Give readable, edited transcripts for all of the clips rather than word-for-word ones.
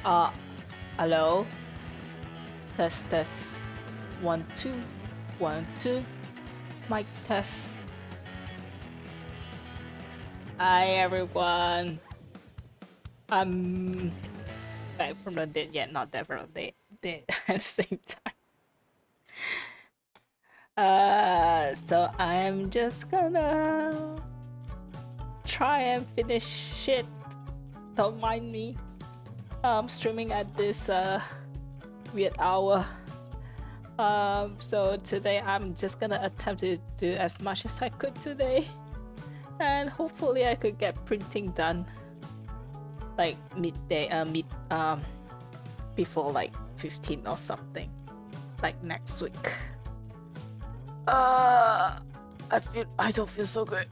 Uh, hello? Test, test. 1, 2, 1, 2. Mic test. Hi, everyone. I'm back from the dead. Yeah, not that from the dead. Dead at the same time. So I'm just gonna try and finish it. Don't mind me. Streaming at this weird hour. So today I'm just gonna attempt to do as much as I could today, and hopefully I could get printing done like midday, before like 15 or something, like next week. I don't feel so good.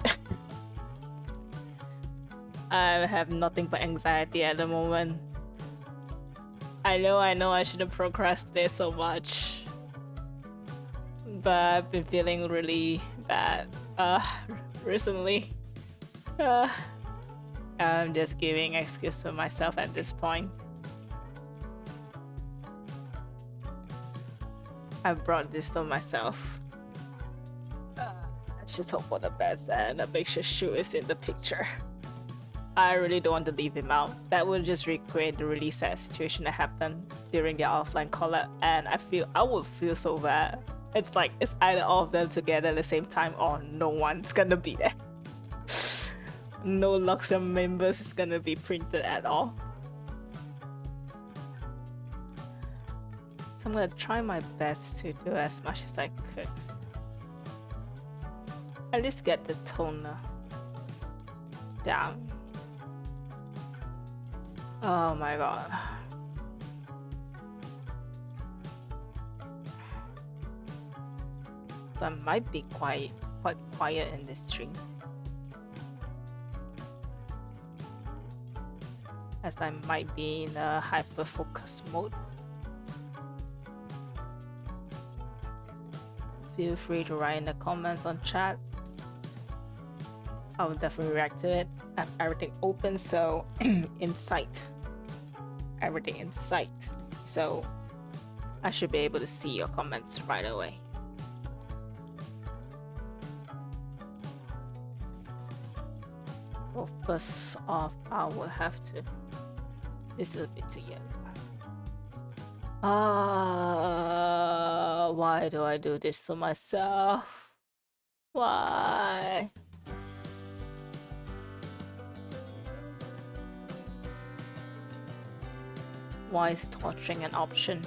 I have nothing but anxiety at the moment. I know I shouldn't procrastinate so much, but I've been feeling really bad recently. I'm just giving excuse to myself at this point. I brought this to myself. Let's just hope for the best and make sure Shu is in the picture. I really don't want to leave him out. That would just recreate the really sad situation that happened during the offline collab, and I would feel so bad. It's like it's either all of them together at the same time or no one's gonna be there. No Luxor members is gonna be printed at all. So I'm gonna try my best to do as much as I could. At least get the toner down. Oh my god. So I might be quite quiet in this stream, as I might be in a hyper focus mode. Feel free to write in the comments on chat. I will definitely react to it. I have everything open, so in sight. Everything in sight. So I should be able to see your comments right away. Well, first off, I will have to. This is a bit too yellow. Why do I do this to myself? Why? Why is torturing an option?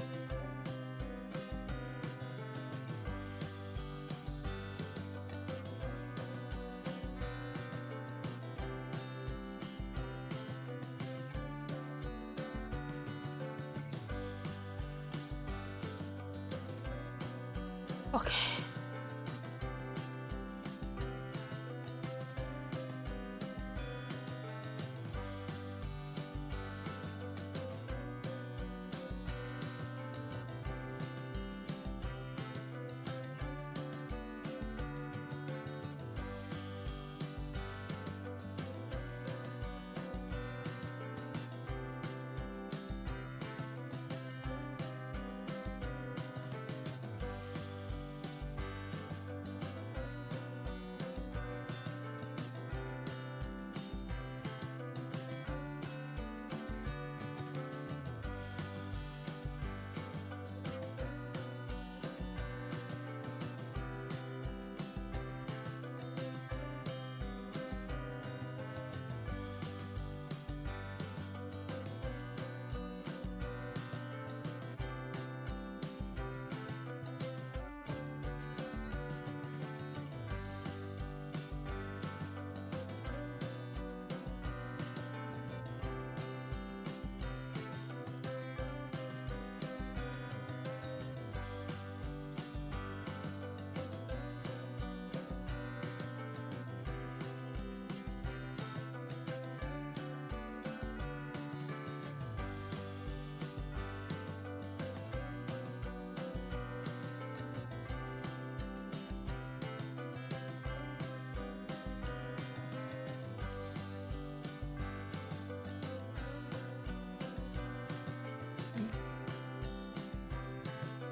Okay.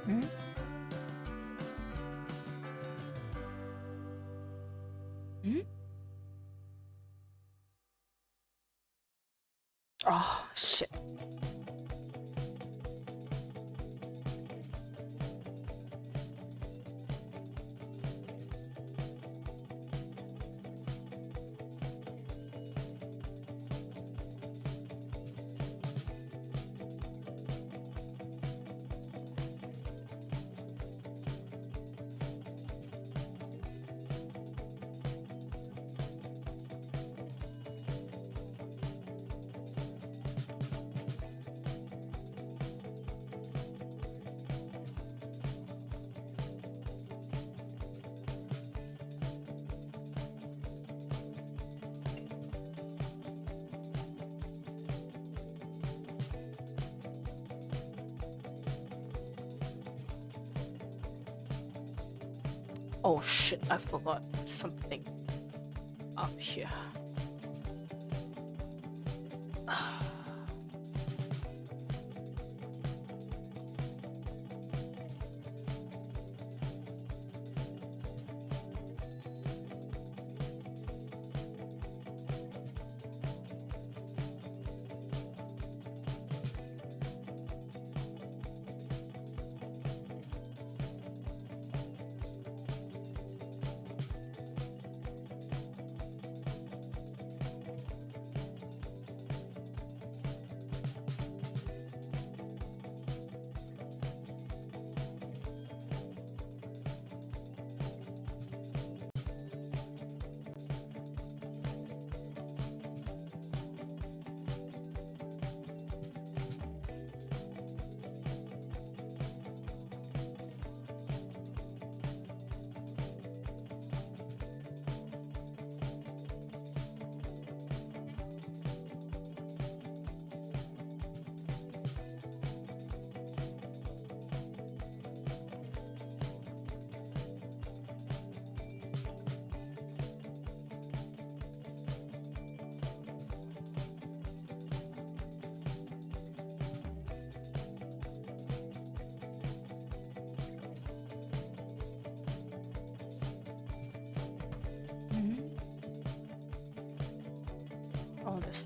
Hmm? Hmm? Oh, shit. Oh shit, I forgot something up here. All this.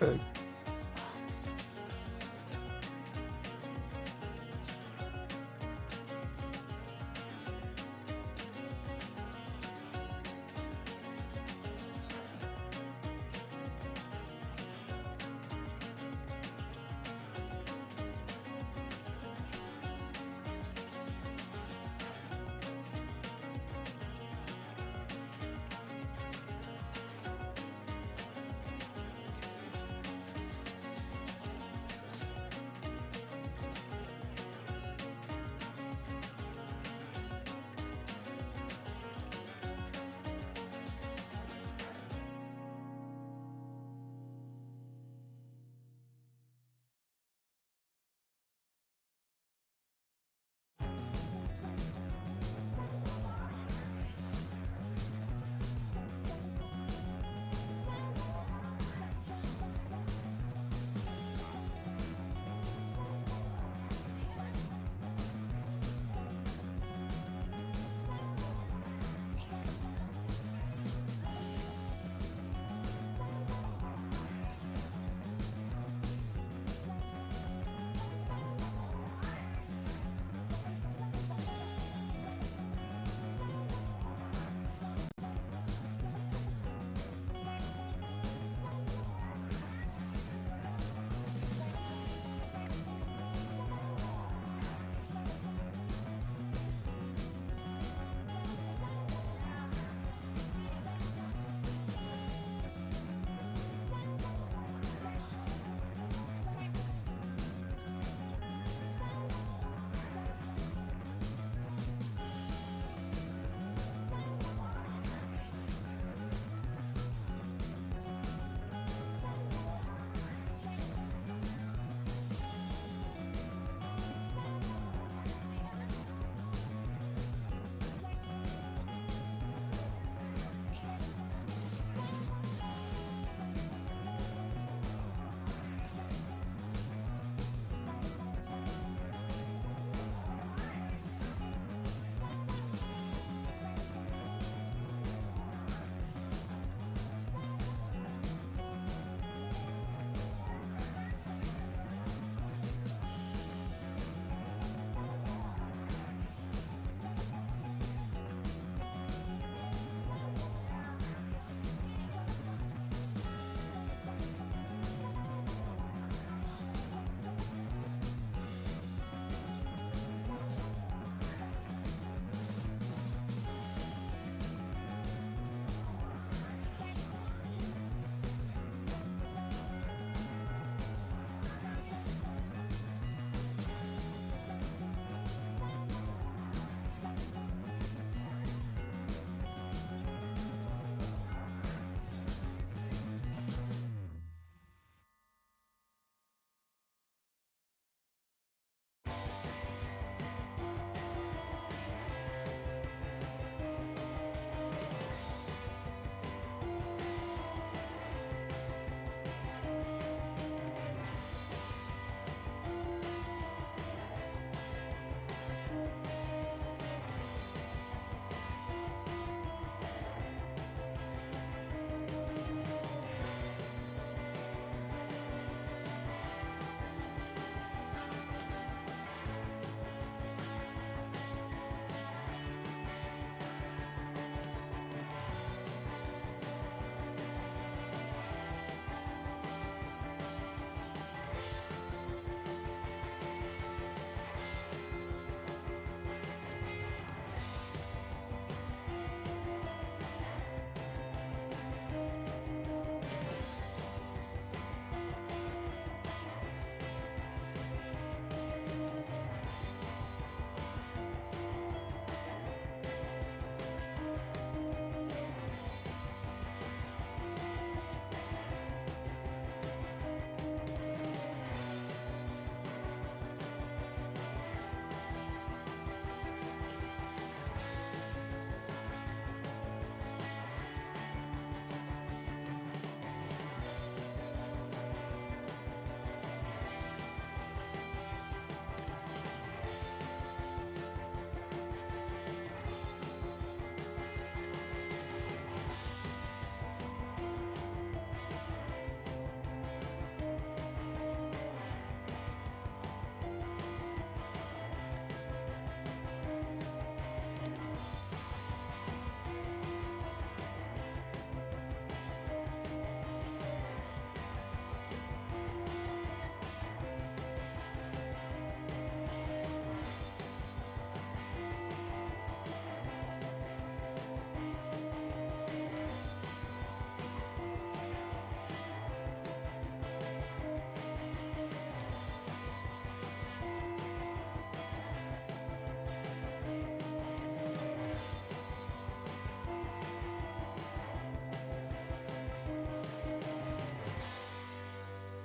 うん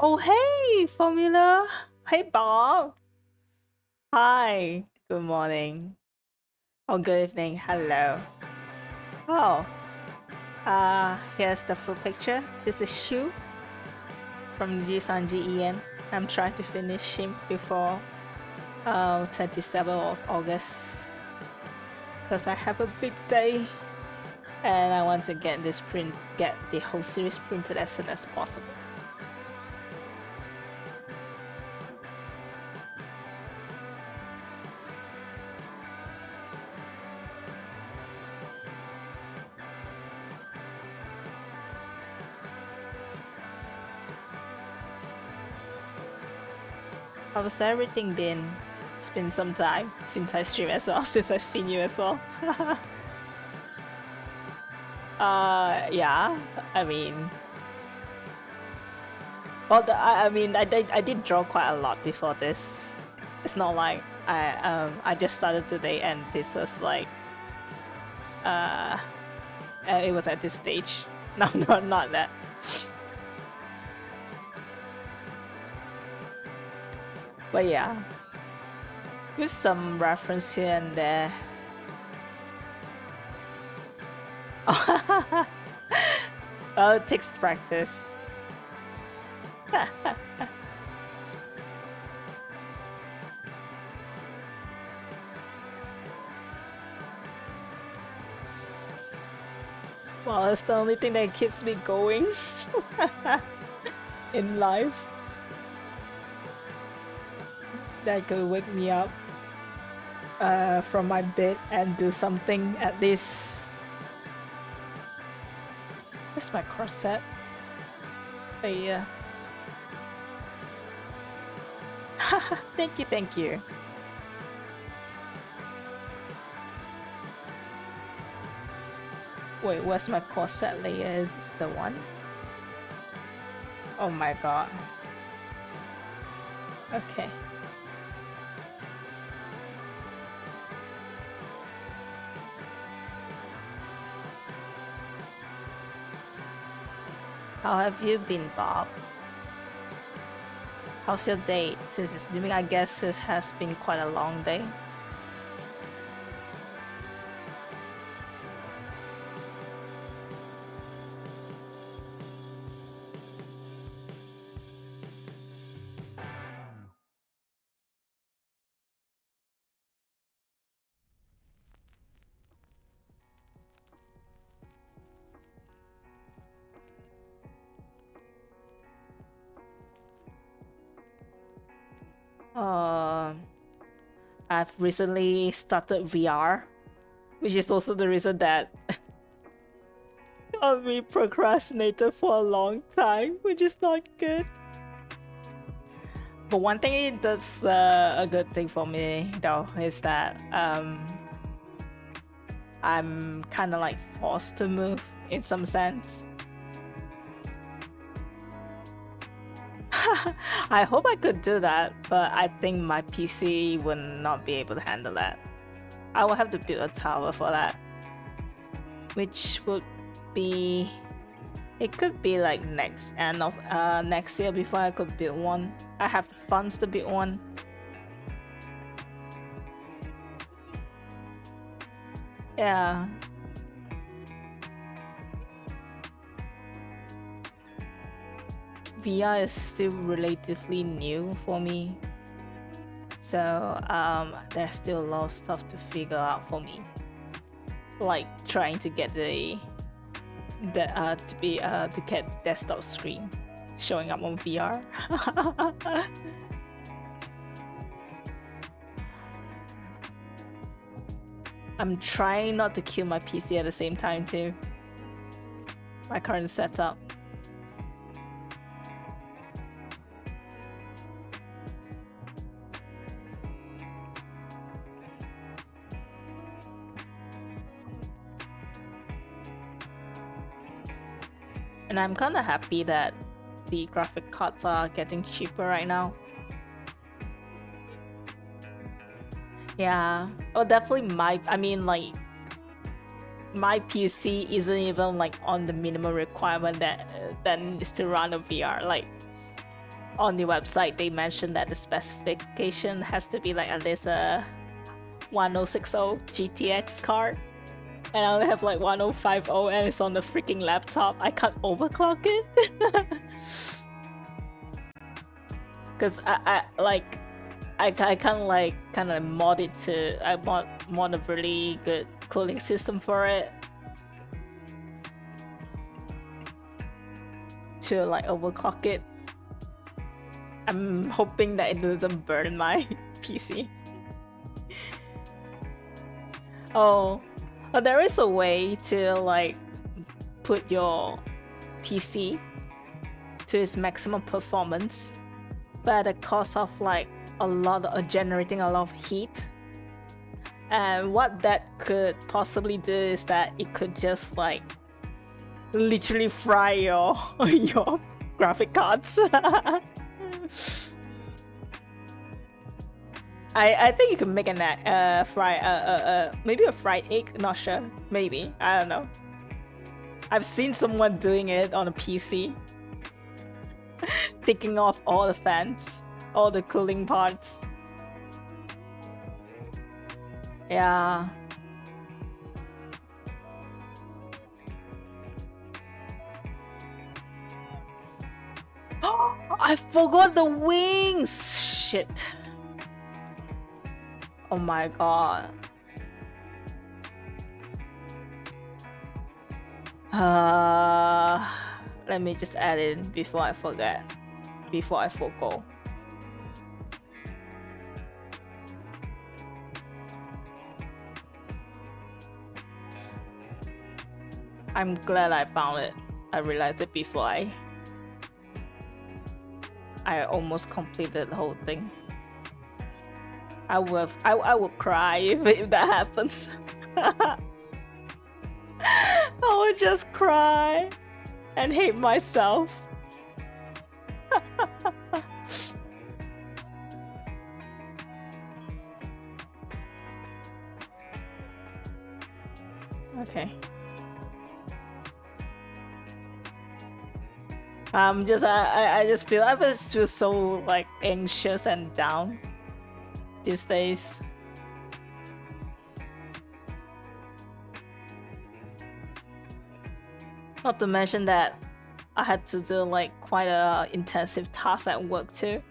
Oh, hey, Formula. Hey, Bob. Hi. Good morning. Oh, good evening. Hello. Oh. Here's the full picture. This is Shu from Jisan GEN. I'm trying to finish him before 27th of August because I have a big day and I want to get the whole series printed as soon as possible. How's everything been? It's been some time since I stream as well, since I've seen you as well. Yeah, I mean... Well, I did draw quite a lot before this. It's not like I just started today and this was like... it was at this stage. No, not that. But yeah, there's some reference here and there. Well, it takes practice. Well, it's the only thing that keeps me going in life. That could wake me up from my bed and do something at least. Where's my corset? Oh yeah. Thank you. Wait, where's my corset layer? Is this the one? Oh my god. Okay. How have you been, Bob? How's your day? Since it's evening, I guess it has been quite a long day. I've recently started VR, which is also the reason that we procrastinated for a long time, which is not good. But one thing that's a good thing for me though is that I'm kind of like forced to move in some sense. I hope I could do that, but I think my PC would not be able to handle that. I will have to build a tower for that, which would be... It could be like next year before I could build one. I have funds to build one. Yeah. VR is still relatively new for me, so there's still a lot of stuff to figure out for me, like trying to get to get the desktop screen showing up on VR. I'm trying not to kill my PC at the same time too. My current setup. And I'm kind of happy that the graphic cards are getting cheaper right now. Yeah, well, definitely my PC isn't even like on the minimum requirement that needs to run a VR. Like, on the website they mentioned that the specification has to be like at least a 1060 GTX card, and I only have like 1050 and it's on the freaking laptop. I can't overclock it because I can't like kind of mod it to mod a really good cooling system for it to like overclock it. I'm hoping that it doesn't burn my PC. Oh, but there is a way to like put your PC to its maximum performance, but at the cost of like generating a lot of heat. And what that could possibly do is that it could just like literally fry your graphic cards. I think you can make maybe a fried egg, not sure, maybe, I don't know. I've seen someone doing it on a PC, taking off all the fans, all the cooling parts. Yeah. I forgot the wings! Shit. Oh my god. Let me just add in before I forget. Before I forgo. I'm glad I found it. I realized it before I almost completed the whole thing. I would cry if that happens. I would just cry and hate myself. Okay. I just feel so like anxious and down these days. Not to mention that I had to do like quite a intensive task at work too.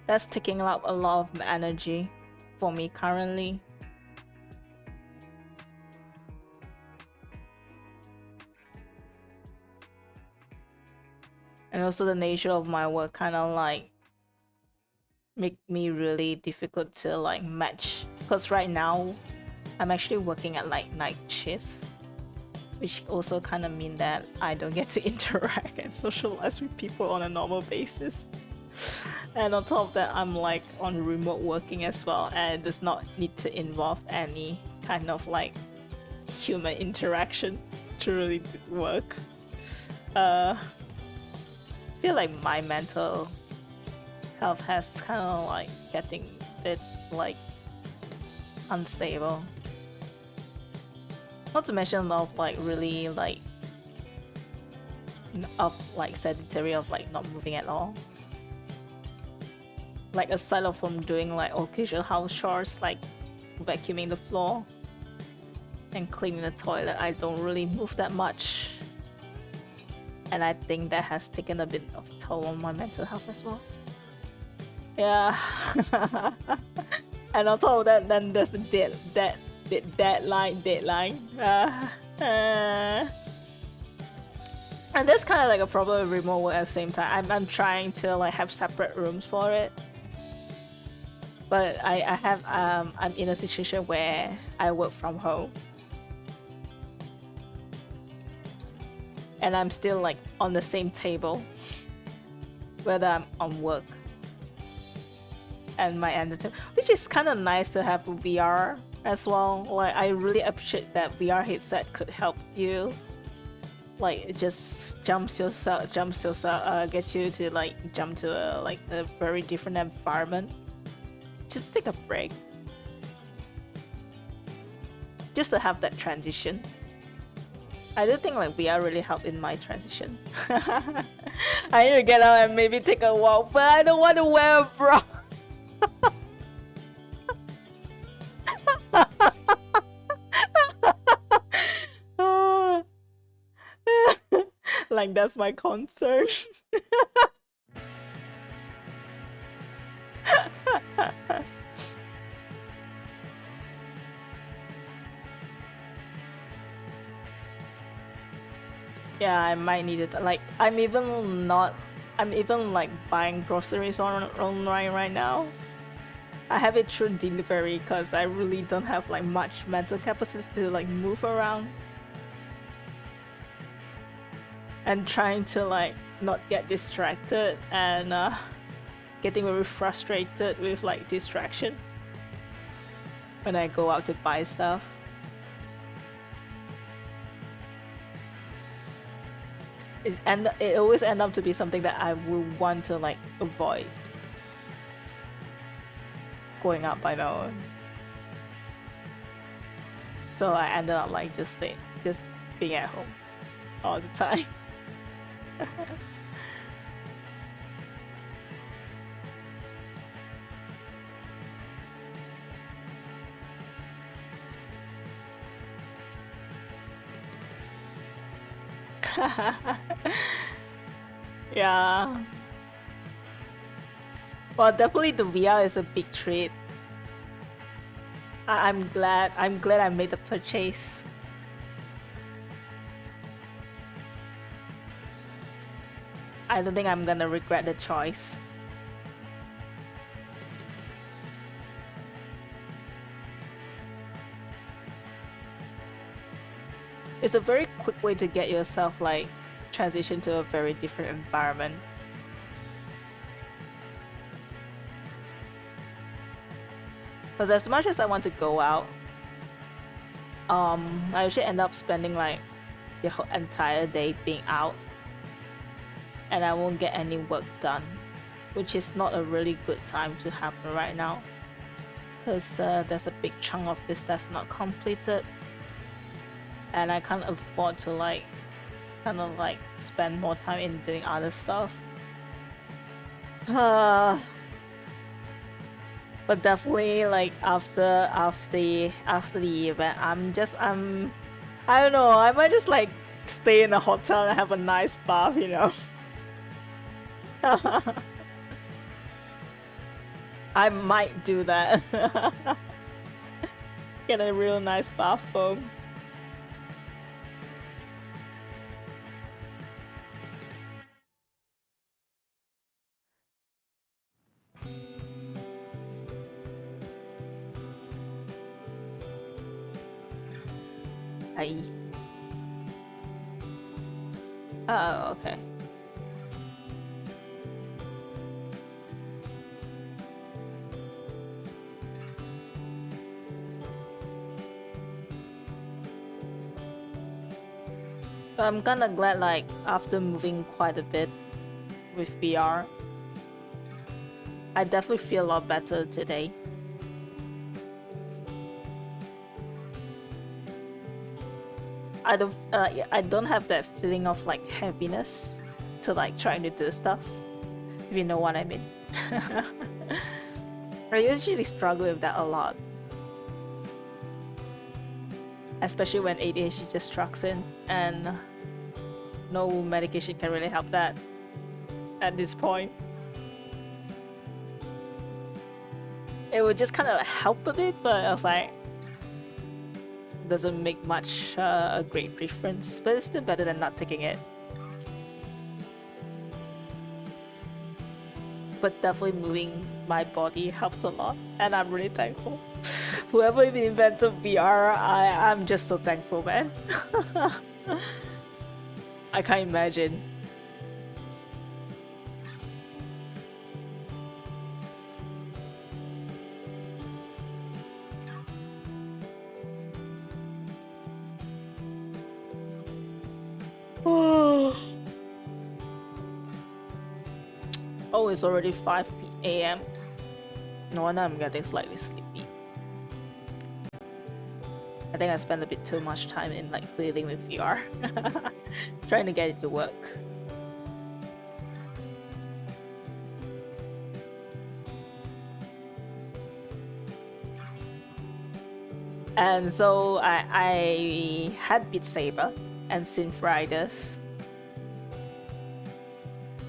That's taking up a lot of energy for me currently. And also the nature of my work kind of like make me really difficult to like match, because right now I'm actually working at like night shifts, which also kind of mean that I don't get to interact and socialize with people on a normal basis. And on top of that, I'm like on remote working as well, and it does not need to involve any kind of like human interaction to really work. I feel like my mental health has kind of like getting a bit like unstable. Not to mention a lot of like really like sedentary of like not moving at all. Like aside of from doing like occasional house chores like vacuuming the floor and cleaning the toilet, I don't really move that much. And I think that has taken a bit of a toll on my mental health as well. Yeah. And on top of that, then there's the deadline. And that's kind of like a problem with remote work at the same time. I'm trying to like have separate rooms for it. But I'm in a situation where I work from home. And I'm still like on the same table, whether I'm on work and my entertainment, which is kind of nice to have VR as well. Like I really appreciate that VR headset could help you, like it just gets you to like jump to a very different environment. Just take a break, just to have that transition. I do think like VR really helped in my transition. I need to get out and maybe take a walk, but I don't want to wear a bra. Like that's my concern. Yeah, I might need it. Like, I'm even like buying groceries online right now. I have it through delivery because I really don't have like much mental capacity to like move around. And trying to like not get distracted and getting very frustrated with like distraction when I go out to buy stuff. It always ends up to be something that I will want to like avoid going out by my own. So I ended up like just being at home all the time. Yeah. Well, definitely the VR is a big treat. I'm glad I made the purchase. I don't think I'm gonna regret the choice. It's a very quick way to get yourself like transition to a very different environment. Because as much as I want to go out, I usually end up spending like the whole entire day being out, and I won't get any work done, which is not a really good time to happen right now, because there's a big chunk of this that's not completed, and I can't afford to like kind of like spend more time in doing other stuff. But definitely like after the event, I don't know, I might just like stay in a hotel and have a nice bath, you know. I might do that. Get a real nice bath bomb. Hi. Oh, okay. I'm kinda glad like after moving quite a bit with VR, I definitely feel a lot better today. I don't have that feeling of like heaviness to like trying to do stuff, if you know what I mean. I usually struggle with that a lot, especially when ADHD just strikes in, and no medication can really help that at this point. It would just kind of help a bit, but I was like, doesn't make much a great difference, but it's still better than not taking it. But definitely moving my body helps a lot, and I'm really thankful. Whoever even invented VR, I'm just so thankful, man. I can't imagine. Oh, it's already 5 a.m. No wonder I'm getting slightly sleepy. I think I spent a bit too much time in like flirting with VR. Trying to get it to work. And so I had Beat Saber and Synth Riders.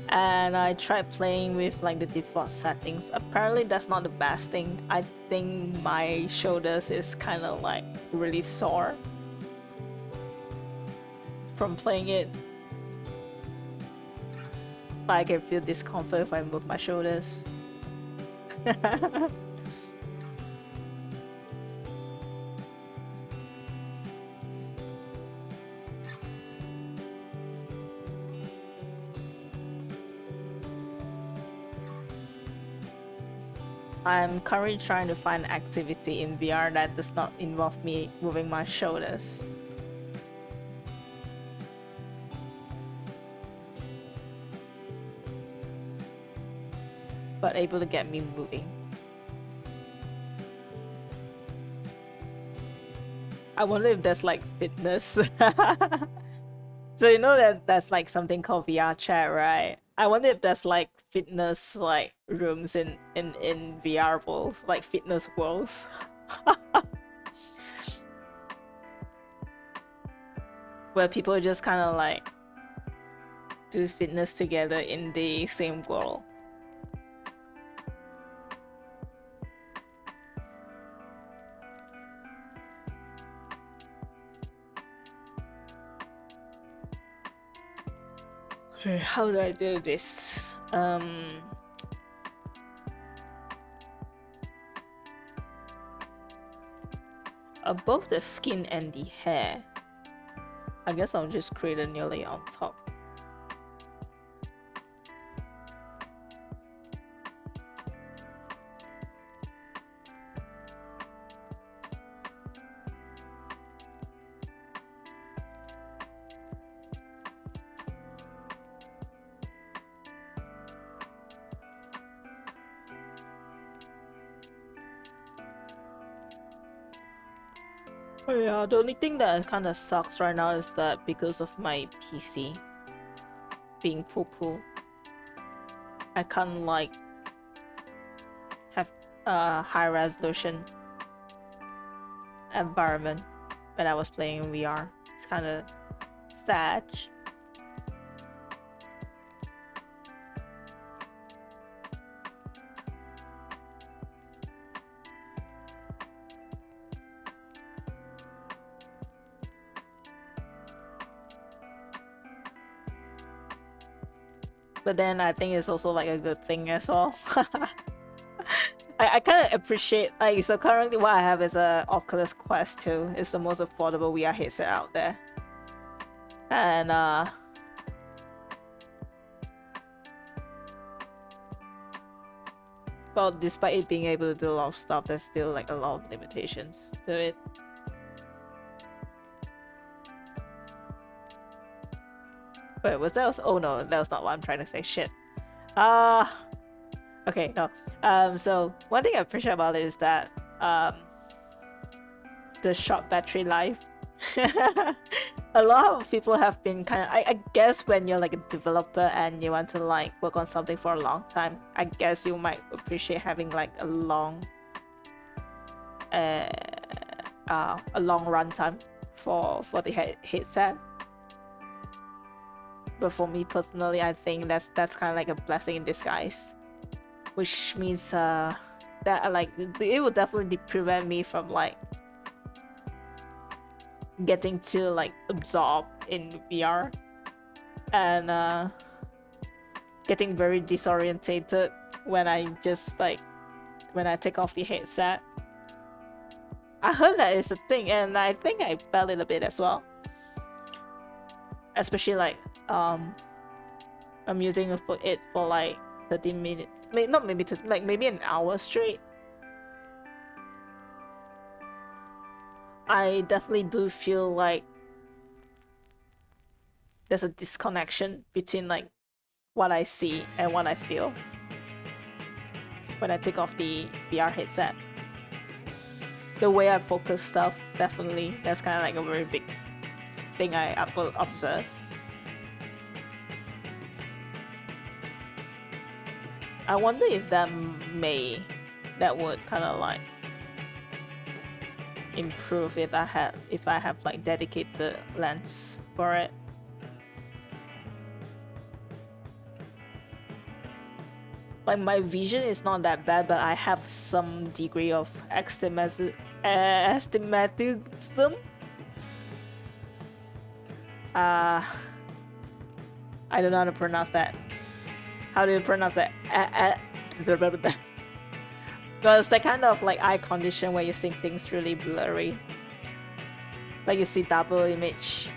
And I tried playing with like the default settings. Apparently that's not the best thing. I think my shoulders is kind of like really sore from playing it. I can feel discomfort if I move my shoulders. I'm currently trying to find activity in VR that does not involve me moving my shoulders. But able to get me moving. I wonder if there's like fitness. So you know that that's like something called VR chat, right? I wonder if there's like fitness like rooms in VR worlds, like fitness worlds. Where people just kind of like do fitness together in the same world. Okay, how do I do this? Above the skin and the hair, I guess I'll just create a new layer on top. Oh yeah, the only thing that kind of sucks right now is that because of my PC being poo-poo, I can't like have a high resolution environment when I was playing in VR. It's kind of sad. But then I think it's also like a good thing as well. I kind of appreciate, like, so currently what I have is a Oculus Quest 2. It's the most affordable VR headset out there. And well, despite it being able to do a lot of stuff, there's still like a lot of limitations to it. Wait, was that also— oh no, that was not what I'm trying to say. Shit. Okay, no. So one thing I appreciate about it is that the short battery life. A lot of people have been kind of— I guess when you're like a developer and you want to like work on something for a long time, I guess you might appreciate having like a long runtime for the headset. But for me personally, I think that's kind of like a blessing in disguise, which means that like it will definitely prevent me from like getting too like absorbed in VR and getting very disorientated when I just like when I take off the headset. I heard that it's a thing, and I think I felt it a bit as well. Especially like I'm using it for like 30 minutes, not maybe like maybe an hour straight. I definitely do feel like there's a disconnection between like what I see and what I feel when I take off the VR headset. The way I focus stuff, definitely, that's kind of like a very big thing I observe. I wonder if that would kind of like improve if I have like dedicated lens for it. Like my vision is not that bad, but I have some degree of astigmatism. I don't know how to pronounce that. How do you pronounce that? No, it's that kind of like eye condition where you see things really blurry. Like you see double image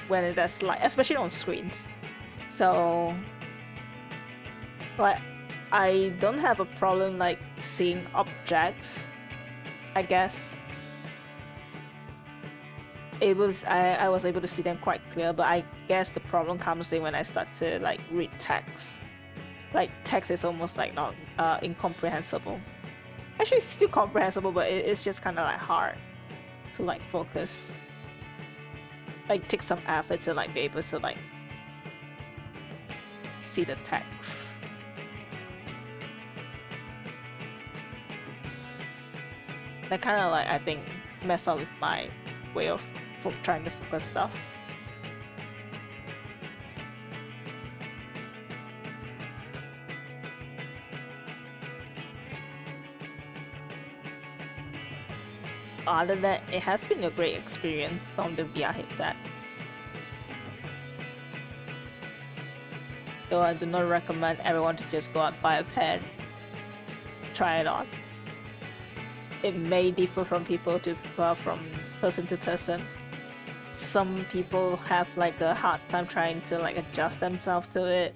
when that's like, especially on screens. So, but I don't have a problem like seeing objects, I guess. I was able to see them quite clear, but I guess the problem comes in when I start to like read text. Like text is almost like not incomprehensible. Actually, it's still comprehensible, but it's just kind of like hard to like focus. Like take some effort to like be able to like see the text. That kind of like, I think, mess up with my way of trying to focus stuff. Other than that, it has been a great experience on the VR headset. Though I do not recommend everyone to just go out and buy a pen, try it on. It may differ from from person to person. Some people have like a hard time trying to like adjust themselves to it.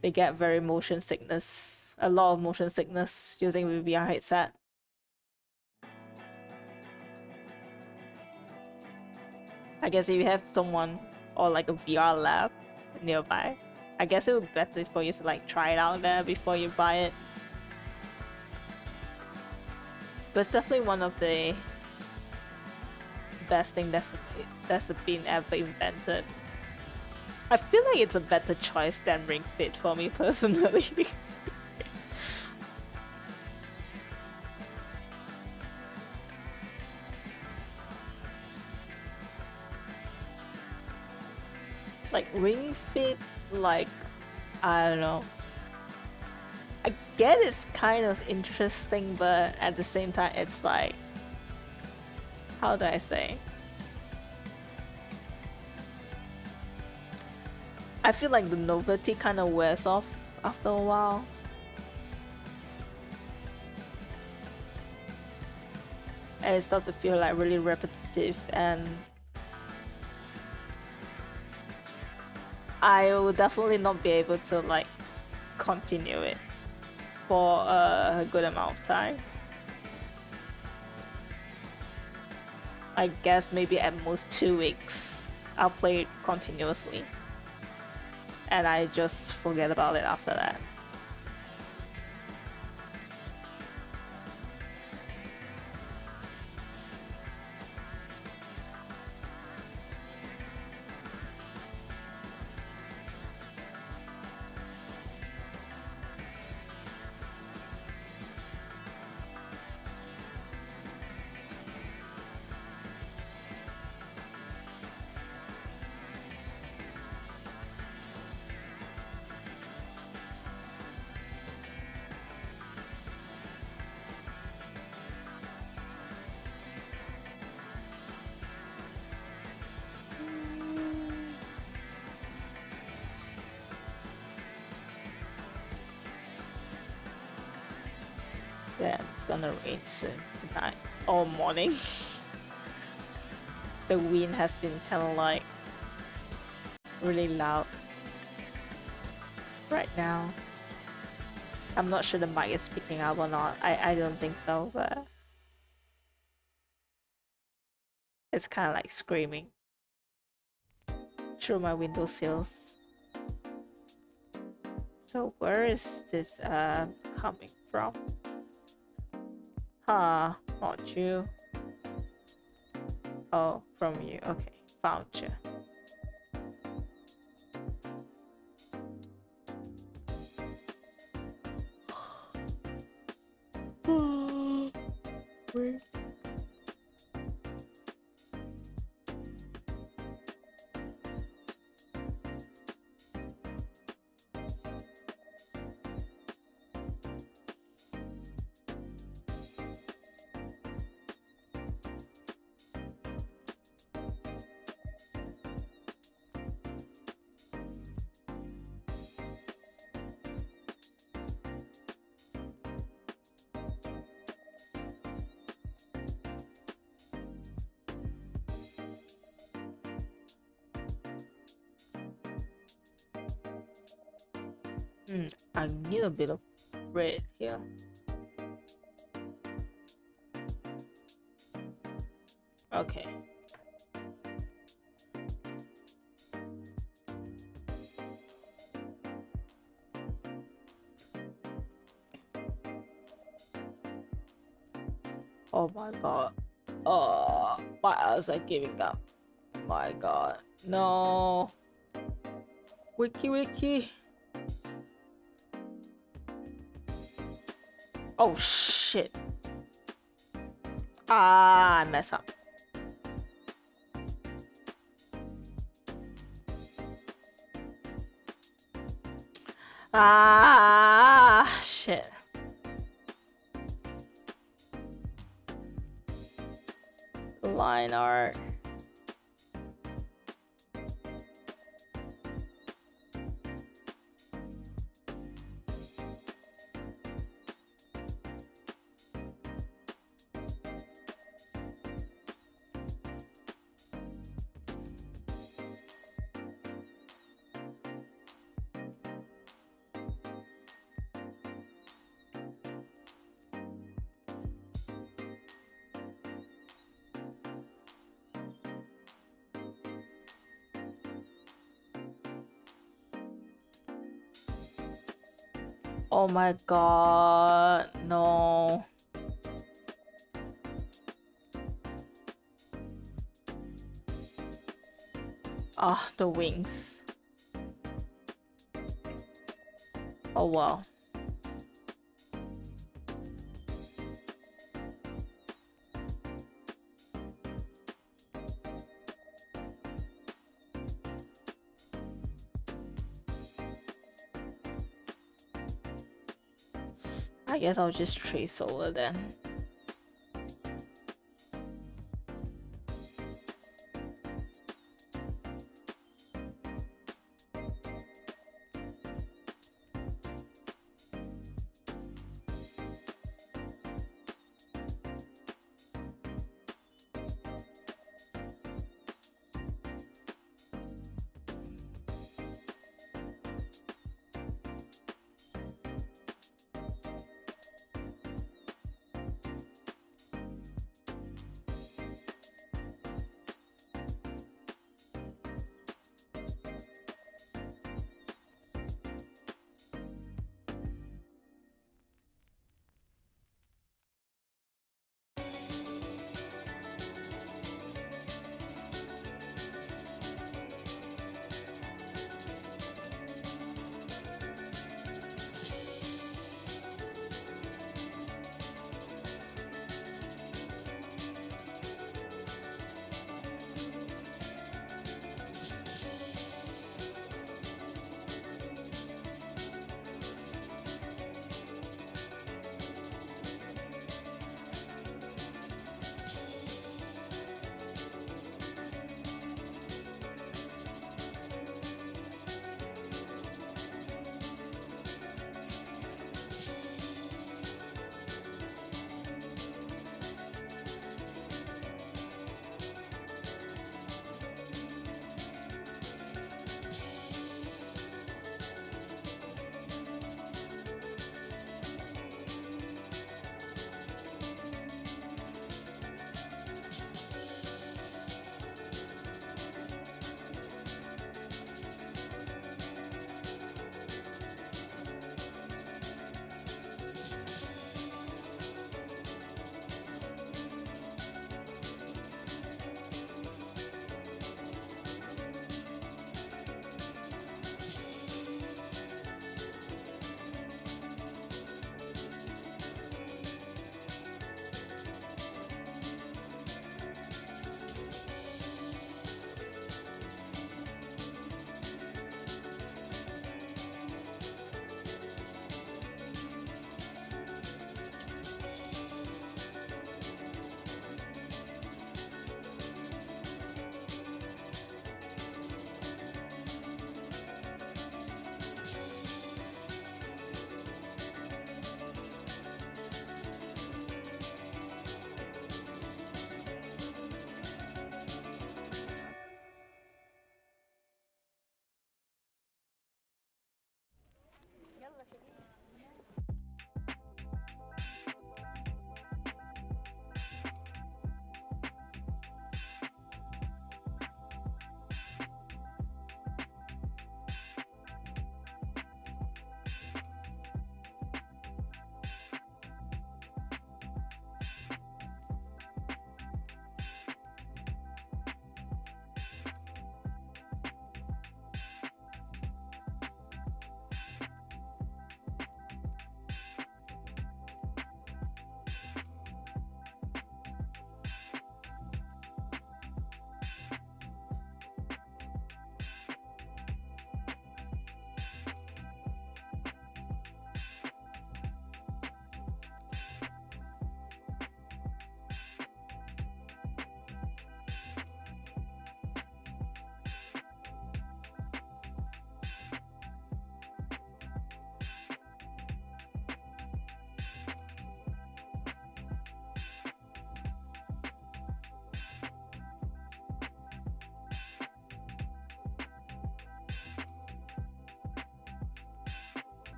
They get very motion sickness, a lot of motion sickness using the VR headset. I guess if you have someone or like a VR lab nearby, I guess it would be better for you to like try it out there before you buy it. But it's definitely one of the best thing that's been ever invented. I feel like it's a better choice than Ring Fit for me personally. Like Ring Fit, like, I don't know. I get it's kind of interesting, but at the same time, it's like, how do I say? I feel like the novelty kind of wears off after a while. And it starts to feel like really repetitive, and I will definitely not be able to like continue it for a good amount of time. I guess maybe at most 2 weeks I'll play it continuously and I just forget about it after that. Yeah, it's gonna rain soon tonight or morning. The wind has been kind of like really loud right now. I'm not sure the mic is picking up or not. I don't think so, but it's kind of like screaming through my window sills. So where is this coming from? Huh, not you. Oh, from you. Okay, found you. I need a bit of red here. Okay. Oh my god. Oh, my eyes are giving up. My god. No. Wiki. Oh shit. I mess up. Shit. Line art. Oh my god, no. The wings. Oh wow. I guess I'll just trace over then.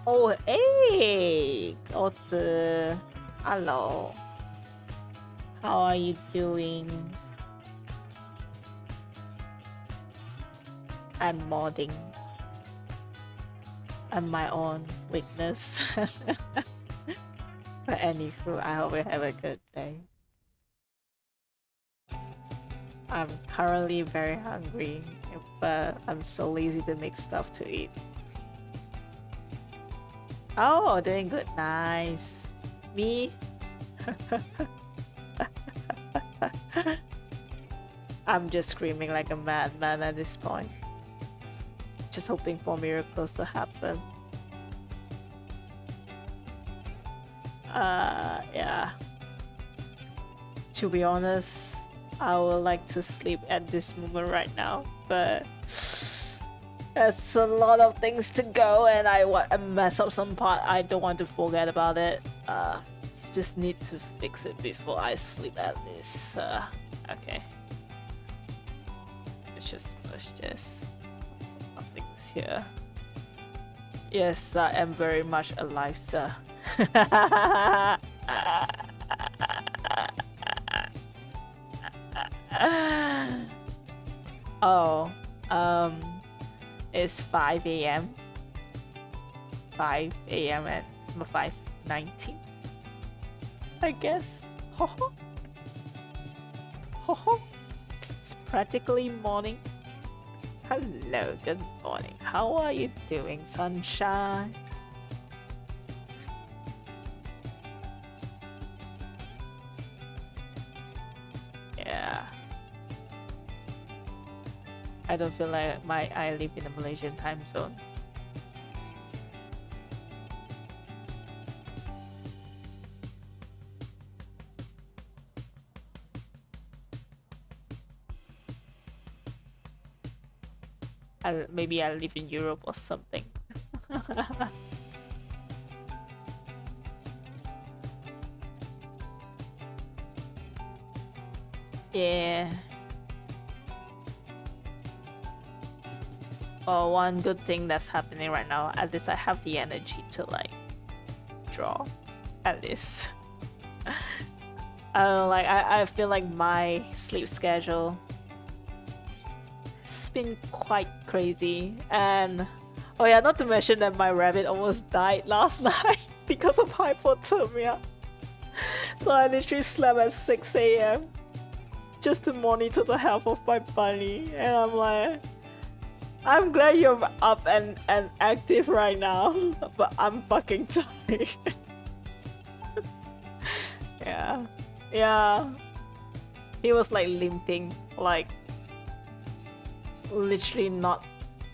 Oh, hey, Otto. Hello. How are you doing? I'm modding. I'm my own weakness. But anywho, I hope you have a good day. I'm currently very hungry, but I'm so lazy to make stuff to eat. Oh, doing good. Nice. Me? I'm just screaming like a madman at this point. Just hoping for miracles to happen. Yeah. To be honest, I would like to sleep at this moment right now, but there's a lot of things to go and I mess up some part. I don't want to forget about it. Just need to fix it before I sleep at least. Okay. Let's just push this. Nothing's here. Yes, I am very much alive, sir. Oh, it's 5 a.m. 5 a.m. at 5:19. I guess. It's practically morning. Hello, good morning. How are you doing, sunshine? Yeah. I don't feel like I live in a Malaysian time zone. Maybe I live in Europe or something. Yeah. Oh, one good thing that's happening right now, at least I have the energy to like draw. At least. I feel like my sleep schedule has been quite crazy, and oh yeah, not to mention that my rabbit almost died last night because of hypothermia. So I literally slept at 6 a.m. just to monitor the health of my bunny, and I'm like, I'm glad you're up and active right now, but I'm fucking tired. Yeah. He was like limping, like literally not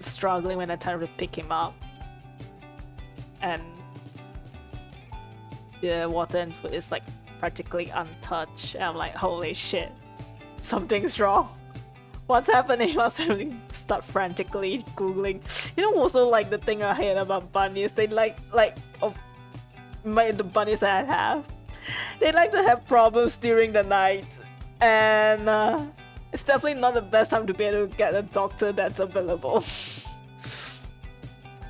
struggling when I tried to pick him up. And the water and food is like practically untouched. And I'm like, holy shit, something's wrong. What's happening? Start frantically googling. You know, also like the thing I hate about bunnies, they the bunnies that I have, they like to have problems during the night, and it's definitely not the best time to be able to get a doctor that's available.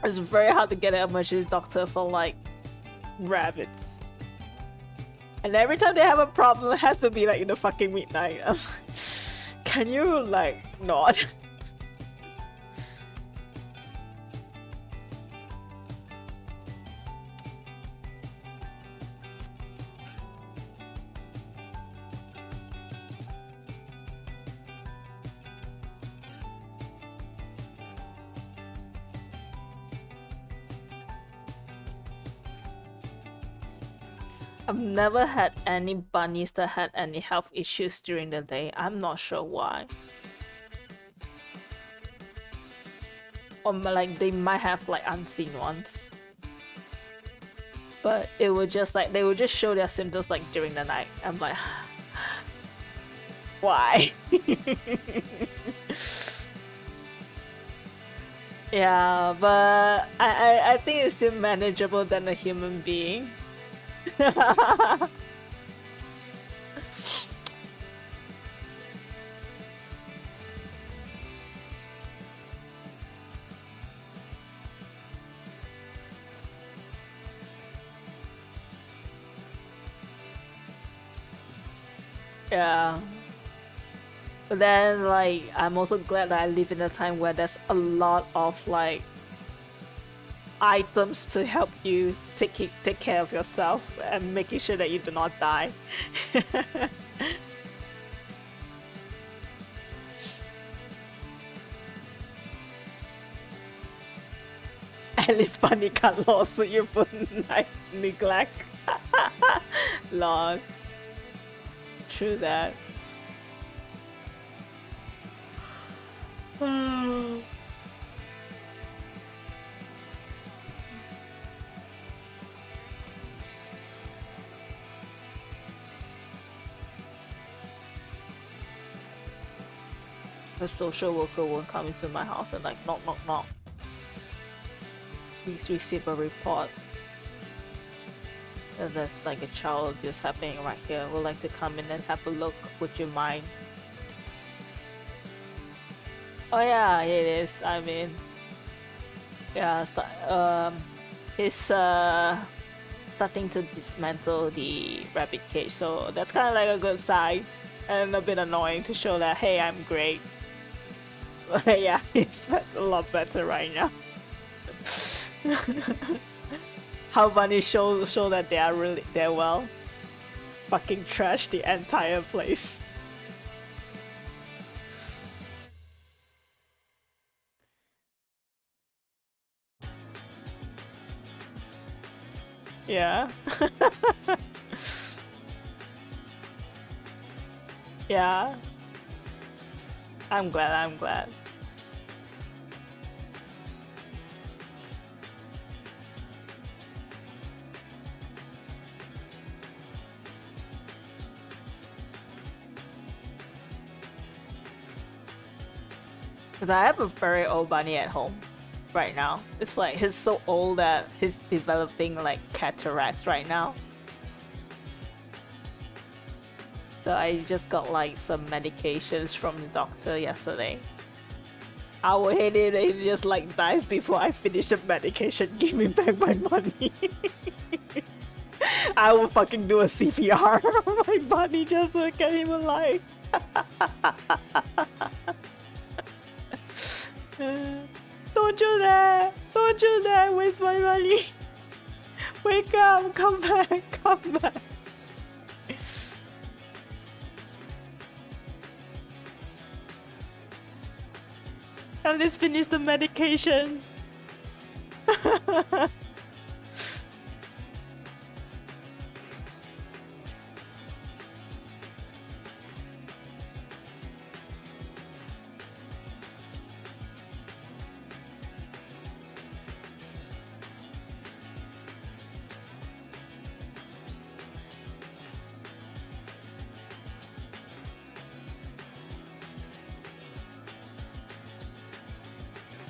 It's very hard to get an emergency doctor for like rabbits, and every time they have a problem, it has to be like in the fucking midnight. I was like, can you like not? I've never had any bunnies that had any health issues during the day. I'm not sure why. Or like they might have like unseen ones. But it would just like, they would just show their symptoms like during the night. I'm like, why? Yeah, but I think it's still manageable than a human being. Yeah. But then, like, I'm also glad that I live in a time where there's a lot of, like, items to help you take care of yourself and making sure that you do not die. At least Bunny can't lawsuit you for neglect. Lord. True that. The social worker won't come into my house and like knock knock knock. Please receive a report. There's like a child abuse happening right here. Would like to come in and have a look. Would you mind? Oh yeah, it is. I mean, yeah. He's starting to dismantle the rabbit cage, so that's kind of like a good sign, and a bit annoying to show that hey, I'm great. But yeah, he's a lot better right now. How Bunny show that they're well. Fucking trash the entire place. Yeah. Yeah. I'm glad. Because I have a very old bunny at home right now. It's like he's so old that he's developing like cataracts right now. So I just got like some medications from the doctor yesterday. I will hate it if he just like dies before I finish the medication. Give me back my money. I will fucking do a CPR on my bunny just to get him alive. Don't do that! Don't do that! Waste my money! Wake up! Come back! Come back! At least finish the medication!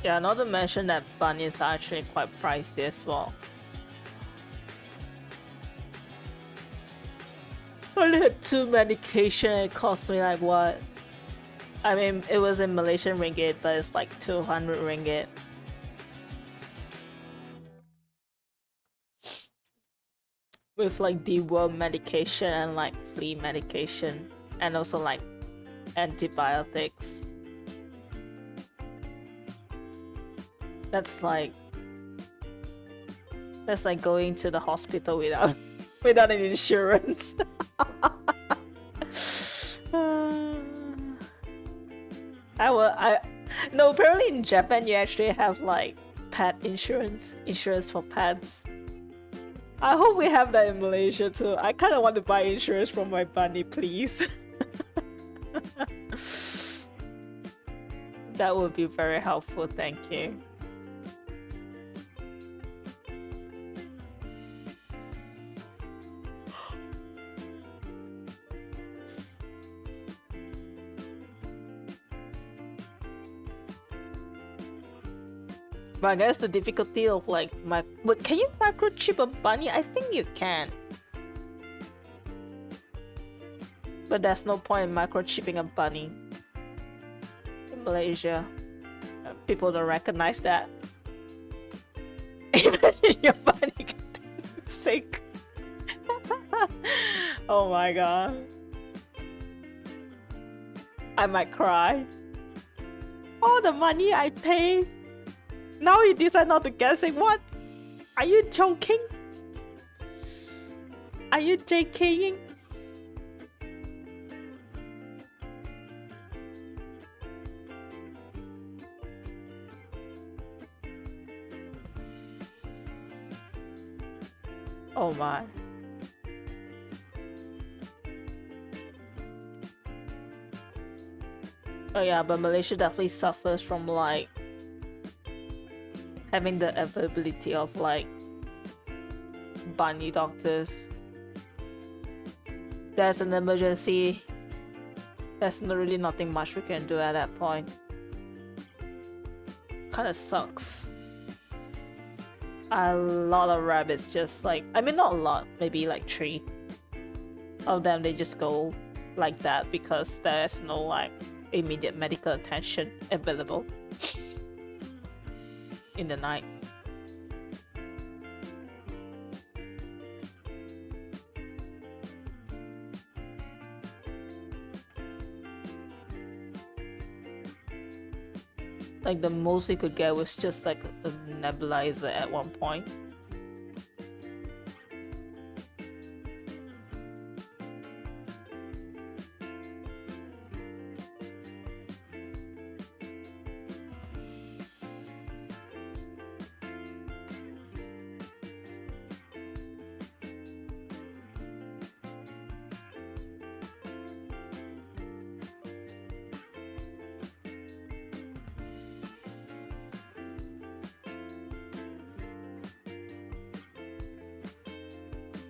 Yeah, not to mention that bunnies are actually quite pricey as well. I only had 2 medication, it cost me like what? I mean, it was in Malaysian ringgit, but it's like 200 ringgit. With like deworm medication and like flea medication, and also like antibiotics. That's like going to the hospital without an insurance. No, apparently in Japan you actually have like pet insurance for pets. I hope we have that in Malaysia too. I kind of want to buy insurance from my bunny, please. That would be very helpful, thank you. But I guess the difficulty of like but can you microchip a bunny? I think you can. But there's no point in microchipping a bunny. In Malaysia, people don't recognize that. Imagine your bunny getting sick. Oh my god. I might cry. All the money I pay. Now you decide not to guess it. What? Are you joking? Are you JKing? Oh my. Oh yeah, but Malaysia definitely suffers from like having the availability of like bunny doctors. There's an emergency. There's really nothing much we can do at that point. Kinda sucks. A lot of rabbits just like, I mean not a lot, maybe like 3 of them, they just go like that because there's no like immediate medical attention available in the night. Like the most we could get was just like a nebulizer at one point.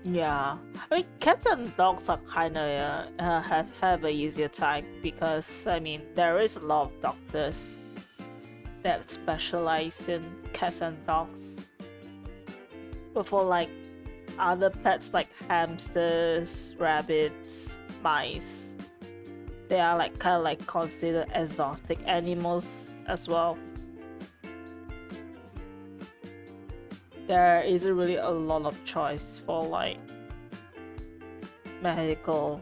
Yeah, I mean cats and dogs are kind of have a easier time because I mean there is a lot of doctors that specialize in cats and dogs. But for like other pets like hamsters, rabbits, mice, they are like kind of like considered exotic animals as well. There isn't really a lot of choice for like medical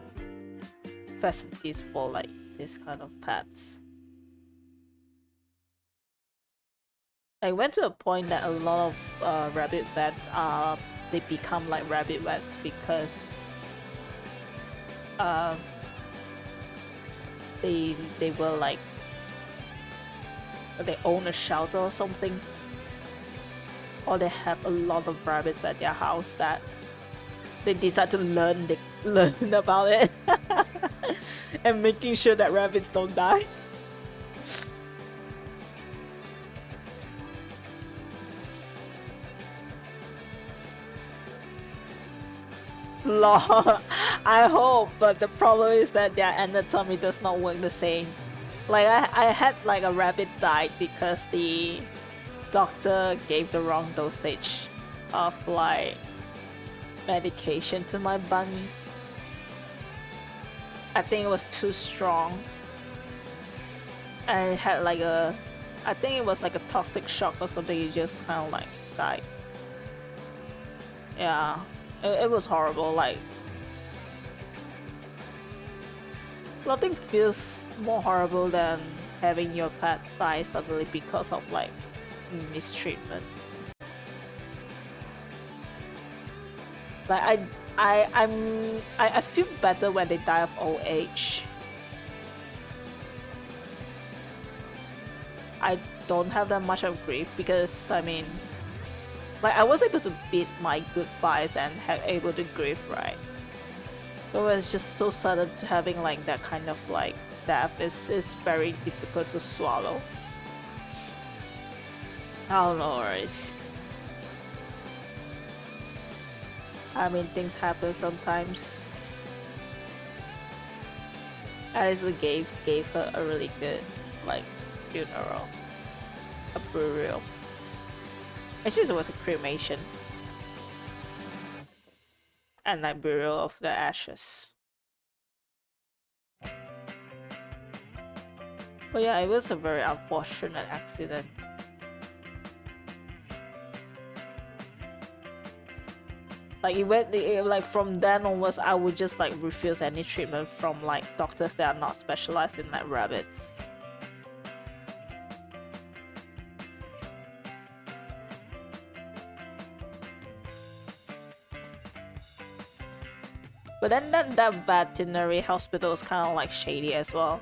facilities for like this kind of pets. I went to a point that a lot of rabbit vets they become like rabbit vets because they were like they own a shelter or something, or they have a lot of rabbits at their house that they decide to learn about it and making sure that rabbits don't die. Lol, I hope, but the problem is that their anatomy does not work the same. Like I had like a rabbit died because the doctor gave the wrong dosage of like medication to my bunny. I think it was too strong. And it had like I think it was like a toxic shock or something. It just kind of like died. Yeah, it was horrible. Like nothing feels more horrible than having your pet die suddenly because of like mistreatment. Like I feel better when they die of old age. I don't have that much of grief because I mean, like I was able to beat my goodbyes and able to grieve, right? But when it's just so sudden to having like that kind of like death is very difficult to swallow. I don't know, worries. I mean, things happen sometimes. At least we gave her a really good like funeral, a burial. Actually, it was a cremation and like burial of the ashes. But yeah, it was a very unfortunate accident. Like like from then onwards, I would just like refuse any treatment from like doctors that are not specialized in like rabbits. But then that veterinary hospital is kind of like shady as well.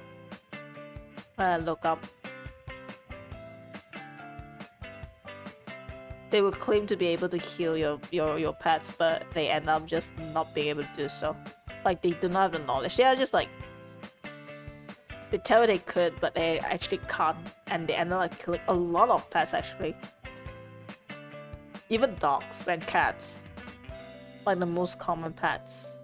When I look up, they would claim to be able to heal your pets, but they end up just not being able to do so. Like they do not have the knowledge. They are just like, they tell you they could, but they actually can't, and they end up like killing a lot of pets actually. Even dogs and cats, like the most common pets.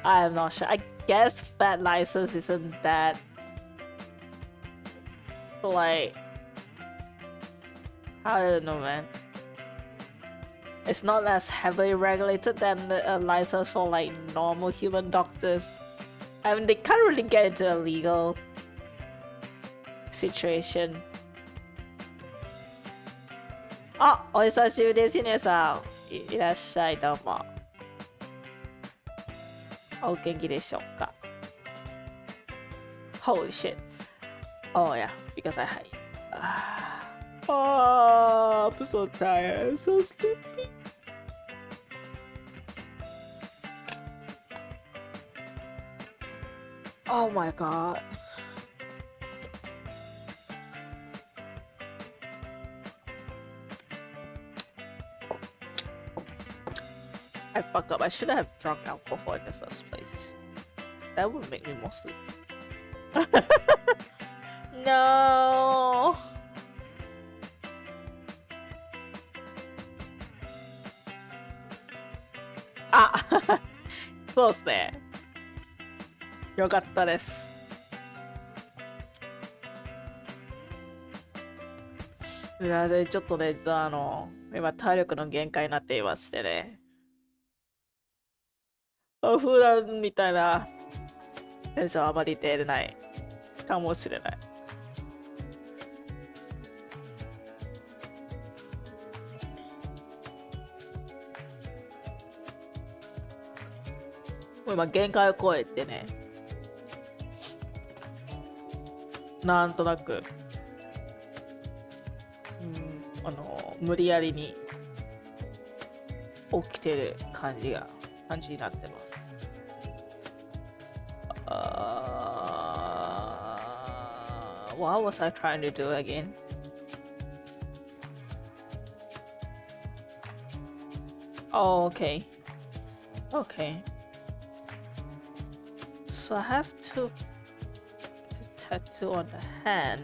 I'm not sure. I guess vet license isn't that like, I don't know, man. It's not as heavily regulated than a license for like normal human doctors. I mean, they can't really get into a legal situation. あ、お久しぶりです、ねさん。いらっしゃい、どうも。お元気でしょうか Holy shit. Oh yeah, because I hate. Oh, I'm so tired. I'm so sleepy. Oh my god. I fucked up. I shouldn't have drunk alcohol in the first place. That would make me more sleepy. No. Ah, そうですね。よかったです。いや、でちょっとね、今体力の限界になっていましてね。普段みたいなテンションあまり出れないかもしれない。もう今限界を超えてね、なんとなく、無理やりに起きてる感じになってます。What was I trying to do again? Oh, okay. Okay. So I have to tattoo on the hand.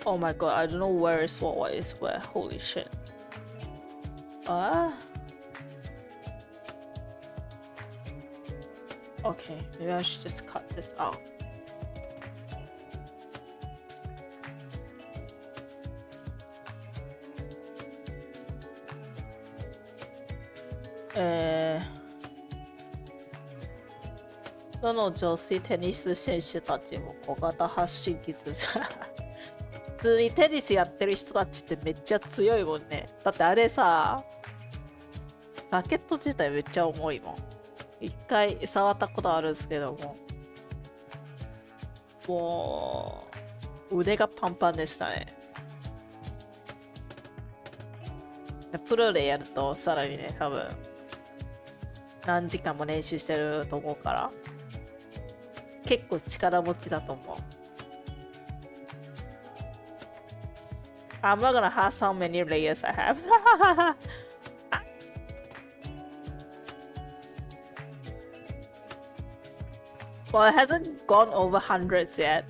Oh my god, I don't know where is what is where. Holy shit. Okay, maybe I should just cut this out. Eh, どの女子テニス選手たちも小型発信機じゃ普通にテニスやってる人たちってめっちゃ強いもんね。だってあれさ、ラケット自体めっちゃ重いもん。一回触ったことあるんですけども、もう腕がパンパンでしたね。プロでやるとさらにね、多分何時間も練習してると思うから結構力持ちだと思う。I'm not gonna ask how many layers I have. Well, it hasn't gone over hundreds yet.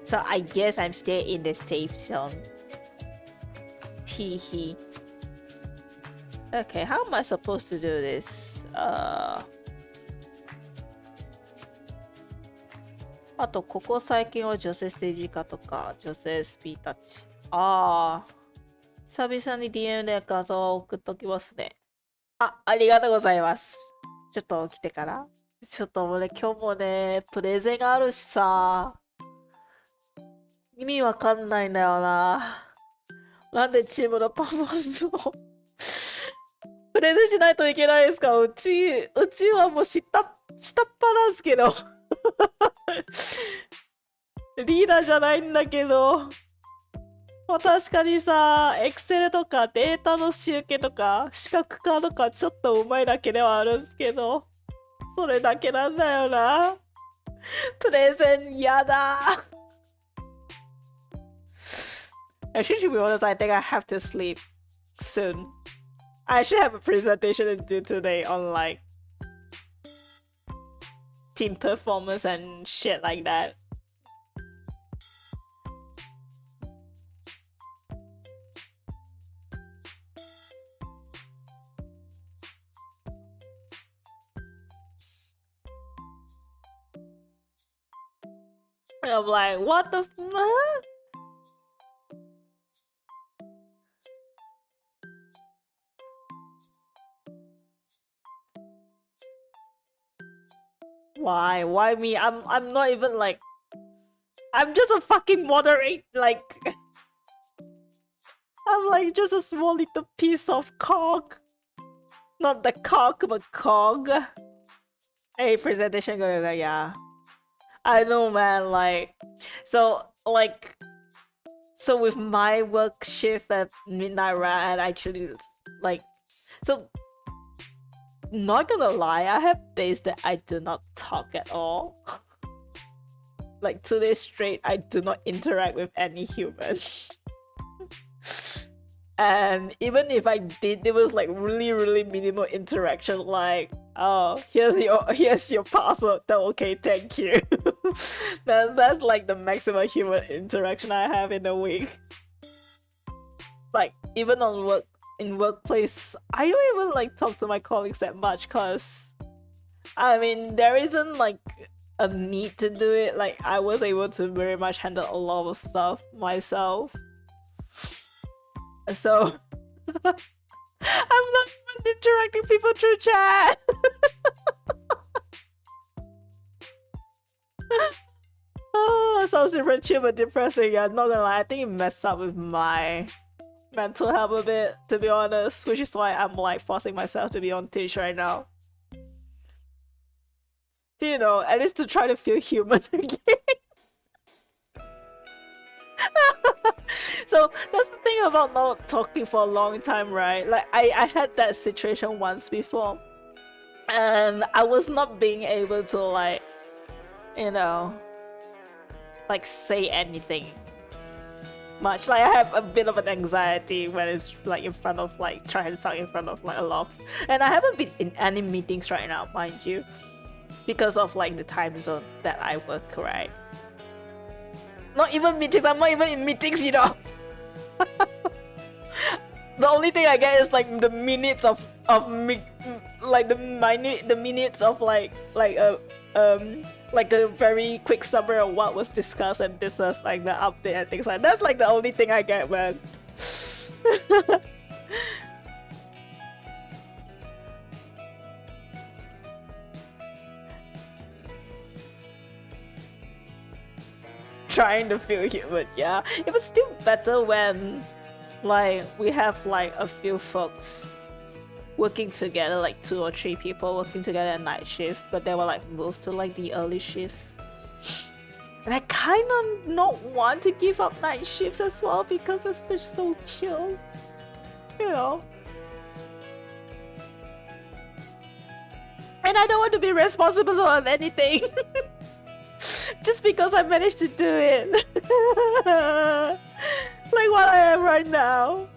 So I guess I'm still in the safe zone. Teehee. Okay, how am I supposed to do this? あとここ最近は女性政治家とか女性スピーたち。ああ、久々に DM で画像を送っときますね。ありがとうございます。ちょっと起きてから。ちょっともうね、今日もね、プレゼンがあるしさ。意味わかんないんだよな。なんでチームのパフォーマンスをプレゼンしないといけないですか？うちはもう下っ端なんすけど。リーダーじゃないんだけど。まあ、確かにさ、Excel とかデータの集計とか視覚化とかちょっとうまいだけではあるんですけど、それだけなんだよな。プレゼンやだ。Actually, to be honest, I think I have to sleep soon. I actually have a presentation to do today on like team performance and shit like that. I'm like, what the fuck? Why me? I'm not even like, I'm just a fucking moderate, like I'm like just a small little piece of cog. Not the cog, but cog. Hey, presentation going, yeah. I know, man, like, so with my work shift at midnight, right, and actually, like, so, not gonna lie, I have days that I do not talk at all. Like 2 days straight, I do not interact with any human. And even if I did, it was like really minimal interaction, like, oh, here's your password. Oh, okay, thank you. That's like the maximum human interaction I have in a week. Like, even on in workplace, I don't even like talk to my colleagues that much, cause I mean there isn't like a need to do it. Like, I was able to very much handle a lot of stuff myself. So I'm not even interacting people through chat. Oh, sounds super chill but depressing. Yeah, not gonna lie, I think it messed up with my mental health a bit, to be honest, which is why I'm like forcing myself to be on Twitch right now. Do you know, at least to try to feel human again. So that's the thing about not talking for a long time, right? Like I had that situation once before, and I was not being able to, like, you know, like say anything much. Like, I have a bit of an anxiety when it's like in front of, like, trying to talk in front of like a lot of, and I haven't been in any meetings right now, mind you, because of like the time zone that I work, right? Not even meetings, I'm not even in meetings, you know. The only thing I get is like the minutes of like the minutes of like a very quick summary of what was discussed and discussed, like the update and things like that. That's like the only thing I get, man. Trying to feel human, yeah. It was still better when like we have like a few folks working together, like 2 or 3 people working together at night shift, but they were like moved to like the early shifts. And I kind of not want to give up night shifts as well because it's just so chill, you know. And I don't want to be responsible on anything. Just because I managed to do it. Like what I am right now.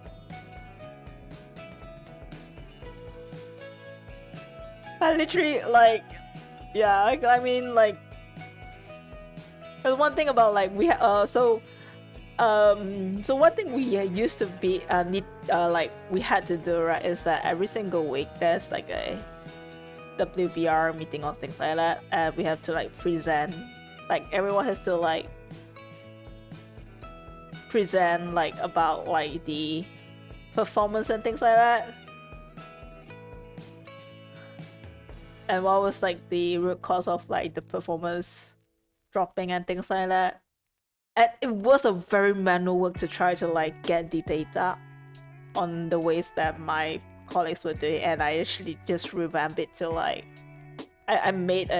I literally like, yeah, I mean like, there's one thing about like so one thing we used to be like we had to do, right, is that every single week there's like a WBR meeting or things like that, and we have to like present, like everyone has to like present like about like the performance and things like that. And what was like the root cause of like the performance dropping and things like that. And it was a very manual work to try to like get the data on the ways that my colleagues were doing, and I actually just revamped it to like I made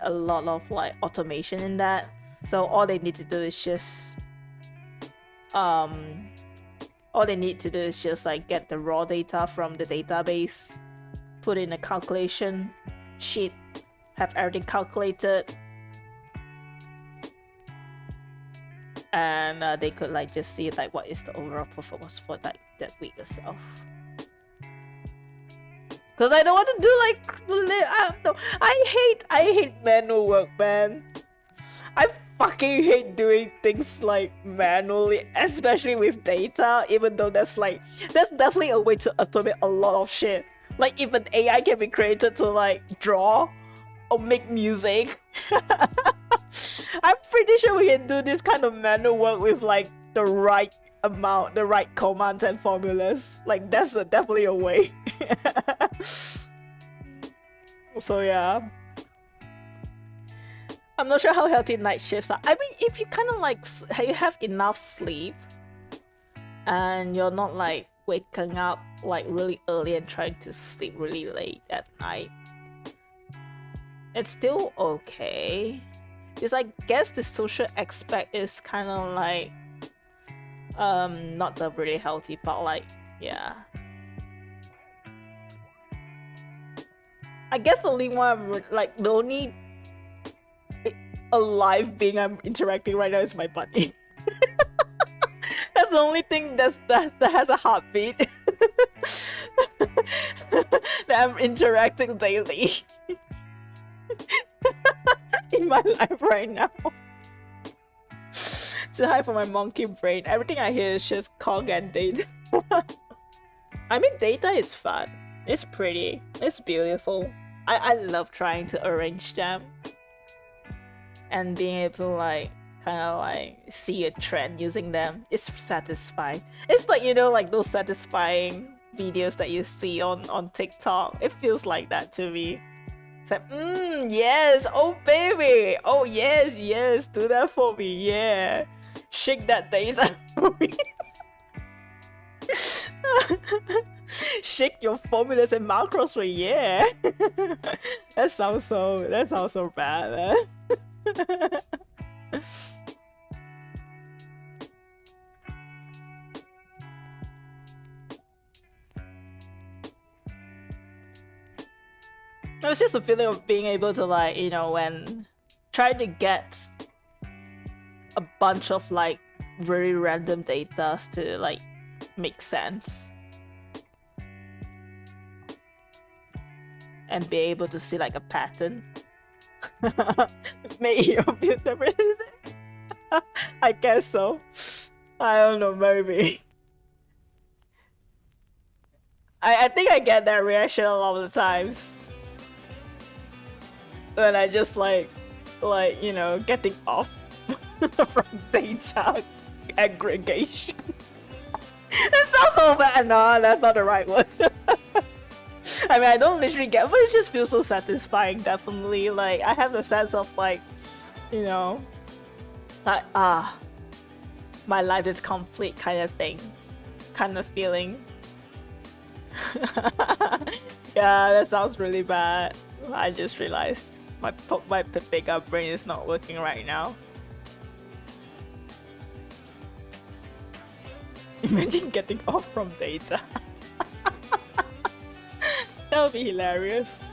a lot of like automation in that. So all they need to do is just like get the raw data from the database, put in a calculation sheet, have everything calculated, and they could like just see like what is the overall performance for like that week itself. Because I don't want to do like I hate manual work, man. I fucking hate doing things like manually, especially with data, even though that's definitely a way to automate a lot of shit. Like if an AI can be created to like draw or make music. I'm pretty sure we can do this kind of manual work with like the right amount, the right commands and formulas. Like that's definitely a way. So yeah, I'm not sure how healthy night shifts are. I mean, if you kind of like you have enough sleep and you're not like waking up like really early and trying to sleep really late at night, it's still okay. Because I guess the social aspect is kind of like not the really healthy part. Like, yeah, I guess the only one like the only alive being I'm interacting right now is my bunny. That's the only thing that has a heartbeat. That I'm interacting daily. In my life right now. Too high for my monkey brain. Everything I hear is just Kong and data. I mean, data is fun. It's pretty. It's beautiful. I love trying to arrange them and being able to like kind of like see a trend using them. It's satisfying. It's like, you know, like those satisfying videos that you see on TikTok. It feels like that to me. It's like, yes, oh baby, oh yes, do that for me, yeah. Shake that data for me. Shake your formulas and macros for me, yeah. That sounds so bad, man. It was just a feeling of being able to like, you know, when trying to get a bunch of like very random data to like make sense and be able to see like a pattern. Maybe I guess so. I don't know, maybe. I think I get that reaction a lot of the times when I just like you know, getting off from data aggregation. That sounds so bad. No, that's not the right one. I mean, I don't literally get, but it just feels so satisfying. Definitely, like I have the sense of like, you know, like my life is complete kind of thing, kind of feeling. Yeah, that sounds really bad. I just realized. My pickup brain is not working right now. Imagine getting off from data. That would be hilarious.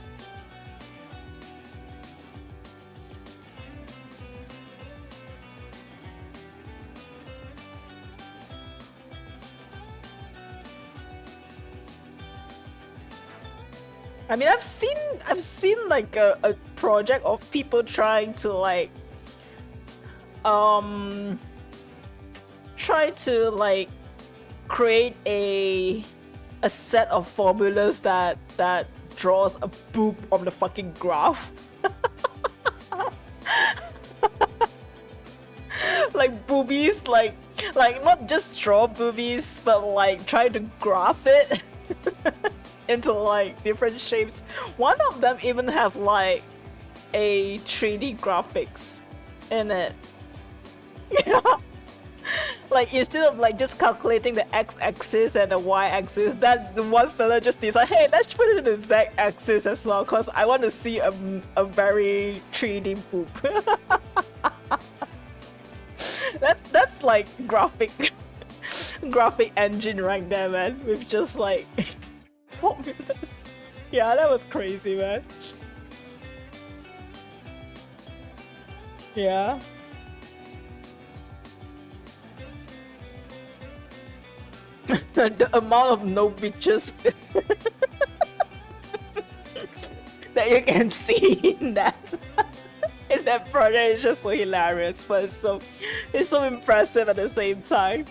I mean, I've seen like a project of people trying to like try to like create a set of formulas that draws a boob on the fucking graph. Like boobies, like not just draw boobies, but like try to graph it into like different shapes. One of them even have like a 3D graphics in it. Yeah. Like instead of like just calculating the x-axis and the y-axis, that the one fella just decided, hey, let's put it in the z-axis as well, cause I want to see a very 3D boob. That's like graphic engine right there, man. With just like formulas. Yeah, that was crazy, man. Yeah. The amount of no bitches that you can see in that project is just so hilarious, but it's so impressive at the same time.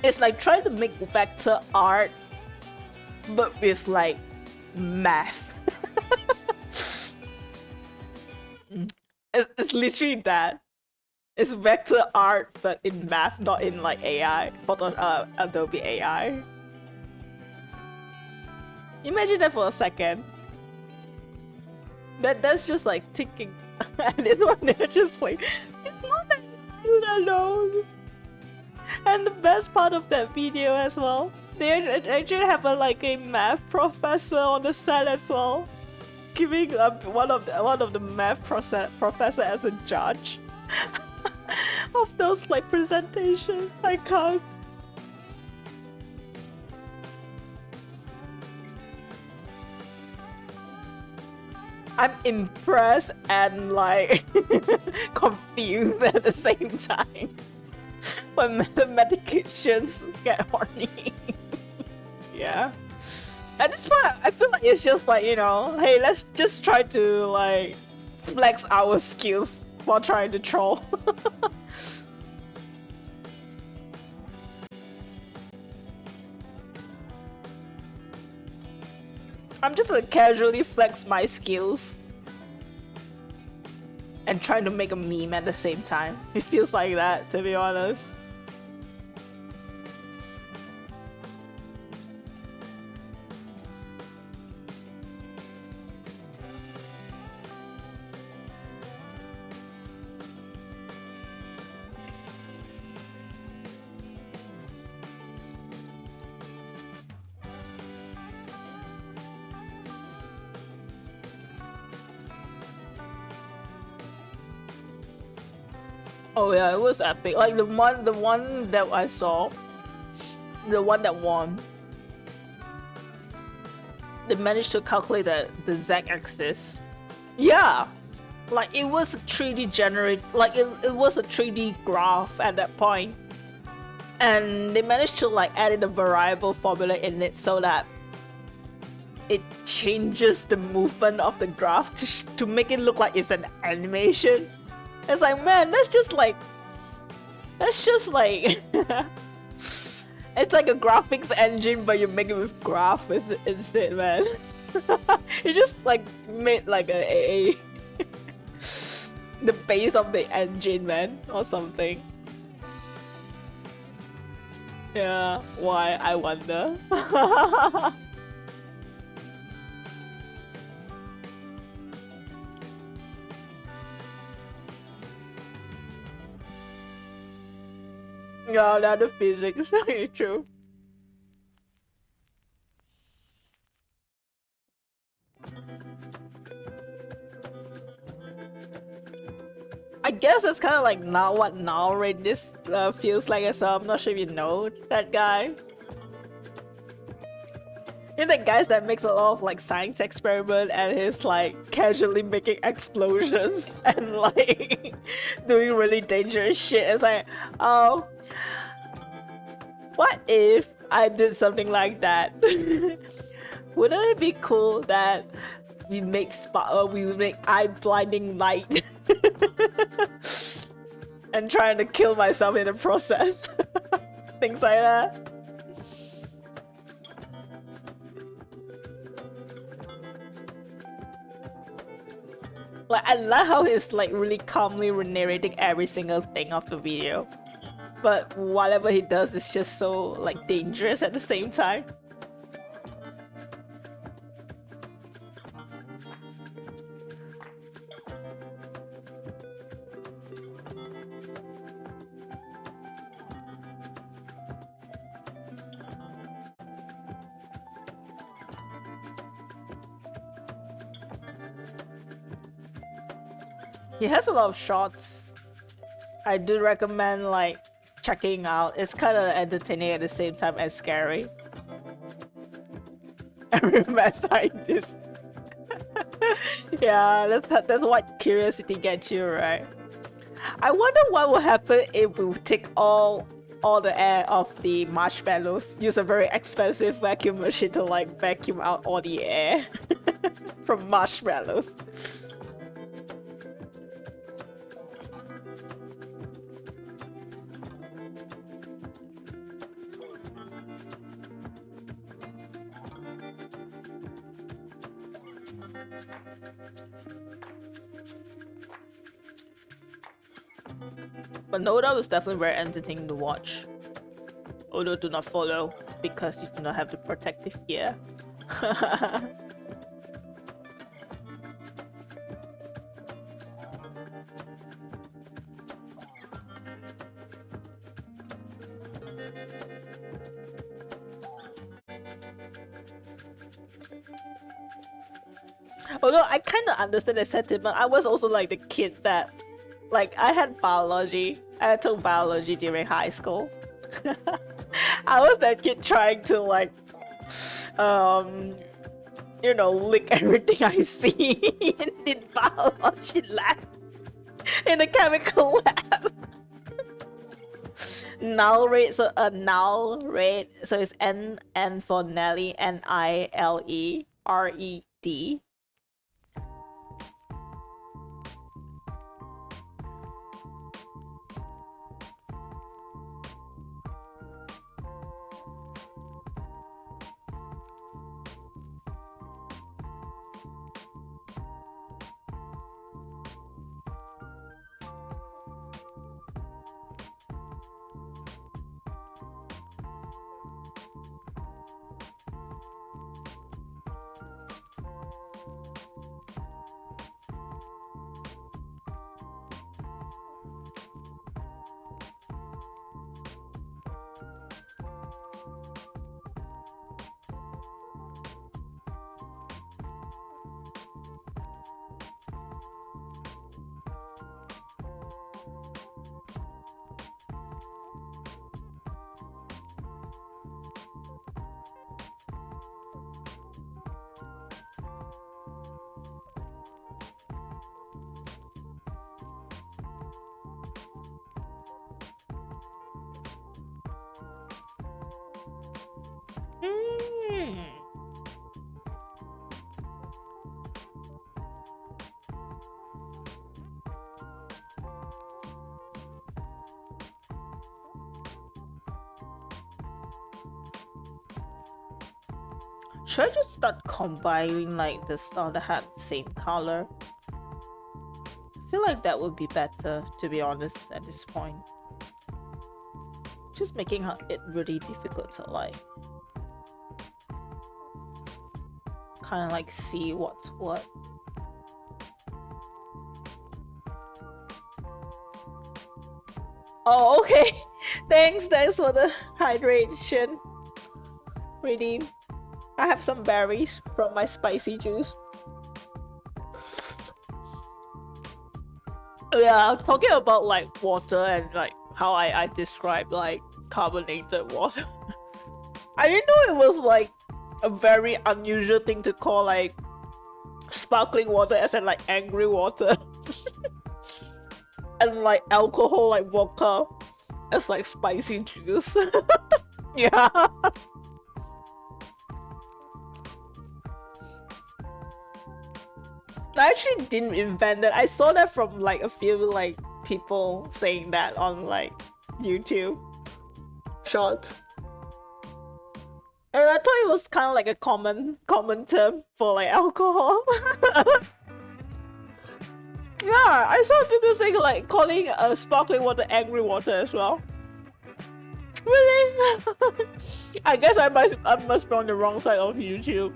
It's like trying to make vector art, but with like math. It's literally that. It's vector art, but in math, not in like AI, Adobe AI. Imagine that for a second. That's just like ticking. And this one, they're just like, it's not that you alone. And the best part of that video as well, they actually have a math professor on the set as well, giving one of the math professor as a judge of those like presentations. I can't. I'm impressed and like confused at the same time when mathematicians get horny. Yeah. At this point, I feel like it's just like, you know, hey, let's just try to like flex our skills while trying to troll. I'm just gonna casually flex my skills and trying to make a meme at the same time. It feels like that, to be honest. Oh yeah, it was epic. Like the one that I saw, the one that won, they managed to calculate the z-axis. Yeah, like it was a 3D generate, like it was a 3D graph at that point, and they managed to like add in a variable formula in it so that it changes the movement of the graph to make it look like it's an animation. It's like, man, that's just like it's like a graphics engine, but you make it with graph instead, man. You just like made like a the base of the engine, man, or something. Yeah, why, I wonder. Yeah, that's the physics. Very true. guess it's kind of like not what narrate this feels like as well. I'm not sure if you know that guy. You know the guys that makes a lot of like science experiment and he's like casually making explosions and like doing really dangerous shit. It's like, oh, what if I did something like that? Wouldn't it be cool that we make eye blinding light and trying to kill myself in the process? Things like that. Like, I love how he's like really calmly narrating every single thing of the video, but whatever he does is just so like dangerous at the same time. He has a lot of shots. I do recommend like checking out. It's kind of entertaining at the same time as scary. Every mad scientist. Yeah, that's what curiosity gets you, right? I wonder what will happen if we take all the air of the marshmallows. Use a very expensive vacuum machine to like vacuum out all the air from marshmallows. But Noda was definitely very entertaining to watch. Although do not follow because you do not have the protective gear. Although I kind of understand the sentiment, I was also like the kid that, like, I had biology. I took biology during high school. I was that kid trying to like, you know, lick everything I see in biology lab, in the chemical lab. Null rate, so a null rate, so it's N for Nelly, NILERED. Should I just start combining like the stuff that had the same color? I feel like that would be better, to be honest, at this point. Just making it really difficult to like kind of like see what's what. Oh, okay. Thanks for the hydration redeem. I have some berries from my spicy juice. Yeah, talking about like water and like how I describe like carbonated water. I didn't know it was like a very unusual thing to call like sparkling water as in like angry water. And like alcohol like vodka as like spicy juice. Yeah. I actually didn't invent it. I saw that from like a few like people saying that on like YouTube shorts. And I thought it was kind of like a common term for like alcohol. Yeah, I saw people saying like calling sparkling water angry water as well. Really? I guess I must be on the wrong side of YouTube.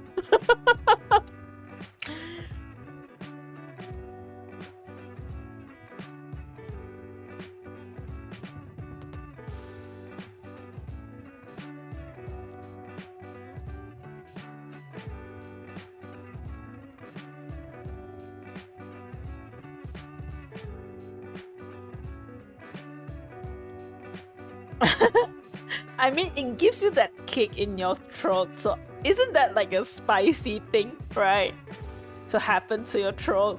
I mean, it gives you that kick in your throat, so isn't that like a spicy thing, right? To happen to your throat.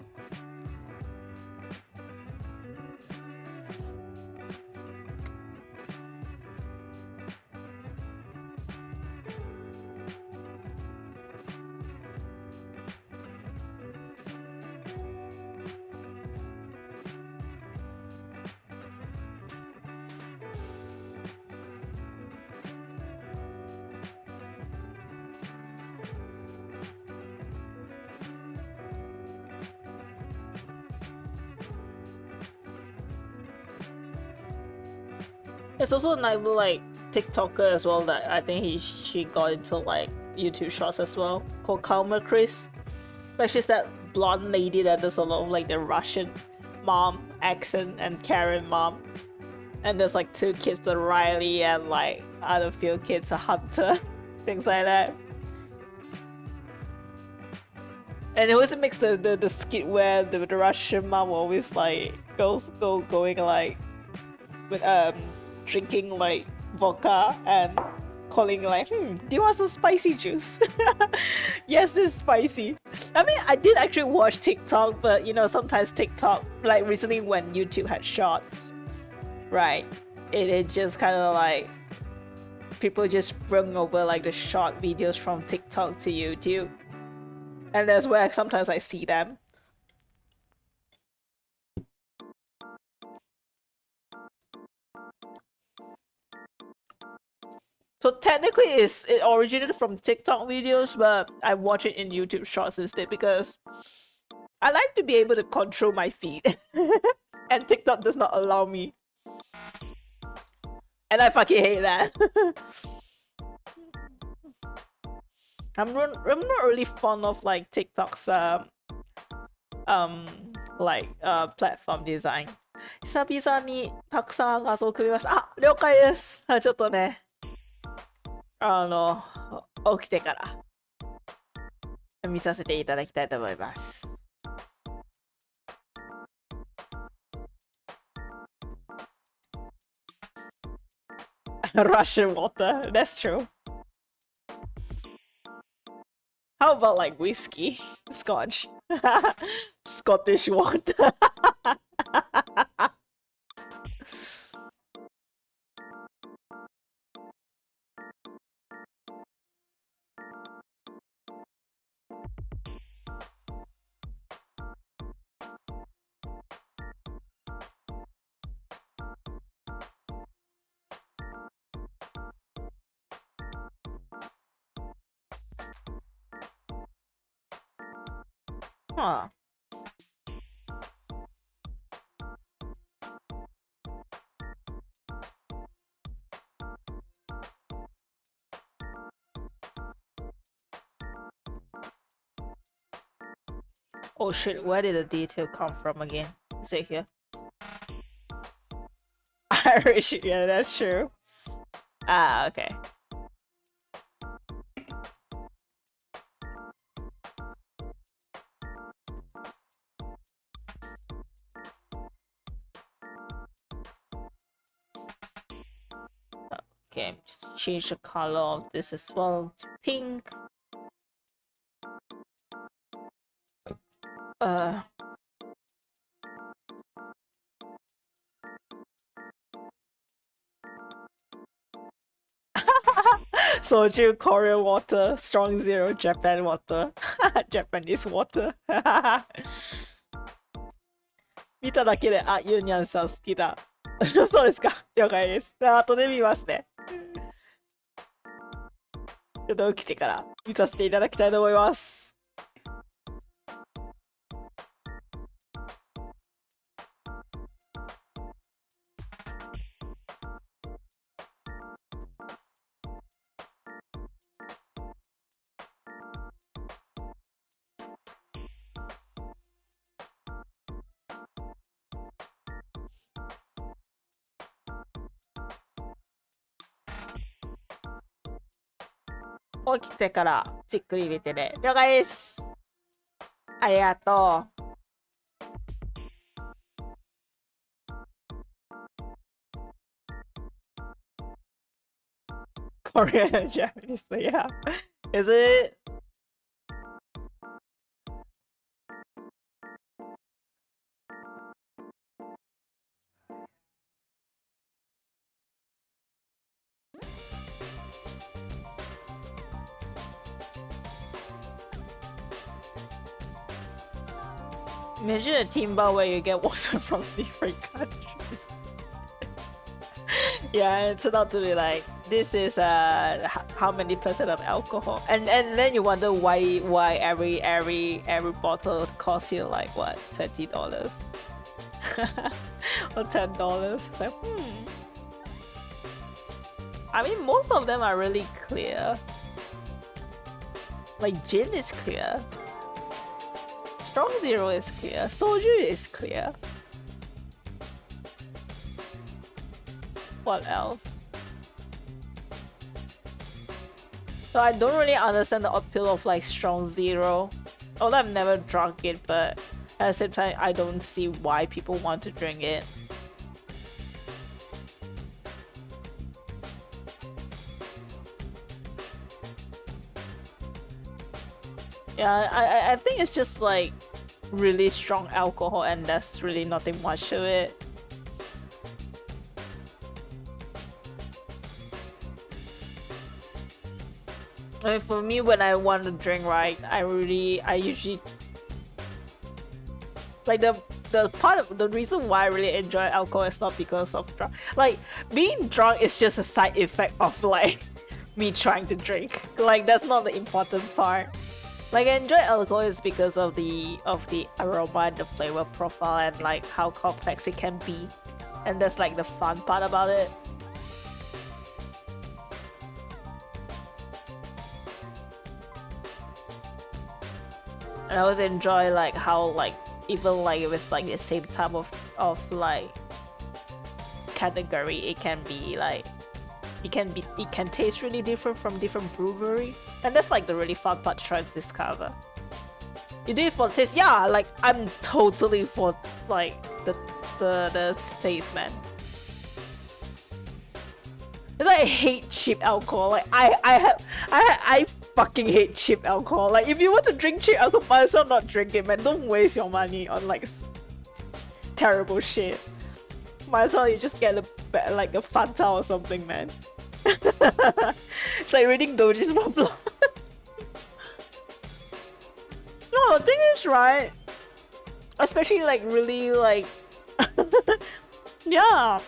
It's also another like TikToker as well that I think she got into like YouTube shorts as well, called Kalma Chris. But she's that blonde lady that does a lot of like the Russian mom accent and Karen mom. And there's like two kids, the Riley and like other few kids, a Hunter, things like that. And it always makes the skit where the Russian mom always like going like with drinking like vodka and calling like, do you want some spicy juice? Yes, this is spicy. I mean, I did actually watch TikTok, but you know, sometimes TikTok, like recently when YouTube had shorts, right? It just kind of like people just bring over like the short videos from TikTok to YouTube, and that's where sometimes I see them. So technically it originated from TikTok videos, but I watch it in YouTube shorts instead because I like to be able to control my feed. And TikTok does not allow me. And I fucking hate that. I'm not really fond of like TikTok's platform design. 久々にたくさん画像送りました。あ、了解です。ちょっとね、起きてから見させていただきたいと思います。Russian water, that's true. How about like whiskey? Scotch. Scottish water. Huh. Oh shit, where did the detail come from again? Is it here? Irish, yeah, that's true. Ah, okay. let's change the color of this as well to pink. Soju, Korean water, strong zero, Japan water. Japanese water. 見ただけで、あ、ユーニャンさん好きだ。そうですか。了解です。後で見ますね。ちょっと起きてから見させていただきたいと思います。起きてからじっくり見てね。了解です。ありがとう。Korean and Japanese, yeah. Is it? Imagine a team bar where you get water from different countries. Yeah, it turned out to be like, this is how many percent of alcohol, and then you wonder why every bottle costs you like what, $20 or $10. It's like I mean, most of them are really clear. Like gin is clear. Strong zero is clear. Soju is clear. What else? So I don't really understand the appeal of like strong zero. Although I've never drunk it, but at the same time I don't see why people want to drink it. Yeah, I think it's just like really strong alcohol and there's really nothing much to it. I mean, for me, when I want to drink, right, I usually like the reason why I really enjoy alcohol is not because of drunk. Like being drunk is just a side effect of like me trying to drink. Like that's not the important part. Like I enjoy alcohol is because of the aroma and the flavor profile and like how complex it can be, and that's like the fun part about it. And I always enjoy like how like even like if it's like the same type of like category, it can be like it can taste really different from different brewery, and that's like the really fun part to try to discover. You do it for taste, yeah. Like I'm totally for like the taste, man. It's like I hate cheap alcohol. Like I fucking hate cheap alcohol. Like if you want to drink cheap alcohol, might as well not drink it, man. Don't waste your money on like terrible shit. Might as well you just get like a Fanta or something, man. It's like reading Doji's problem. No, the thing is, right? Especially like really like yeah.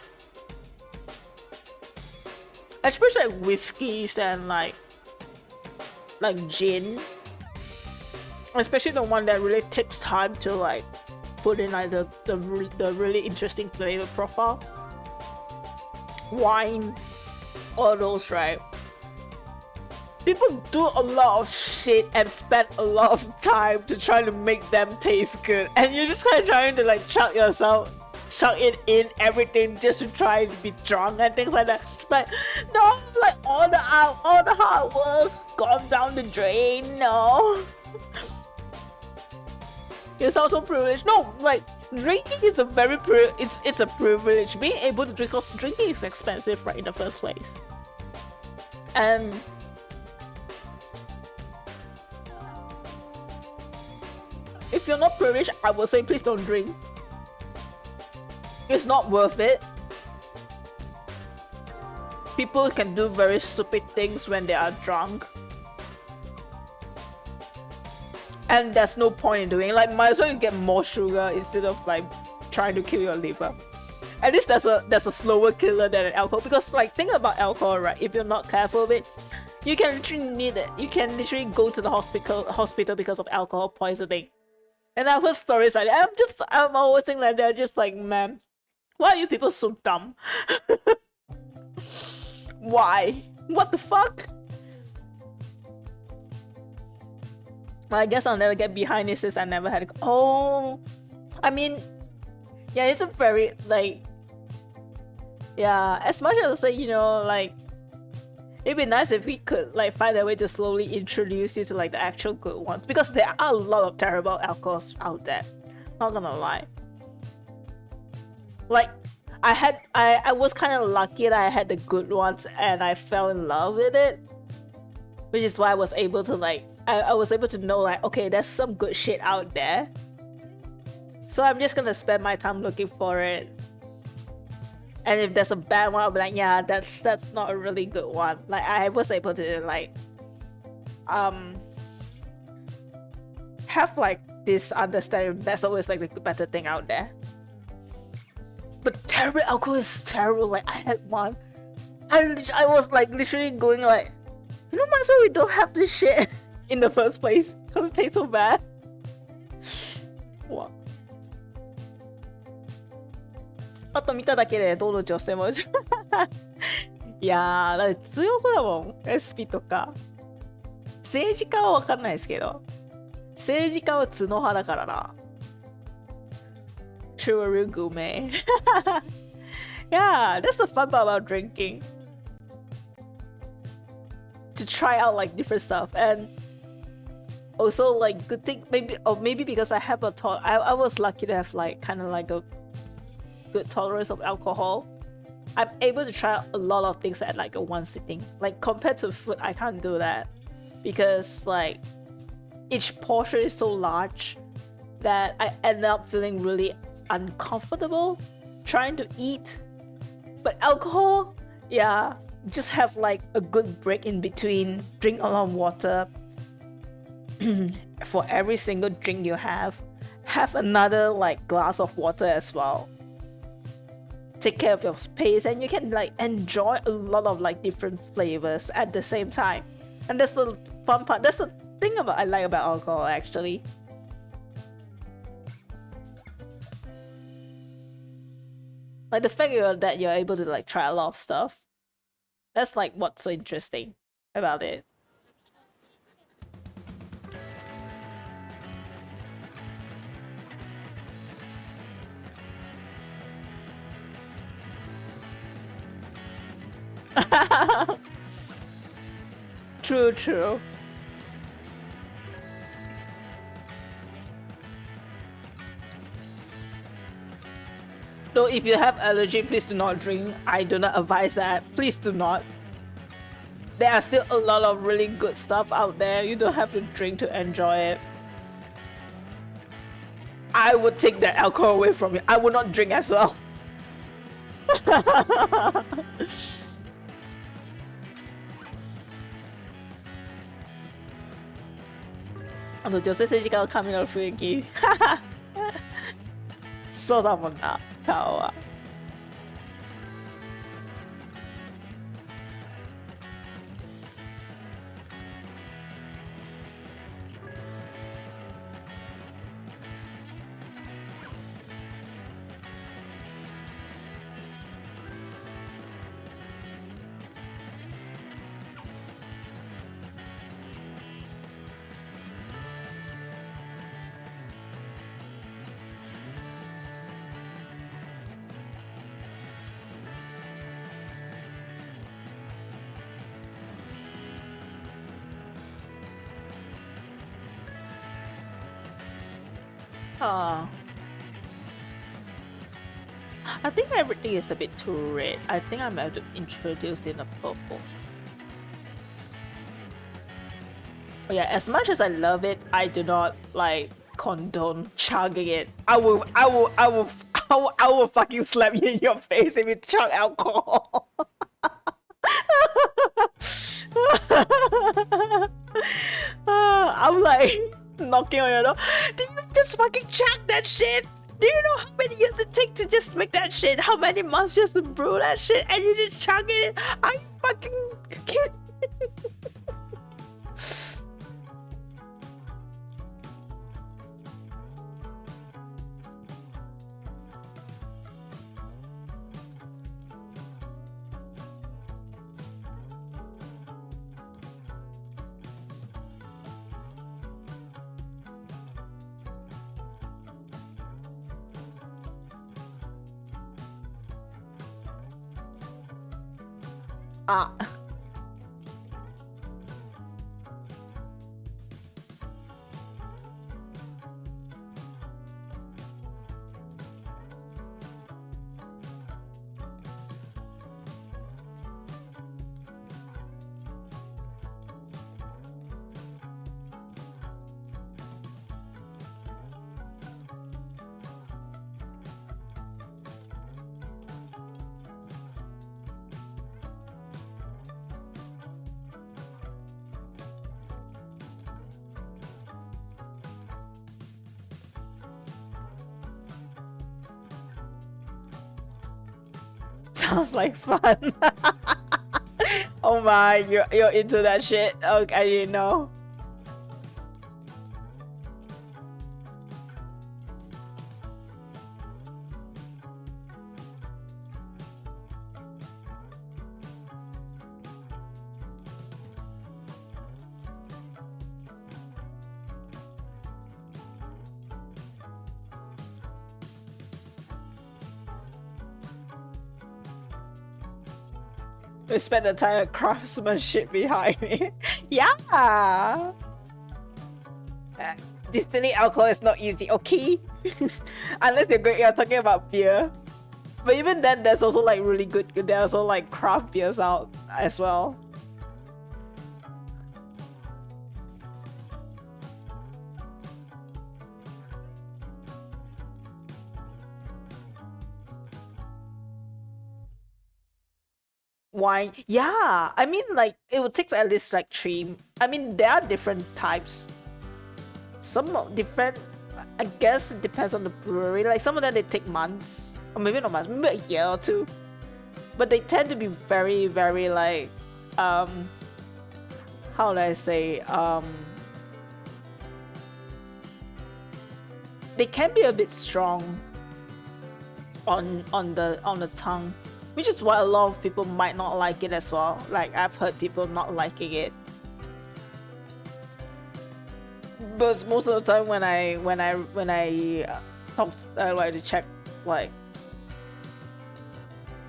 Especially like whiskeys and like gin. Especially the one that really takes time to like put in like the really interesting flavor profile. Wine, all those, right? People do a lot of shit and spend a lot of time to try to make them taste good, and you're just kind of trying to like chuck it in everything just to try to be drunk and things like that. Like no, like all the hard work gone down the drain. No. You sound so privileged. No, like drinking is a very it's a privilege. Being able to drink, because drinking is expensive, right, in the first place. And if you're not privileged, I will say please don't drink. It's not worth it. People can do very stupid things when they are drunk. And there's no point in doing it. Like, might as well you get more sugar instead of like trying to kill your liver. At least there's a slower killer than alcohol, because like think about alcohol, right? If you're not careful with it, you can literally need it. You can literally go to the hospital because of alcohol poisoning. And I've heard stories like that. I'm always thinking like they're just like, man, why are you people so dumb? Why? What the fuck? Well, I guess I'll never get behind it since I never had oh, I mean, yeah, it's a very like, yeah, as much as I say, you know, like, it'd be nice if we could like find a way to slowly introduce you to like the actual good ones, because there are a lot of terrible alcohols out there, not gonna lie. Like, I was kind of lucky that I had the good ones and I fell in love with it, which is why I was able to like, I was able to know like, okay, there's some good shit out there, so I'm just gonna spend my time looking for it. And if there's a bad one, I'll be like, yeah, that's not a really good one. Like, I was able to like have like this understanding that's always like the better thing out there. But terrible alcohol is terrible. Like, I had one, I was like literally going like, you know, might as well we don't have this shit in the first place because it tastes so bad. What? あと見ただけでどの女性もいやー、だって強そうだもん、SP とか。政治家は分かんないですけど、政治家は角派だからな。True, a real gourmet. Yeah, that's the fun part about drinking. To try out like different stuff, and also like good thing, maybe because I have I was lucky to have like kind of like a good tolerance of alcohol. I'm able to try a lot of things at like a one sitting. Like, compared to food, I can't do that because like each portion is so large that I end up feeling really uncomfortable trying to eat. But alcohol, yeah, just have like a good break in between, drink a lot of water. For every single drink you have another like glass of water as well. Take care of your space, and you can like enjoy a lot of like different flavors at the same time. And that's the fun part. That's the thing I like about alcohol, actually. Like the fact that you're able to like try a lot of stuff. That's like what's so interesting about it. True, true. So if you have allergy, please do not drink. I do not advise that. Please do not. There are still a lot of really good stuff out there. You don't have to drink to enjoy it. I would take the alcohol away from you. I would not drink as well. あの女性政治家の髪の雰囲気そうだもんな、顔は。I think everything is a bit too red. I think I'm going to introduce in a purple. But yeah, as much as I love it, I do not like condone chugging it. I will fucking slap you in your face if you chug alcohol. I'm like knocking on your door. Did you just fucking chug that shit? Do you know how many years it takes to just make that shit? How many months just to brew that shit and you just chug it? Are you fucking kidding? Ah. Sounds like fun. Oh my, you're into that shit? Okay, I didn't know. We spent the entire craftsmanship behind it. Yeah! Distilling alcohol is not easy, okay? Unless you're talking about beer. But even then, there's also like really good, there's also like craft beers out as well. Wine, yeah, I mean like it would take at least like 3. I mean there are different types, some different, I guess it depends on the brewery. Like some of them they take months, or maybe not months, maybe a year or 2, but they tend to be very like how do I say, they can be a bit strong on the tongue, which is why a lot of people might not like it as well. Like I've heard people not liking it. But most of the time when I talk, like to check, like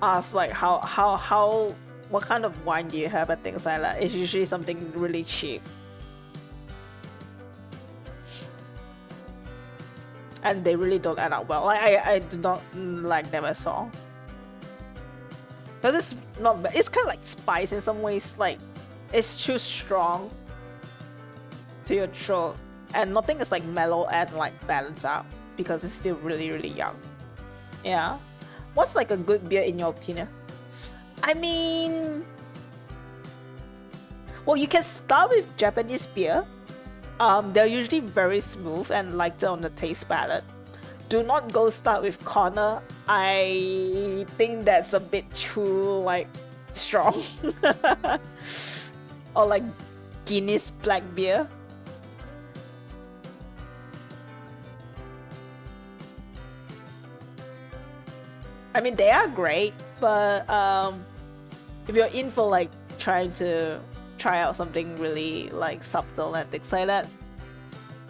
ask like how what kind of wine do you have and things like that, it's usually something really cheap. And they really don't end up well. Like I do not like them at all. Because it's not bad. It's kind of like spice in some ways. Like it's too strong to your throat, and nothing is like mellow and like balanced out because it's still really young. Yeah. What's like a good beer in your opinion? I mean, well, you can start with Japanese beer. They're usually very smooth and lighter on the taste palette. Do not go start with Corner. I think that's a bit too like strong. Or like Guinness black beer. I mean they are great, but if you're in for like trying to try out something really like subtle and things like that,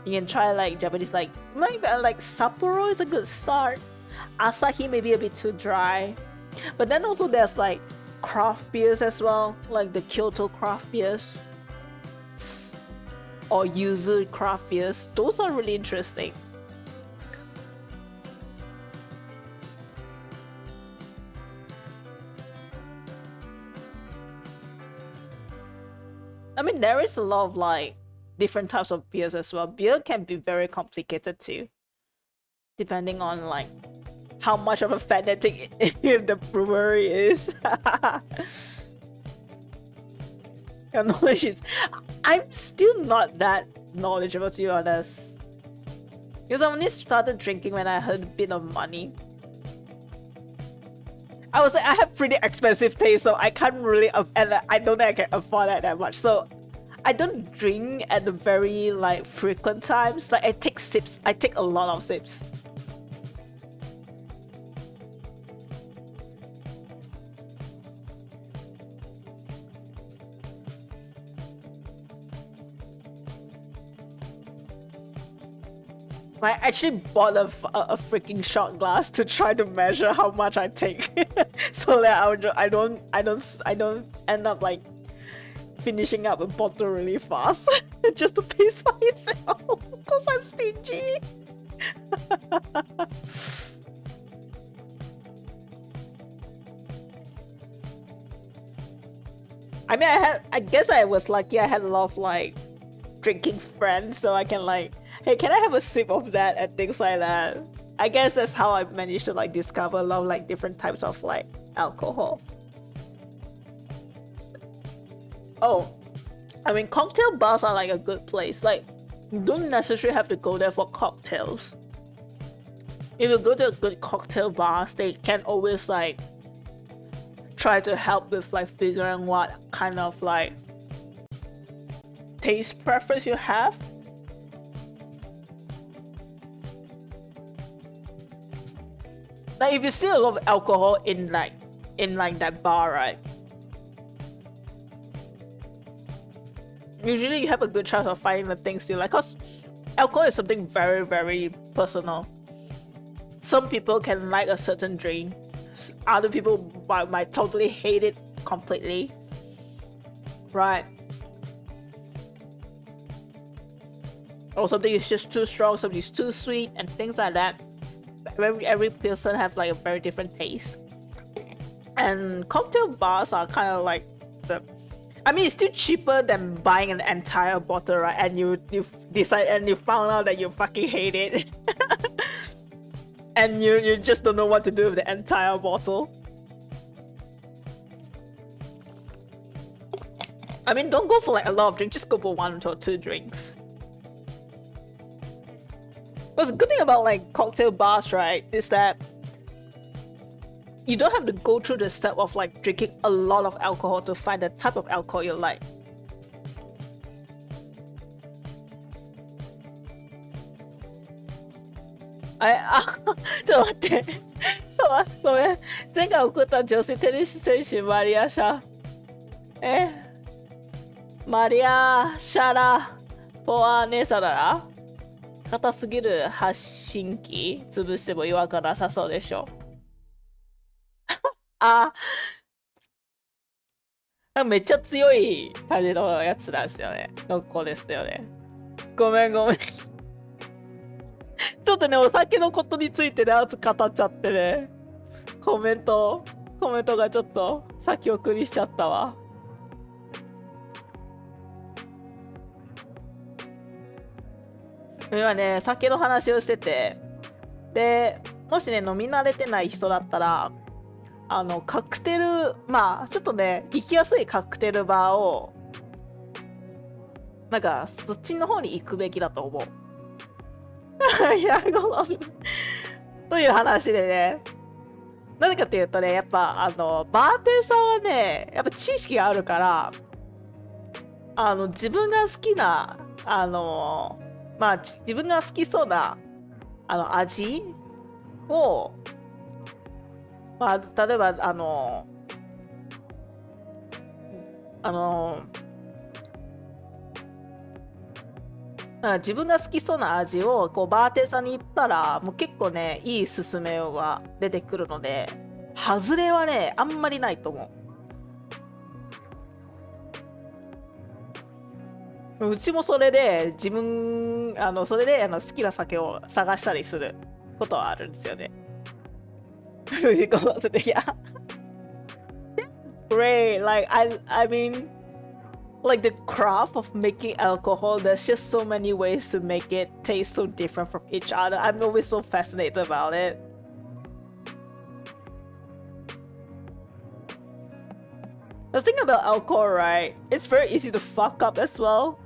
you can try like Japanese, like maybe like Sapporo is a good start. Asahi may be a bit too dry, but then also there's like craft beers as well, like the Kyoto craft beers or Yuzu craft beers. Those are really interesting. I mean, there is a lot of like different types of beers as well. Beer can be very complicated too, depending on like how much of a fanatic the brewery is. Your knowledge is... I'm still not that knowledgeable, to be honest. Because I only started drinking when I had a bit of money. I was like, I have pretty expensive taste, so I can't really... And I don't think I can afford that much. So I don't drink at the very like frequent times. Like I take sips. I take a lot of sips. I actually bought a freaking shot glass to try to measure how much I take, so that I don't end up like finishing up a bottle really fast just to pace myself because I'm stingy. I mean, I guess I was lucky. I had a lot of like drinking friends, so I can like, hey, can I have a sip of that and things like that. I guess that's how I managed to like discover a lot of like different types of like alcohol. Oh, I mean, cocktail bars are like a good place. Like, you don't necessarily have to go there for cocktails. If you go to a good cocktail bars, they can always like try to help with like figuring what kind of like taste preference you have. Like if you see a lot of alcohol in that bar, right? Usually you have a good chance of finding the things you like, because alcohol is something very, very personal. Some people can like a certain drink. Other people might totally hate it completely. Right? Or something is just too strong, something is too sweet, and things like that. Every person have like a very different taste. And cocktail bars are kind of like the... I mean, it's still cheaper than buying an entire bottle, right? And you decide and you found out that you fucking hate it. And you just don't know what to do with the entire bottle. I mean, don't go for like a lot of drinks, just go for 1 or 2 drinks. But the good thing about like cocktail bars, right, is that you don't have to go through the step of like drinking a lot of alcohol to find the type of alcohol you like.ちょっと待って。ごめん。前回送った女性テニス選手マリア・シャラ・ポアネサダラ、硬すぎる発信機潰しても違和感なさそうでしょ。めっちゃ強い感じのやつなんですよね。の子ですよね。ごめん。ちょっとね、お酒のことについてね、熱く語っちゃってね。コメントがちょっと先送りしちゃったわ。今ね、酒の話をしてて、で、もしね、飲み慣れてない人だったら、カクテル、まあ、ちょっとね、行きやすいカクテルバーを、なんか、そっちの方に行くべきだと思う。いや、という話でね、なぜかっていうとね、やっぱ、バーテンさんはね、やっぱ知識があるから、自分が好きな、まあ、自分が好きそうな、味を、まあ、例えば、自分が好きそうな味をこうバーテンさんに言ったらもう結構ねいい勧めが出てくるので、外れはねあんまりないと思う。うちもそれで自分それで好きな酒を探したりすることはあるんですよね。藤子さん、いや。Great, like I mean, like the craft of making alcohol, there's just so many ways to make it taste so different from each other. I'm always so fascinated about it. The thing about alcohol, right? It's very easy to fuck up as well.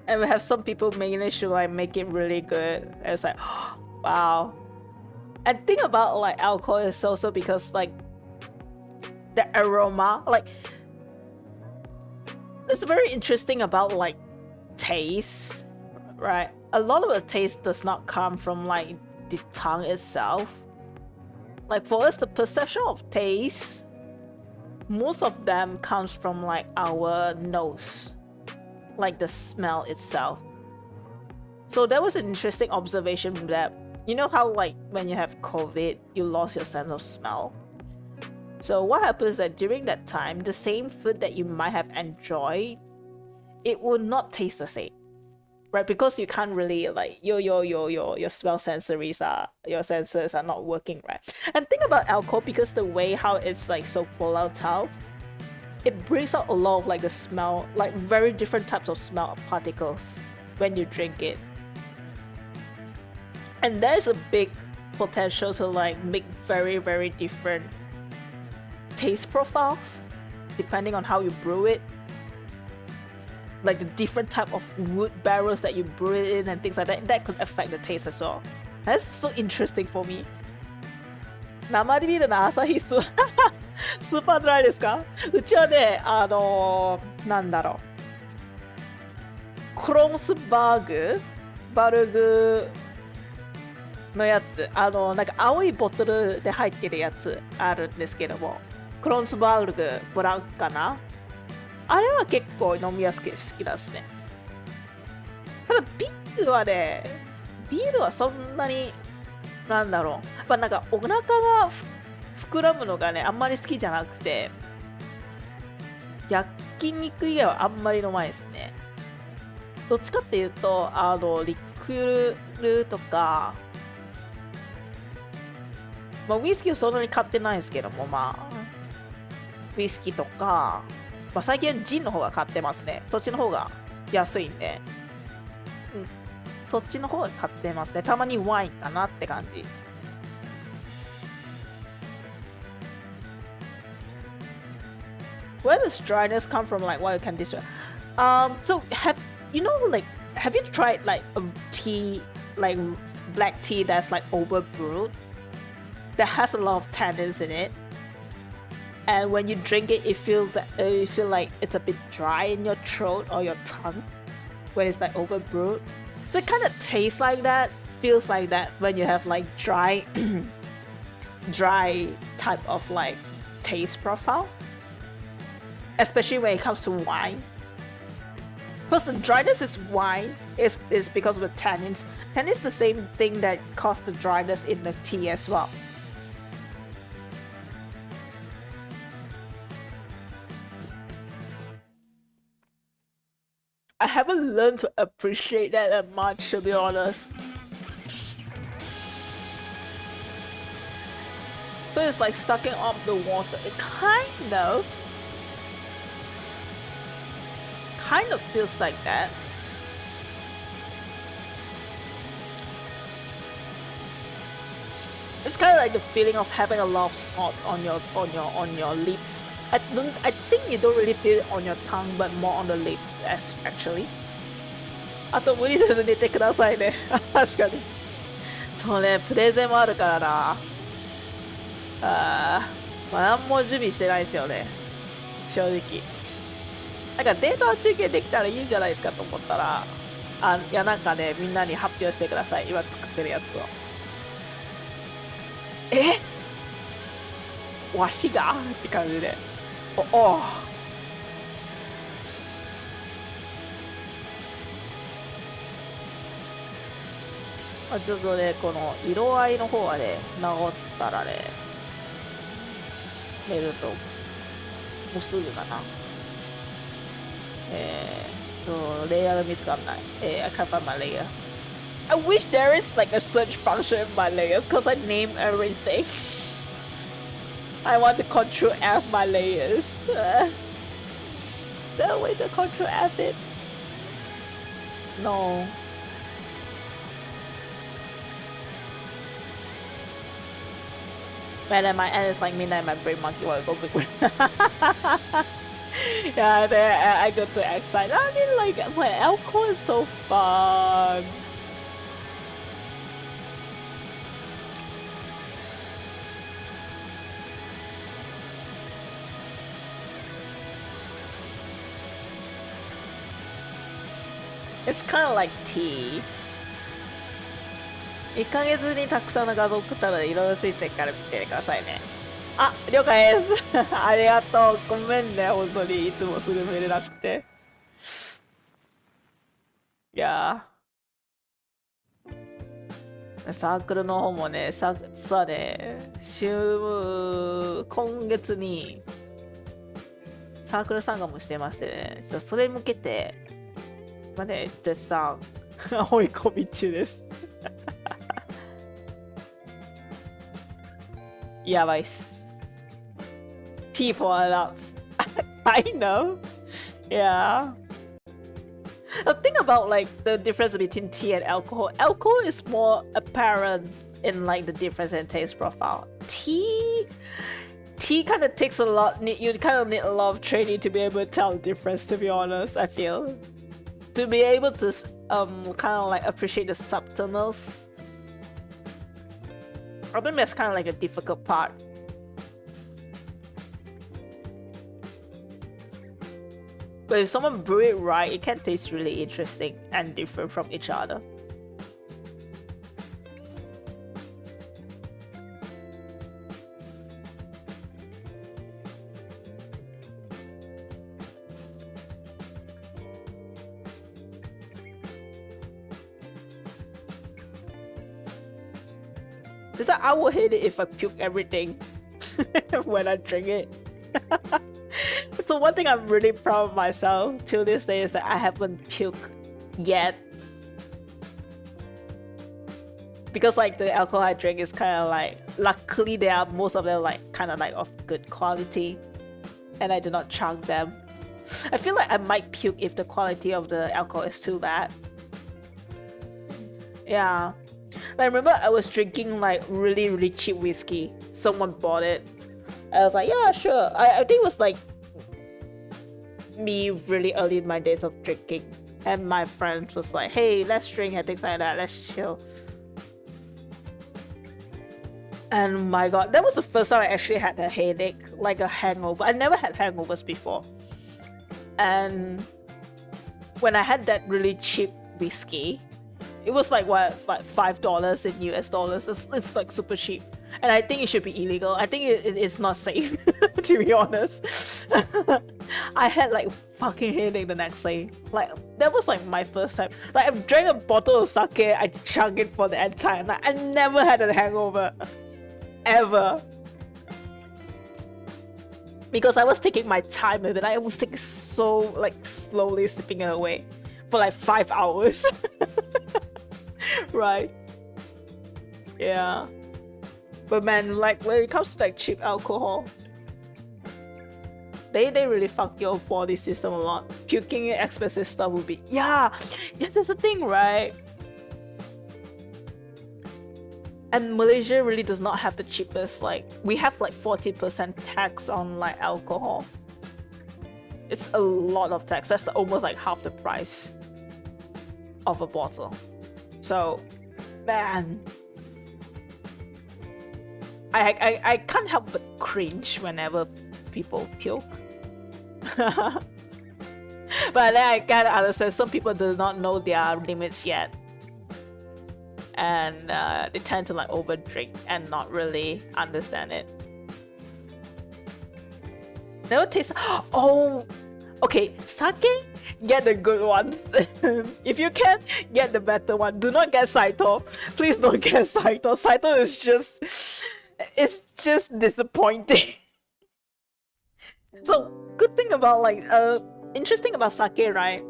And we have some people manage to like make it really good. And it's like, wow. And thing about like alcohol is also because like the aroma, like it's very interesting about like taste, right? A lot of the taste does not come from like the tongue itself. Like for us, the perception of taste, most of them comes from like our nose, like the smell itself. So that was an interesting observation that, you know how like when you have COVID, you lost your sense of smell. So what happens is that during that time, the same food that you might have enjoyed, it will not taste the same, right? Because you can't really like your smell your sensors are not working, right? And think about alcohol, because the way how it's like so volatile, it brings out a lot of like the smell, like very different types of smell particles when you drink it. And there's a big potential to like make very, very different taste profiles depending on how you brew it. Like the different type of wood barrels that you brew it in and things like that, that could affect the taste as well. That's so interesting for me. 生ビールの朝日スーパードライですか？うちはね、なんだろう。クロンスバーグのやつ、なんか青いボトルで入ってるやつあるんですけども、クロンスバーグブラウンかな？あれは結構飲みやすくて好きなんですね。ただビールはね、ビールはそんなに、なんだろう。やっぱなんかお腹が膨らむのがね、あんまり好きじゃなくて、焼肉以外はあんまり飲まないですね。どっちかっていうと、リクルとか、まあ、ウイスキーはそんなに買ってないですけども、まあ、ウイスキーとか、まあ、最近はジンの方が買ってますね。そっちの方が安いんで、そっちの方が買ってますね。たまにワインかなって感じ。Where does dryness come from? Like, why you can destroy? So have you tried like a tea, like black tea that's like overbrewed, that has a lot of tannins in it, and when you drink it, you feel like it's a bit dry in your throat or your tongue when it's like overbrewed. So it kind of tastes like that, feels like that when you have like dry type of like taste profile, especially when it comes to wine. Because the dryness is wine is because of the tannins. Tannins is the same thing that causes the dryness in the tea as well. I haven't learned to appreciate that much, to be honest. So it's like sucking up the water. It kind of feels like that. It's kind of like the feeling of having a lot of salt on your lips. I think you don't really feel it on your tongue, but more on the lips actually. あと無理せず寝てくださいね。確かに。そうね、プレゼンもあるからな。まあ何も準備してないですよね。正直。なんかデータ集計できたらいいんじゃないですかと思ったら、いやなんかね、みんなに発表してください。今作ってるやつを。わしがって感じで。ちょっとね、この色合いの方はね、直ったらね、寝ると、もうすぐかな。そう、レイヤーが見つかんない。I can't find my layer. I wish there is like a search function in my layers because I name everything. I want to control F my layers. No way to control F it. No. Man, at my end it's like midnight, my brain monkey wanna go big. Yeah, there I got so excited. I mean, like, my alcohol is so fun. It's kind of like tea. 1ヶ月にたくさんの画像送ったので、いろいろついてから見てくださいね。あ、了解です。ありがとう。ごめんね、本当にいつもすぐ見れなくて。いやー。サークルの方もね、実はね、今月にサークル参加もしてましてね、それに向けて、まあね、絶賛追い込み中です。やばいっす。Tea for adults. I know. Yeah. The thing about like the difference between tea and alcohol is more apparent in like the difference in taste profile. Tea kind of takes a lot. You kind of need a lot of training to be able to tell the difference. To be honest, I feel to be able to kind of like appreciate the subtleness. I think that's kind of like a difficult part. But if someone brew it right, it can taste really interesting and different from each other. It's like I would hate it if I puke everything when I drink it. So one thing I'm really proud of myself till this day is that I haven't puked yet. Because like the alcohol I drink is kind of like, luckily most of them like kind of like of good quality, and I do not chug them. I feel like I might puke if the quality of the alcohol is too bad. Yeah. I remember I was drinking like really cheap whiskey. Someone bought it. I was like, yeah, sure. I think it was like me really early in my days of drinking. And my friend was like, hey, let's drink and things like that. Let's chill. And my god, that was the first time I actually had a headache, like a hangover. I never had hangovers before. And when I had that really cheap whiskey, it was like what, like $5 in US dollars. It's like super cheap, and I think it should be illegal. I think it's not safe, to be honest. I had like fucking headache the next day. Like that was like my first time. Like I drank a bottle of sake, I chugged it for the entire night. I never had a hangover, ever. Because I was taking my time with it. I was taking so like slowly sipping it away for like 5 hours. Right. Yeah. But man, like when it comes to like cheap alcohol, they really fuck your body system a lot. Puking expensive stuff would be yeah, that's the thing, right? And Malaysia really does not have the cheapest, like we have like 40% tax on like alcohol. It's a lot of tax. That's almost like half the price of a bottle. So, man, I can't help but cringe whenever people puke. But then I kind of understand some people do not know their limits yet, and they tend to like overdrink and not really understand it. Never taste. Oh, okay, sake. Get the good ones. If you can, get the better one. Do not get Saito. Please don't get Saito. Saito is just... it's just disappointing. So, good thing about like... interesting about sake, right?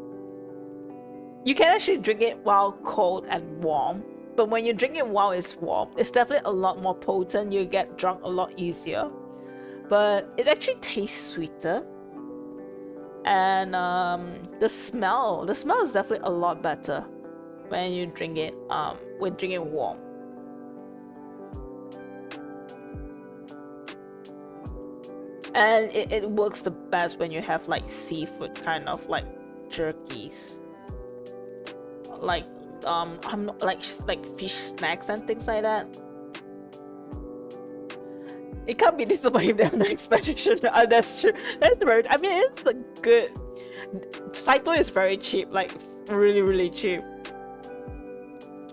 You can actually drink it while cold and warm. But when you drink it while it's warm, it's definitely a lot more potent. You get drunk a lot easier. but it actually tastes sweeter. And the smell is definitely a lot better when you drink it warm. And it works the best when you have like seafood kind of like jerkies, like I'm not like fish snacks and things like that. It can't be disappointing than an expectation. That's true. That's very. I mean, it's a good. Saito is very cheap, like really cheap.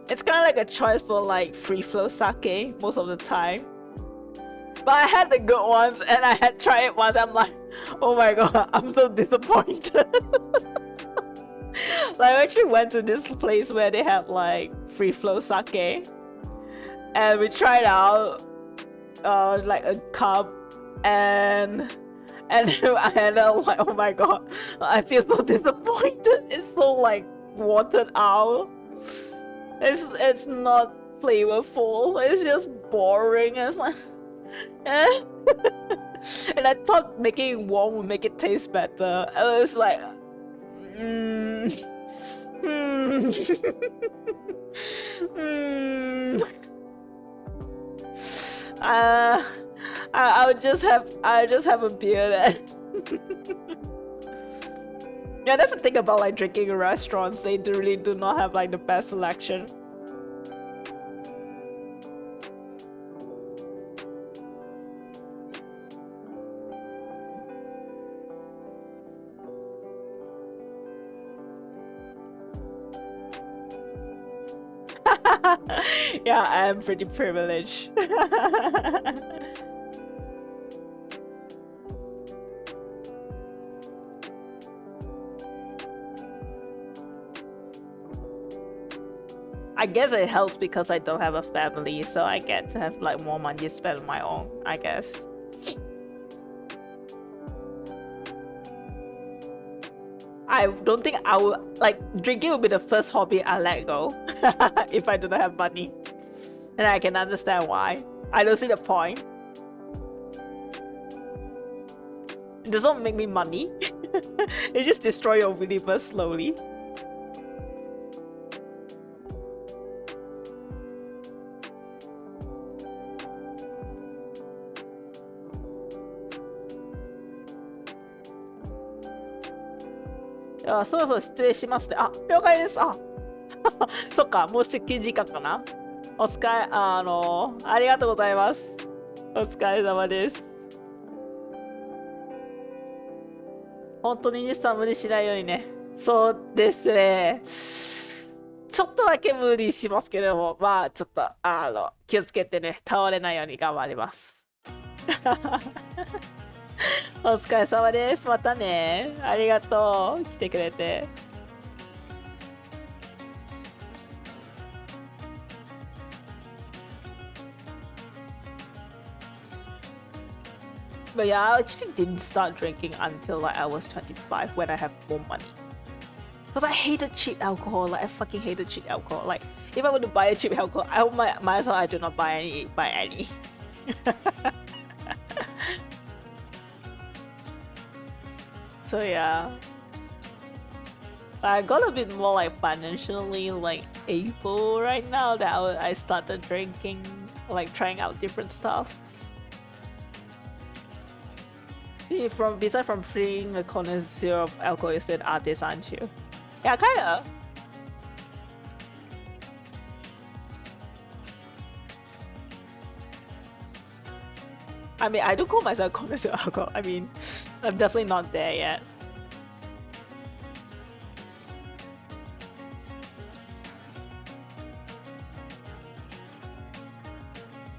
It's kind of like a choice for like free flow sake most of the time. But I had the good ones, and I had tried it once. I'm like, oh my god, I'm so disappointed. Like, I actually went to this place where they have like free flow sake, and we tried out like a cup, and I ended up like, oh my god, I feel so disappointed. It's so like watered out. It's not flavorful. It's just boring. It's like, eh. And I thought making it warm would make it taste better. I was like, I'll just have a beer then. Yeah, that's the thing about like drinking in restaurants. They really do not have like the best selection. Yeah, I am pretty privileged. I guess it helps because I don't have a family, so I get to have like more money to spend on my own, I guess. I don't think I would like drinking would be the first hobby I let go if I don't have money. And I can understand why. I don't see the point. It doesn't make me money. It just destroys your universe slowly. Ah, そろそろ失礼しますね。あ、了解です。あ、そっか、もう出勤時間かな。お疲れ、ありがとうございます。お疲れ様です。本当に西さん無理しないようにね。そうですね。ちょっとだけ無理しますけども、まあちょっと気をつけてね、倒れないように頑張ります。お疲れ様です。またね。ありがとう。来てくれて。But yeah, I actually didn't start drinking until like I was 25 when I have more money. Because I hated cheap alcohol. Like I fucking hated cheap alcohol. Like if I were to buy a cheap alcohol, I might as well I do not buy any. So yeah, I got a bit more like financially like able right now that I started drinking, like trying out different stuff. Besides from being a connoisseur of alcohol, you're still an artist, aren't you? Yeah, kinda. I mean, I don't call myself a connoisseur of alcohol. I mean, I'm definitely not there yet.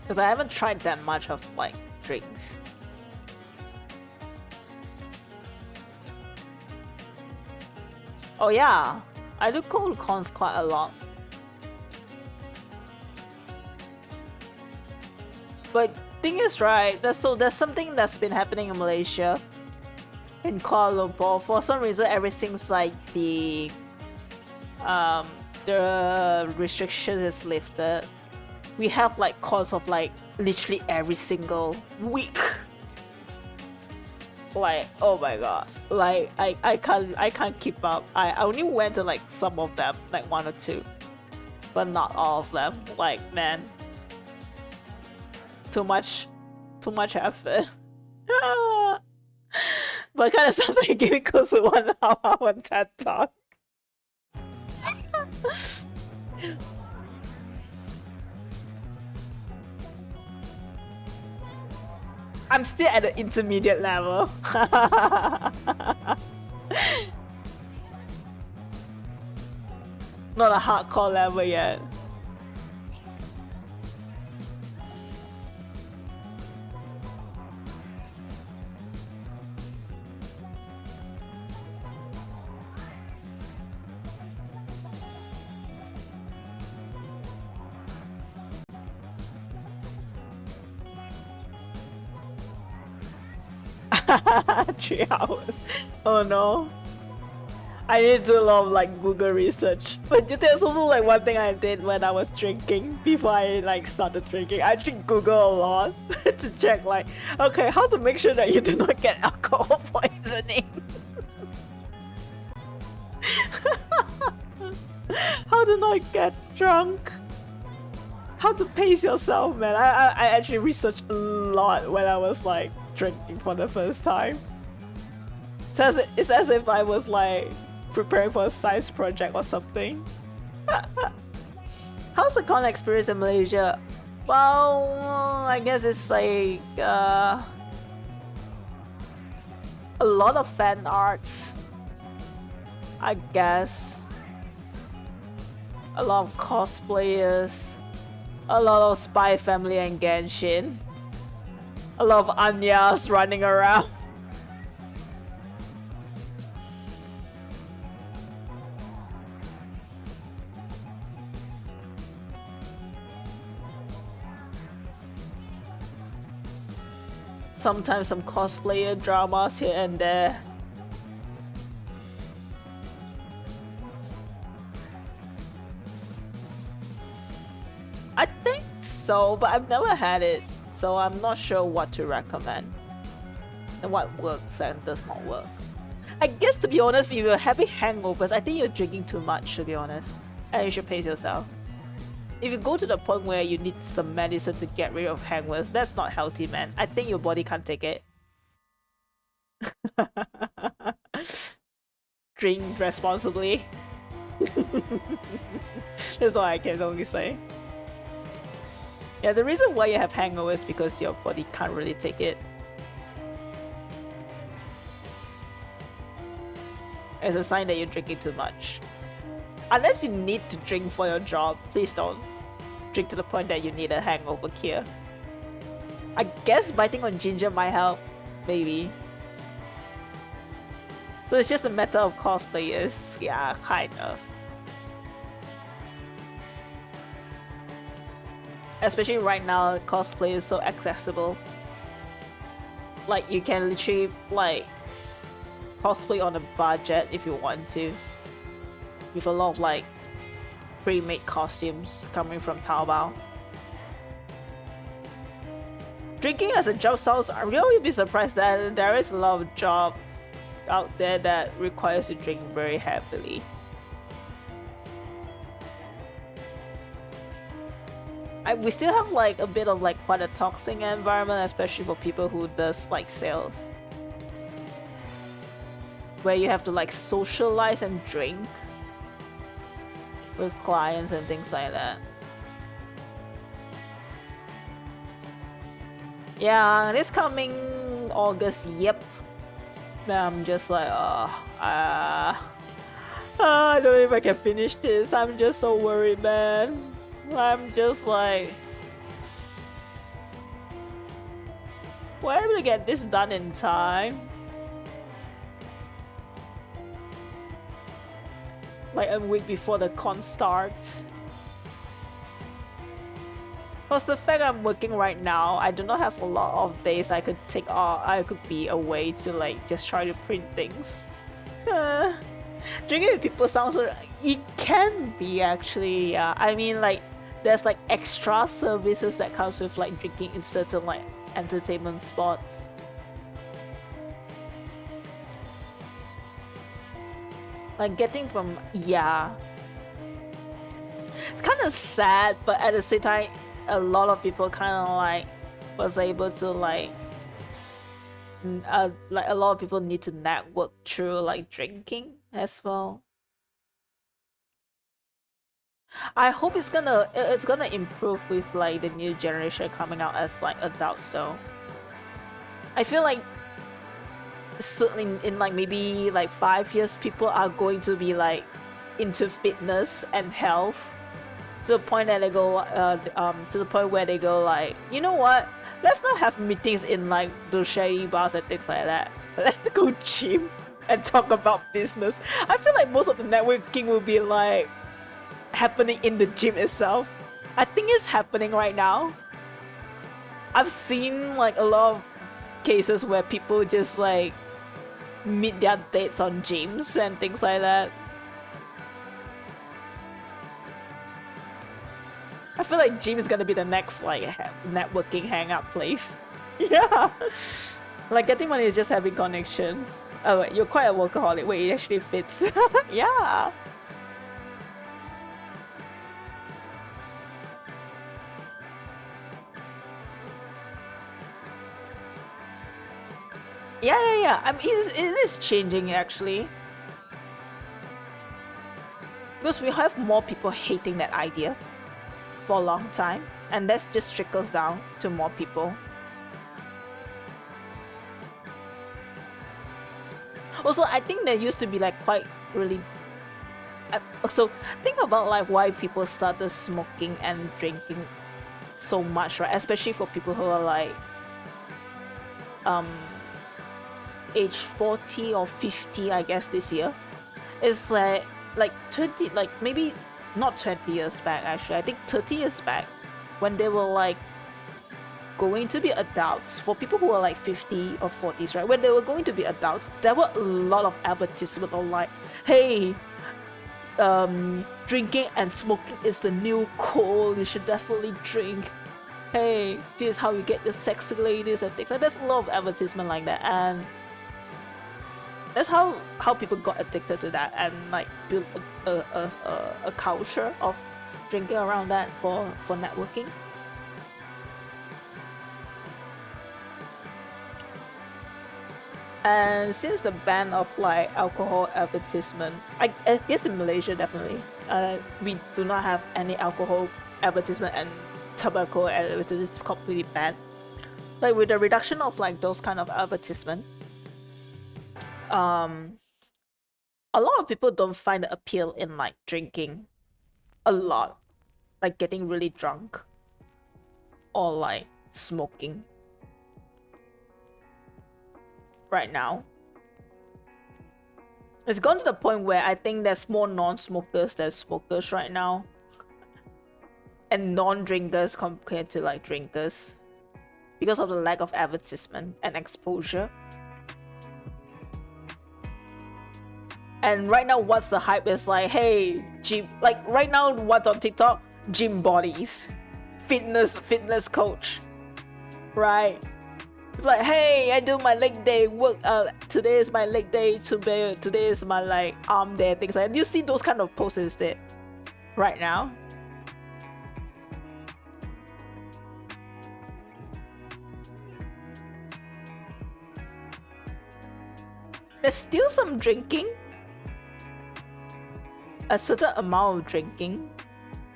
Because I haven't tried that much of like drinks. Oh yeah, I do cold cons quite a lot. But thing is, right, there's something that's been happening in Malaysia, in Kuala Lumpur. For some reason, ever since like the restrictions is lifted, we have like calls of like literally every single week Like, oh my god, like I can't keep up. I only went to like some of them, like 1 or 2, but not all of them. Like, man, too much effort. But kind of sounds like you're getting close to 1 hour on TED Talk. I'm still at the intermediate level. Not a hardcore level yet. Three hours. Oh no. I need to do a lot of like Google research. But there's also like one thing I did when I was drinking before I like started drinking. I actually Google a lot to check like, okay, how to make sure that you do not get alcohol poisoning. How to not get drunk. How to pace yourself, man. I actually researched a lot when I was like drinking for the first time. It's as if I was like preparing for a science project or something. How's the con experience in Malaysia? Well, I guess it's like a lot of fan arts, I guess. A lot of cosplayers, a lot of Spy Family and Genshin, a lot of Anyas running around. Sometimes some cosplayer dramas here and there. I think so, but I've never had it, so I'm not sure what to recommend and what works and does not work. I guess, to be honest, if you're having hangovers, I think you're drinking too much, to be honest, and you should pace yourself. If you go to the point where you need some medicine to get rid of hangovers, that's not healthy, man. I think your body can't take it. Drink responsibly. That's all I can only say. Yeah, the reason why you have hangovers is because your body can't really take it. It's a sign that you're drinking too much. Unless you need to drink for your job, please don't drink to the point that you need a hangover cure. I guess biting on ginger might help, maybe. So it's just a matter of cosplayers, yeah, kind of. Especially right now, cosplay is so accessible. Like, you can literally like cosplay on a budget if you want to, with a lot of like pre-made costumes coming from Taobao. Drinking as a job sounds, I really be surprised that there is a lot of job out there that requires you to drink very heavily. We still have like a bit of like quite a toxic environment, especially for people who does like sales, where you have to like socialize and drink with clients and things like that. Yeah, this coming August, yep. I'm just like, I don't know if I can finish this. I'm just so worried, man. I'm just like, will I be able to get this done in time? Like a week before the con starts. Plus the fact I'm working right now, I do not have a lot of days I could take off. I could be away to like just try to print things. Drinking with people sounds so, it can be actually, yeah. I mean, like there's like extra services that comes with like drinking in certain like entertainment spots. Like getting from, yeah. It's kind of sad, but at the same time, a lot of people kind of like was able to like a lot of people need to network through like drinking as well. I hope it's gonna improve with like the new generation coming out as like adults though. I feel like certainly in like maybe like 5 years people are going to be like into fitness and health to the point that they go to the point where they go like, you know what, let's not have meetings in like those shady bars and things like that. Let's go gym and talk about business. I feel like most of the networking will be like happening in the gym itself. I think it's happening right now. I've seen like a lot of cases where people just like meet their dates on gyms and things like that. I feel like gym is gonna be the next like networking hangout place. Yeah, like getting money is just having connections. Oh wait, you're quite a workaholic. Wait, it actually fits. Yeah. Yeah. I mean, it is changing actually. Because we have more people hating that idea for a long time, and that just trickles down to more people. Also, I think there used to be like quite really. So think about like why people started smoking and drinking so much, right? Especially for people who are like age 40 or 50, I guess this year. It's like 20, like maybe not 20 years back actually, I think 30 years back, when they were like going to be adults, for people who are like 50 or 40s, right? When they were going to be adults, there were a lot of advertisements on like, hey, drinking and smoking is the new cool, you should definitely drink. Hey, this is how you get your sexy ladies and things like that. There's a lot of advertisement like that, and that's how people got addicted to that and like built a culture of drinking around that for networking. And since the ban of like alcohol advertisement, I guess in Malaysia definitely, we do not have any alcohol advertisement and tobacco advertisement. It's completely banned. Like with the reduction of like those kind of advertisement, a lot of people don't find the appeal in like drinking a lot, like getting really drunk, or like smoking right now. It's gone to the point where I think there's more non-smokers than smokers right now, and non-drinkers compared to like drinkers, because of the lack of advertisement and exposure. And right now, what's the hype is like, hey, gym, like right now, what's on TikTok? Gym bodies, fitness coach, right? Like, hey, I do my leg day work. Today is my leg day. Today is my like arm day. Things like that. You see those kind of posts instead, right now. There's still some drinking. A certain amount of drinking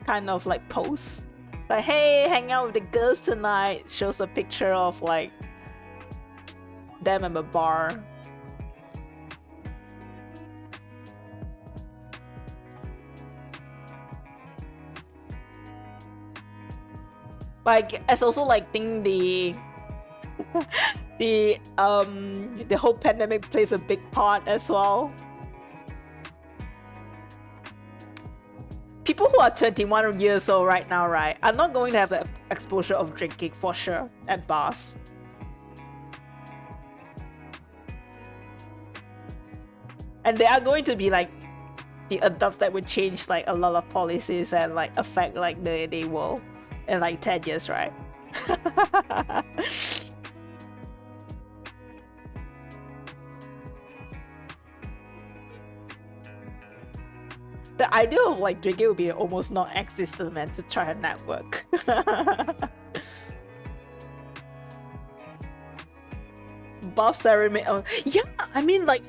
kind of like posts, like, hey, hang out with the girls tonight, shows a picture of like them at a bar. Like, it's also like think the the whole pandemic plays a big part as well. People who are 21 years old right now, right, are not going to have the exposure of drinking for sure at bars. And they are going to be like the adults that would change like a lot of policies and like affect like the world in like 10 years, right? The idea of like drinking would be almost non-existent, man, to try and network. Buff ceremony. Oh, yeah, I mean like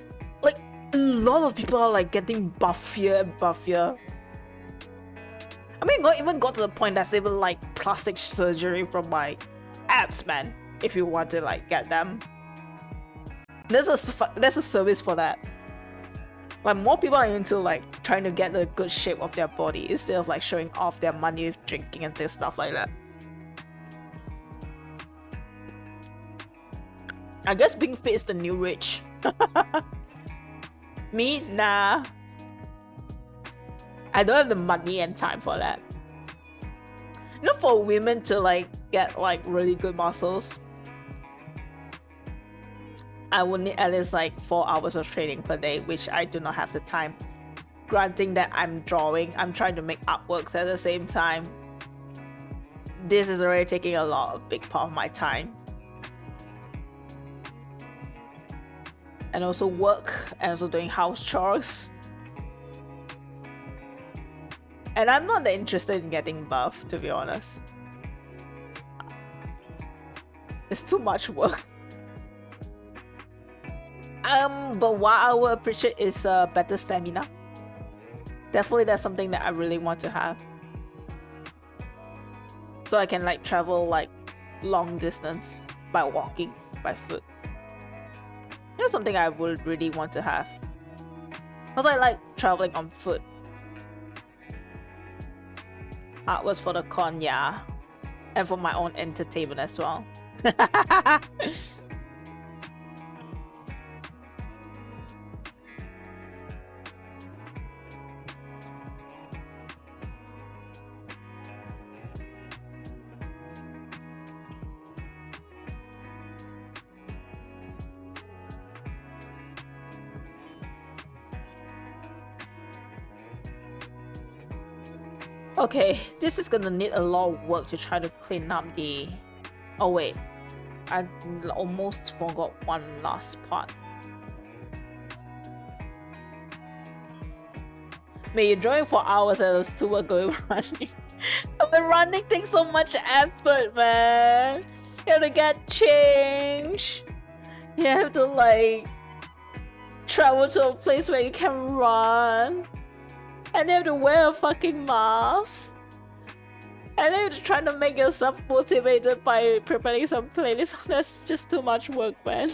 a lot of people are like getting buffier and buffier. I mean, even got to the point that's even like plastic surgery from my abs, man. If you want to like get them, there's a service for that. Like more people are into like trying to get the good shape of their body instead of like showing off their money with drinking and this stuff like that. I guess being fit is the new rich. Me, nah. I don't have the money and time for that. You know, for women to like get like really good muscles, I would need at least like 4 hours of training per day, which I do not have the time. Granting that I'm drawing, I'm trying to make artworks at the same time. This is already taking a big part of my time. And also work, and also doing house chores. And I'm not that interested in getting buff, to be honest. It's too much work. But what I would appreciate is better stamina. Definitely that's something that I really want to have. So I can like travel like long distance by walking, by foot. That's something I would really want to have. Because I like traveling on foot. Art was for the con, yeah. And for my own entertainment as well. Okay, this is gonna need a lot of work to try to clean up the... Oh wait, I almost forgot one last part. Man, you're drawing for hours and those two are going running. But running takes so much effort, man. You have to get change. You have to like travel to a place where you can run. And you have to wear a fucking mask. And then you have to try to make yourself motivated by preparing some playlists. That's just too much work, man.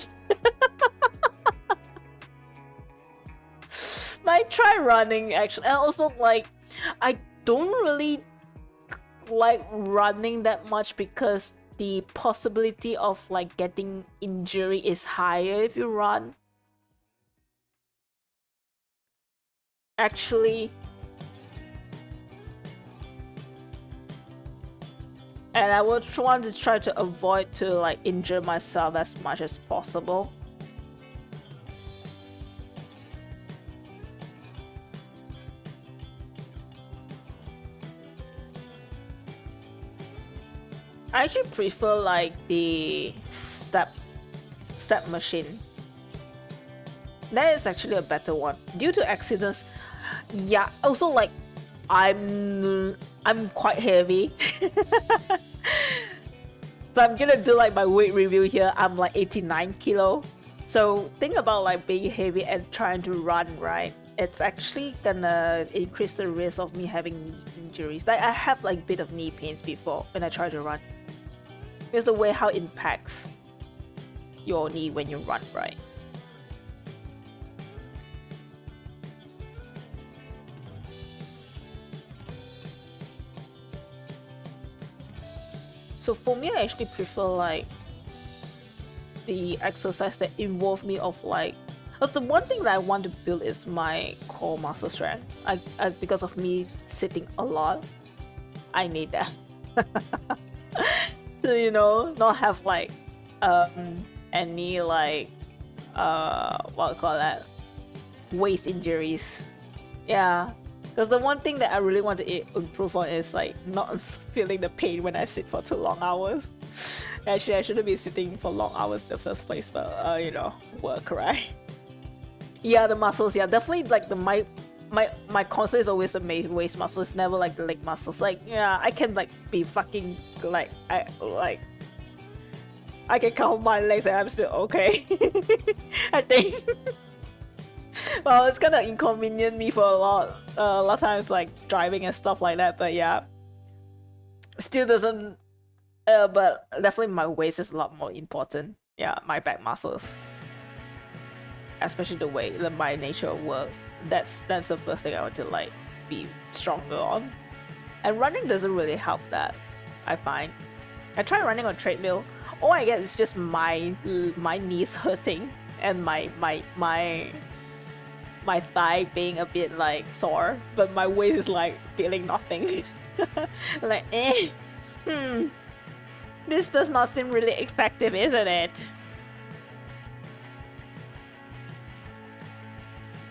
Like, try running, actually. And also, like, I don't really like running that much because the possibility of, like, getting injury is higher if you run. Actually... And I would want to try to avoid to like injure myself as much as possible. I actually prefer like the step machine. That is actually a better one. Due to accidents, yeah, also like I'm quite heavy. So I'm gonna do like my weight review here. I'm like 89 kilo. So think about like being heavy and trying to run, right? It's actually gonna increase the risk of me having knee injuries. Like I have like a bit of knee pains before when I try to run. It's the way how it impacts your knee when you run, right? So for me, I actually prefer like the exercise that involve me of like, because the one thing that I want to build is my core muscle strength. I because of me sitting a lot, I need that. So you know, not have like any like what do you call that, waist injuries. Yeah. Because the one thing that I really want to improve on is like not feeling the pain when I sit for too long hours. Actually, I shouldn't be sitting for long hours in the first place, but you know, work, right? Yeah, the muscles, yeah, definitely like my concern is always the waist muscle. It's never like the leg muscles. Like, yeah, I can like be fucking like I can count my legs and I'm still okay. I think. Well, it's gonna inconvenient me for a lot of times, like driving and stuff like that. But yeah, still doesn't. But definitely my waist is a lot more important. Yeah, my back muscles, especially the way my nature of work. That's the first thing I want to like be stronger on. And running doesn't really help that, I find. I try running on treadmill. All I get is just my knees hurting and my thigh being a bit like sore, but my waist is like feeling nothing. Like, this does not seem really effective, isn't it?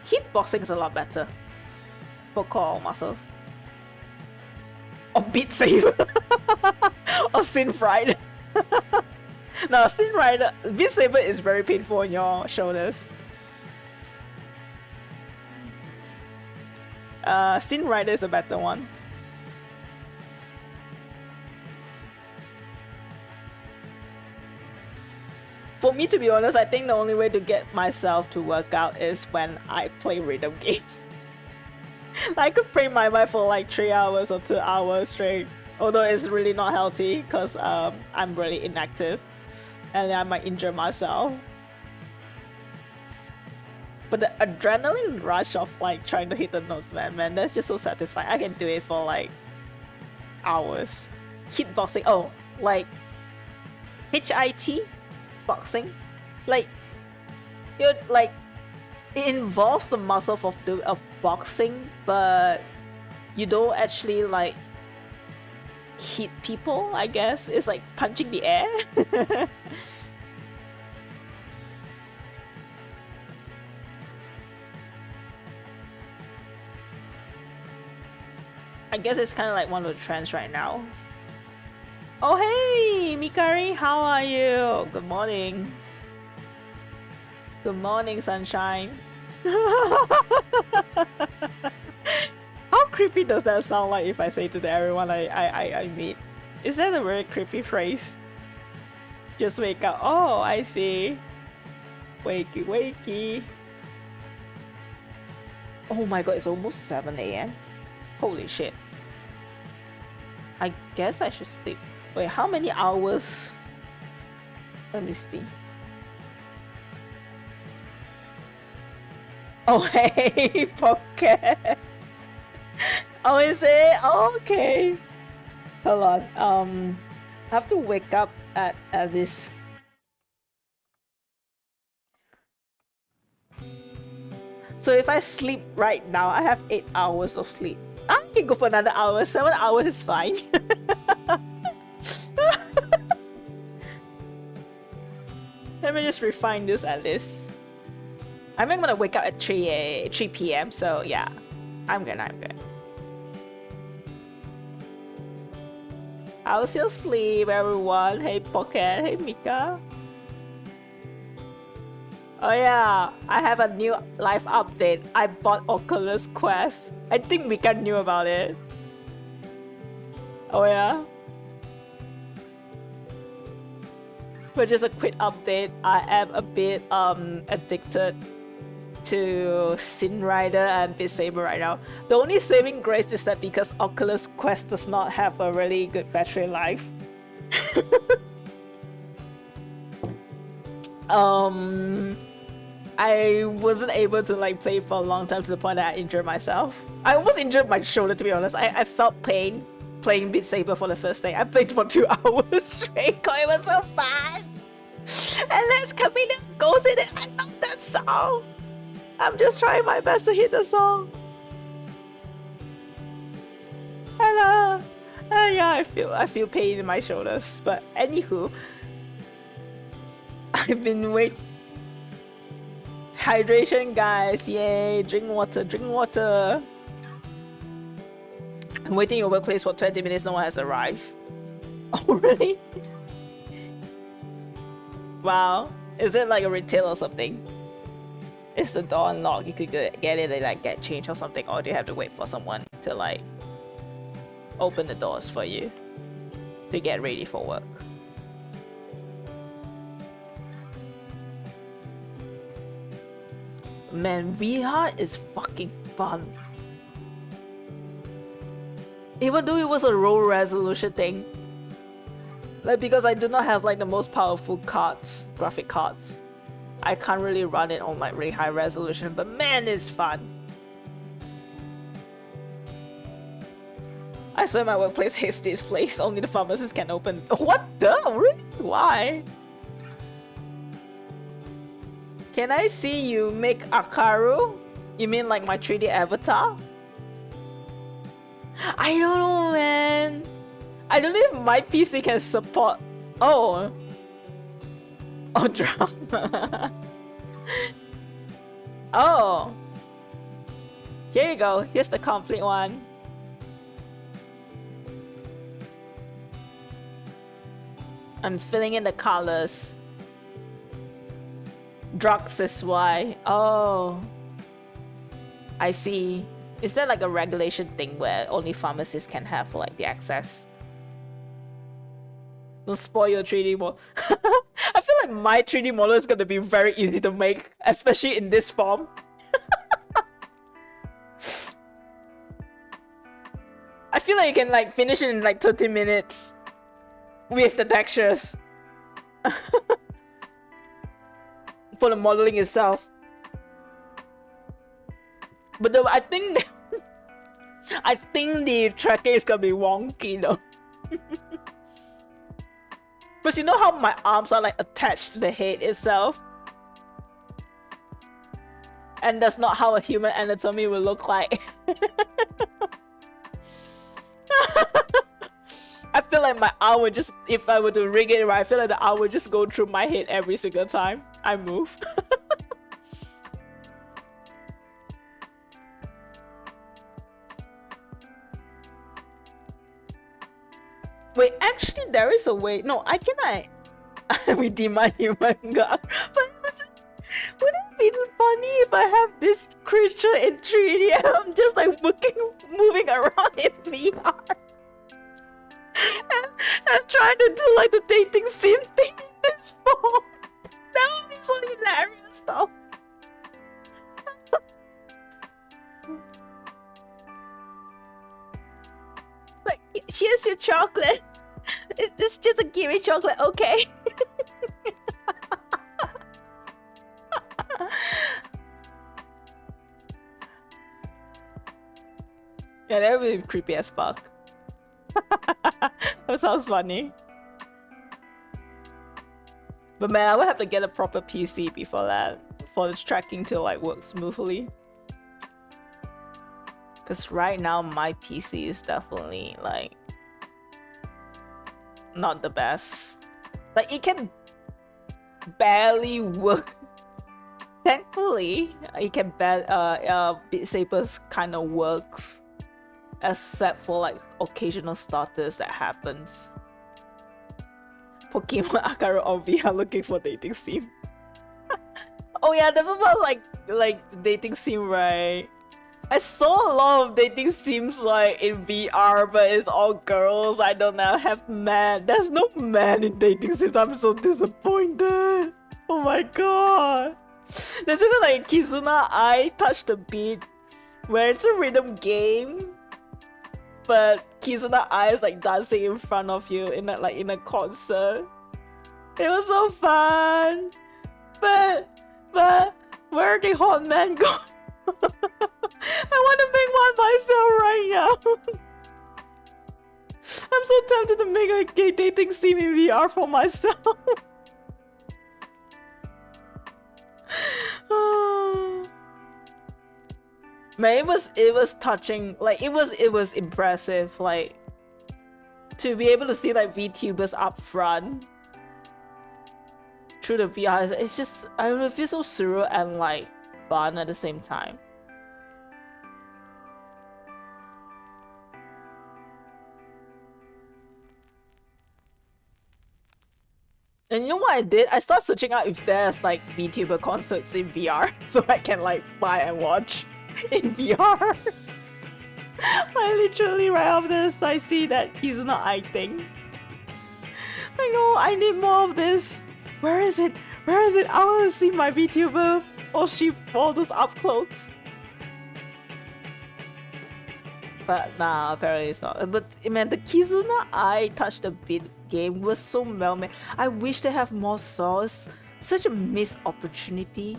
Hitboxing is a lot better for core muscles. Or Beat Saber. Or Synth Rider. No, Synth Rider. Beat Saber is very painful on your shoulders. Synth Rider is a better one. For me, to be honest, I think the only way to get myself to work out is when I play rhythm games. I could play my mind for like 3 hours or 2 hours straight, although it's really not healthy because I'm really inactive and I might injure myself. But the adrenaline rush of like trying to hit the notes, man, that's just so satisfying. I can do it for like hours. Hitboxing, oh, like HIT boxing, like you're like it involves the muscle of boxing, but you don't actually like hit people. I guess it's like punching the air. I guess it's kind of like one of the trends right now. Oh hey, Mikari, how are you? Good morning. Good morning, sunshine. How creepy does that sound like if I say to everyone I meet? Is that a very creepy phrase? Just wake up. Oh, I see. Wakey, wakey. Oh my god, it's almost 7 AM. Holy shit. I guess I should sleep. Wait, how many hours? Let me see. Oh, hey, Pocket. Oh, is it? Oh, okay. Hold on. I have to wake up at this. So if I sleep right now, I have 8 hours of sleep. I can go for another hour. 7 hours is fine. Let me just refine this at least. I'm gonna wake up at 3 p.m. So yeah, I'm good. How's your sleep, everyone? Hey Pocket, hey Mika. Oh yeah, I have a new live update. I bought Oculus Quest. I think Mika knew about it. Oh yeah? But just a quick update, I am a bit addicted to Synth Rider and Beat Saber right now. The only saving grace is that because Oculus Quest does not have a really good battery life. I wasn't able to like play for a long time to the point that I injured myself. I almost injured my shoulder, to be honest. I felt pain playing Beat Saber for the first day. I played for 2 hours straight. It was so fun. And Let's Camino goes in it. I love that song. I'm just trying my best to hit the song. And yeah, I feel pain in my shoulders. But anywho, I've been waiting. Hydration, guys. Yay, drink water. I'm waiting in your workplace for 20 minutes, no one has arrived. Oh, really? Wow. Is it like a retail or something? Is the door unlocked? You could get it and like get change or something, or do you have to wait for someone to like open the doors for you to get ready for work? Man, VR is fucking fun. Even though it was a low resolution thing, like because I do not have like the most powerful cards, graphic cards, I can't really run it on like really high resolution, but man, it's fun. I swear my workplace hates this place, only the pharmacist can open. What the? Really? Why? Can I see you make Akaru? You mean like my 3D avatar? I don't know, man. I don't know if my PC can support. Oh. Oh, drama. Oh. Here you go. Here's the complete one. I'm filling in the colors. Drugs is why. Oh. I see. Is there like a regulation thing where only pharmacists can have like the access? Don't spoil your 3D model. I feel like my 3D model is gonna be very easy to make, especially in this form. I feel like you can like finish it in like 30 minutes with the textures. For the modeling itself. But I think I think the tracking is gonna be wonky though. Because you know how my arms are like attached to the head itself? And that's not how a human anatomy will look like. I feel like my arm would just, if I were to rig it right, I feel like the arm would just go through my head every single time I move. Wait, actually there is a way. No, I cannot redeem my human guard. But wouldn't it be funny if I have this creature in 3D and I'm just like moving around in VR? and trying to do like the dating sim thing in this form. That would be so hilarious though. Like, here's your chocolate. It's just a kiwi chocolate, okay? Yeah, that would be creepy as fuck. That sounds funny. But man, I would have to get a proper PC before that, for the tracking to like work smoothly. Because right now my PC is definitely like not the best. Like it can barely work. Thankfully, it can Beat Saber's kind of works, except for like occasional starters that happens. Pokemon Akaru on VR looking for dating sim. Oh yeah, never about like dating sim, right? I saw a lot of dating sims like in VR, but it's all girls. I don't know, have man. There's no man in dating sims. I'm so disappointed. Oh my god. There's even like Kizuna I Touch the Beat, where it's a rhythm game, but Kizuna Eye is like dancing in front of you in a concert. It was so fun. But where did hot men go? I want to make one myself right now. I'm so tempted to make a gay dating sim in VR for myself. Man, it was touching. Like it was impressive. Like to be able to see like VTubers up front through the VR. It's just I feel so surreal and like fun at the same time. And you know what I did? I started searching out if there's like VTuber concerts in VR, so I can like buy and watch in VR. I literally right after this, I see that he's not acting. I know, I need more of this. Where is it? Where is it? I want to see my VTuber or she all those up close. But nah, apparently it's not. But man, the Kizuna I touched the beat game was so well made. I wish they have more sauce. Such a missed opportunity.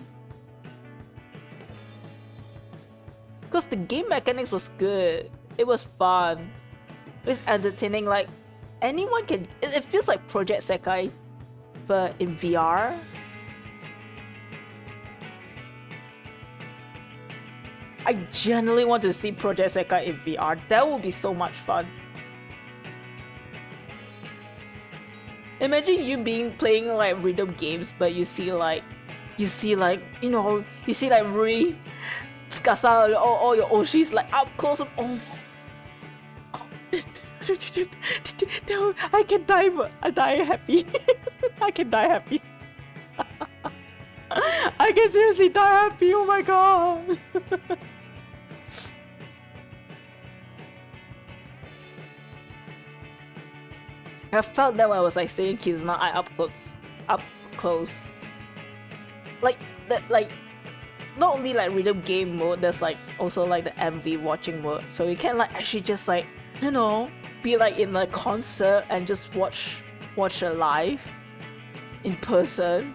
Because the game mechanics was good. It was fun. It's entertaining. Like anyone can. It feels like Project Sekai, but in VR. I genuinely want to see Project Sekai in VR. That would be so much fun. Imagine you playing like rhythm games, but you see like Rui, Tsukasa, all your Oshis like up close. Oh. No, I can die, but I die happy. I can die happy. I can seriously die happy. Oh my god. I felt that when I was like saying Kizuna I up close. Like that, like not only like rhythm game mode, there's like also like the MV watching mode. So you can like actually just like, you know, be like in a concert and just watch it live in person.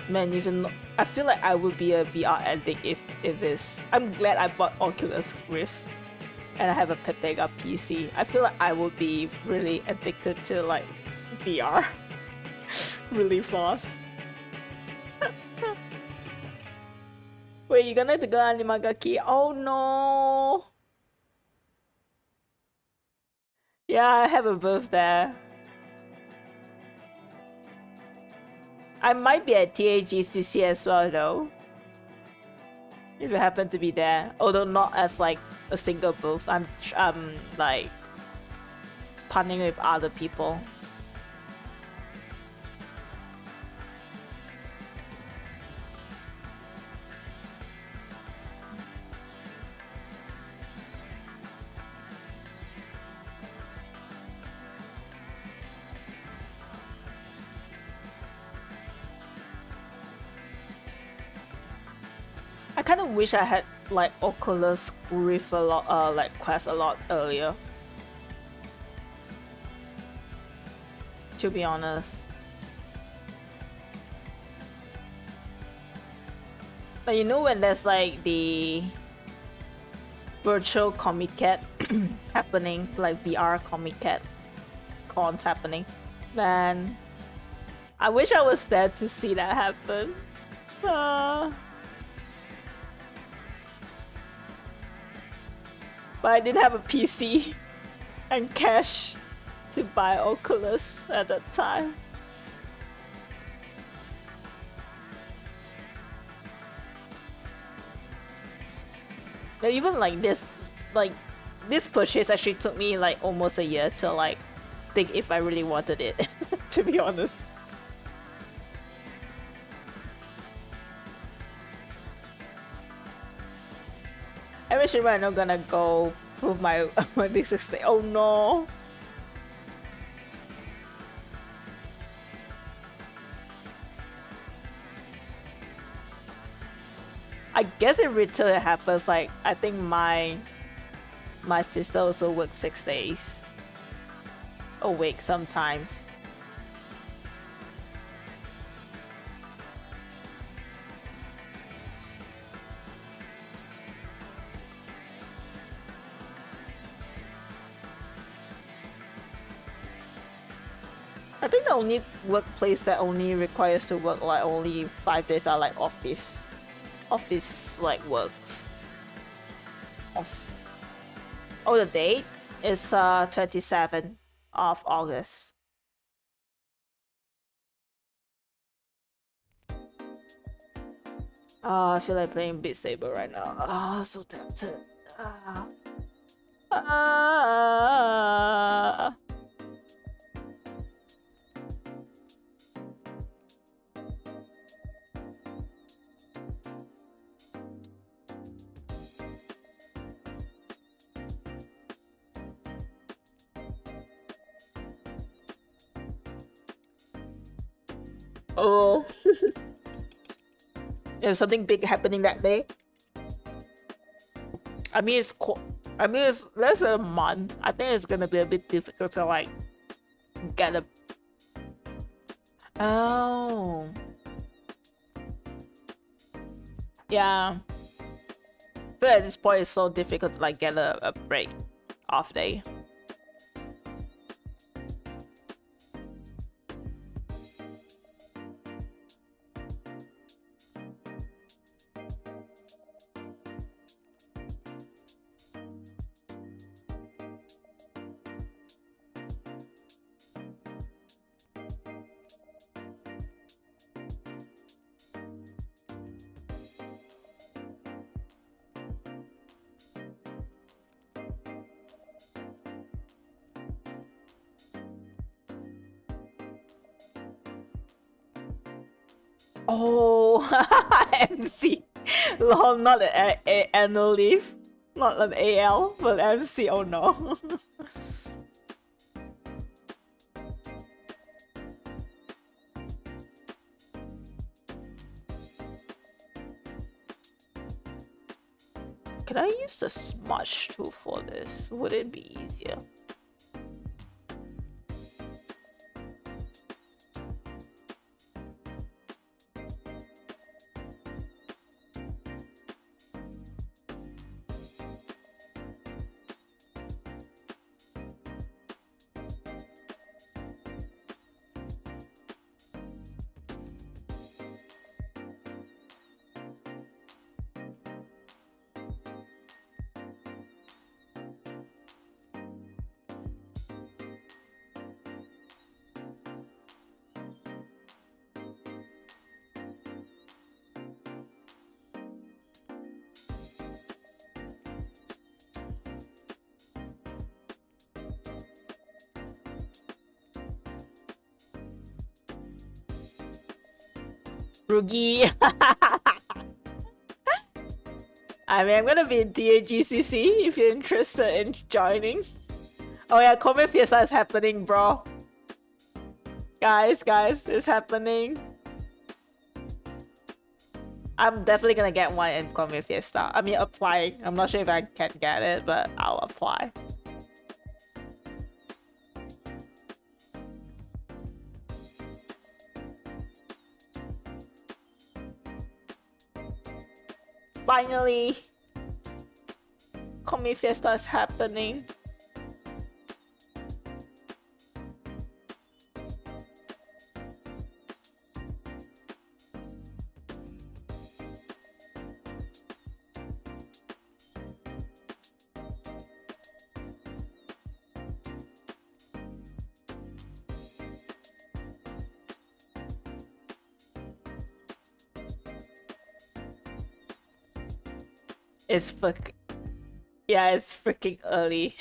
Man, even I feel like I would be a VR addict if it's. I'm glad I bought Oculus Rift and I have a Pepega PC. I feel like I would be really addicted to like VR really fast. Wait, you're gonna have to go Animagaki? Oh no! Yeah, I have a booth there. I might be at TAGCC as well though. If you happen to be there. Although not as like a single booth. I'm like partnering with other people. I kind of wish I had like Oculus Rift a lot, like Quest a lot earlier. To be honest. But you know when there's like the virtual Comic Cat happening, like VR Comic Cat cons happening, man, I wish I was there to see that happen. But I didn't have a PC and cash to buy Oculus at that time. Now, even like this purchase actually took me like almost a year to like think if I really wanted it, to be honest. I'm actually right now gonna go prove my this is oh no. I guess in retail it happens like I think my sister also works 6 days a week sometimes. I think the only workplace that only requires to work like only 5 days are like office like works. Oh, the date is 27th of August. I feel like playing Beat Saber right now. So tempted. Oh. There's something big happening that day. I mean, it's less than a month. I think it's gonna be a bit difficult to like get a. Oh. Yeah. But at this point, it's so difficult to like get a break off day. Oh, MC. Lol, not an annual leave. Not an AL, but MC. Oh no. Can I use the smudge tool for this? Would it be easier? Rugi. I mean, I'm gonna be in DAGCC if you're interested in joining. Oh yeah, Comic Fiesta is happening, bro. Guys, it's happening. I'm definitely gonna get one in Comic Fiesta. I mean, applying. I'm not sure if I can get it, but I'll apply. Finally, Comic Fiesta is happening. It's it's freaking early.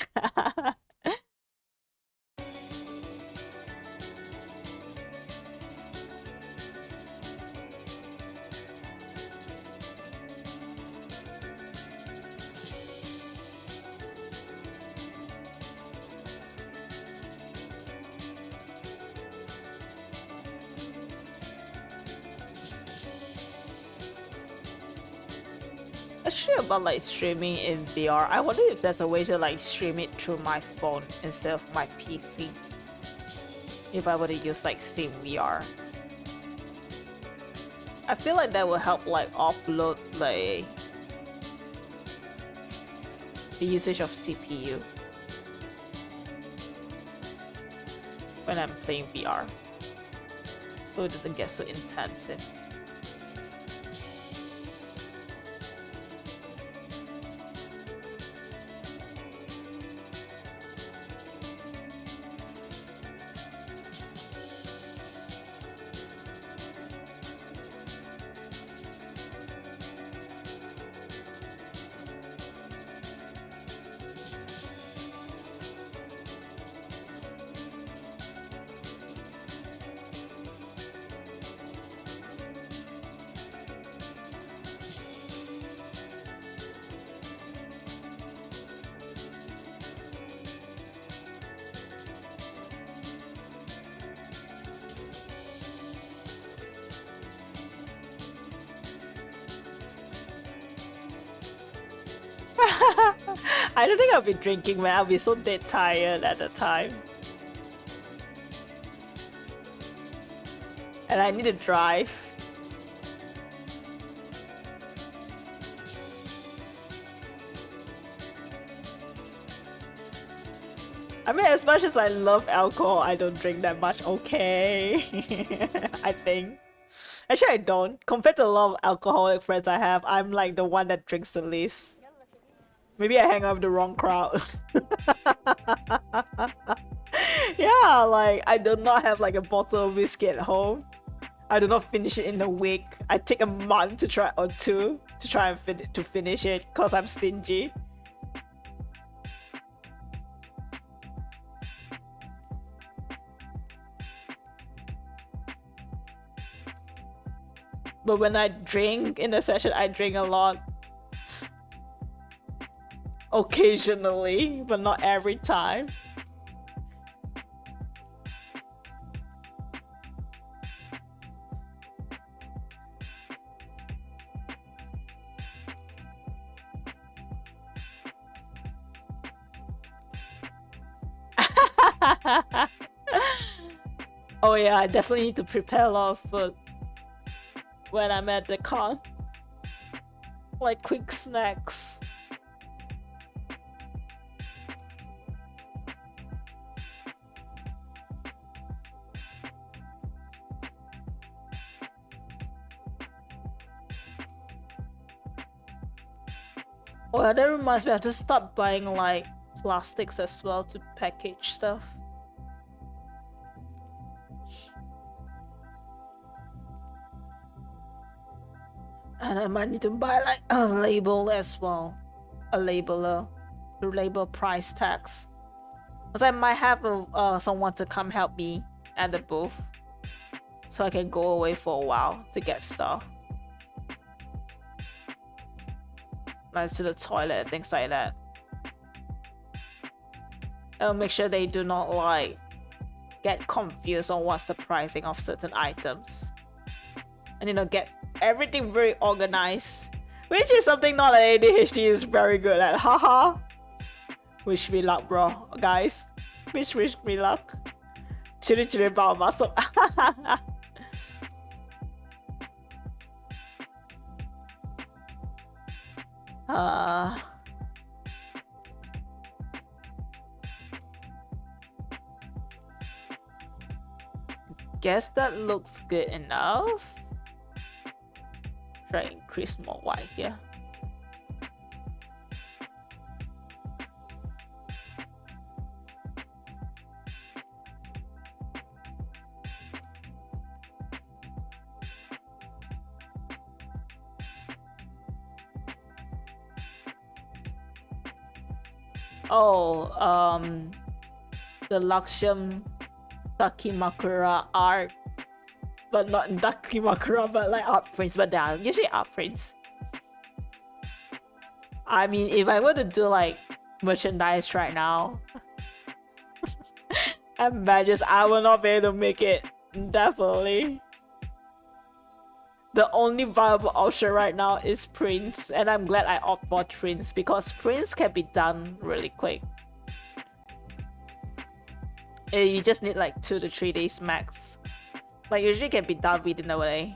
Actually, about like streaming in VR, I wonder if there's a way to like stream it through my phone instead of my PC. If I were to use like Steam VR, I feel like that will help like offload like the usage of CPU when I'm playing VR, so it doesn't get so intensive. I don't think I'll be drinking, man. I'll be so dead tired at the time. And I need to drive. I mean, as much as I love alcohol, I don't drink that much, okay? I think. Actually, I don't. Compared to a lot of alcoholic friends I have, I'm like the one that drinks the least. Maybe I hang out with the wrong crowd. Yeah, like I do not have like a bottle of whiskey at home. I do not finish it in a week. I take a month to try or two to try and finish it because I'm stingy. But when I drink in the session, I drink a lot. Occasionally, but not every time. Oh yeah, I definitely need to prepare a lot of food when I'm at the con. Like quick snacks. Oh yeah, that reminds me, I have to start buying like plastics as well to package stuff. And I might need to buy like a label as well. A labeler to label price tags. Because I might have someone to come help me at the booth. So I can go away for a while to get stuff. Like to the toilet, things like that. I'll make sure they do not like get confused on what's the pricing of certain items. And you know, get everything very organized, which is something not that ADHD is very good at. Haha. Wish me luck, bro, guys. Wish me luck. Chili bao masuk. Guess that looks good enough. Try increase more white here. Oh, the Laksham Dakimakura art, but not Dakimakura, but like art prints, but they are usually art prints. I mean, if I were to do like merchandise right now and badges, I will not be able to make it, definitely. The only viable option right now is prints, and I'm glad I opt for prints because prints can be done really quick. You just need like 2 to 3 days max. Like usually can be done within a day.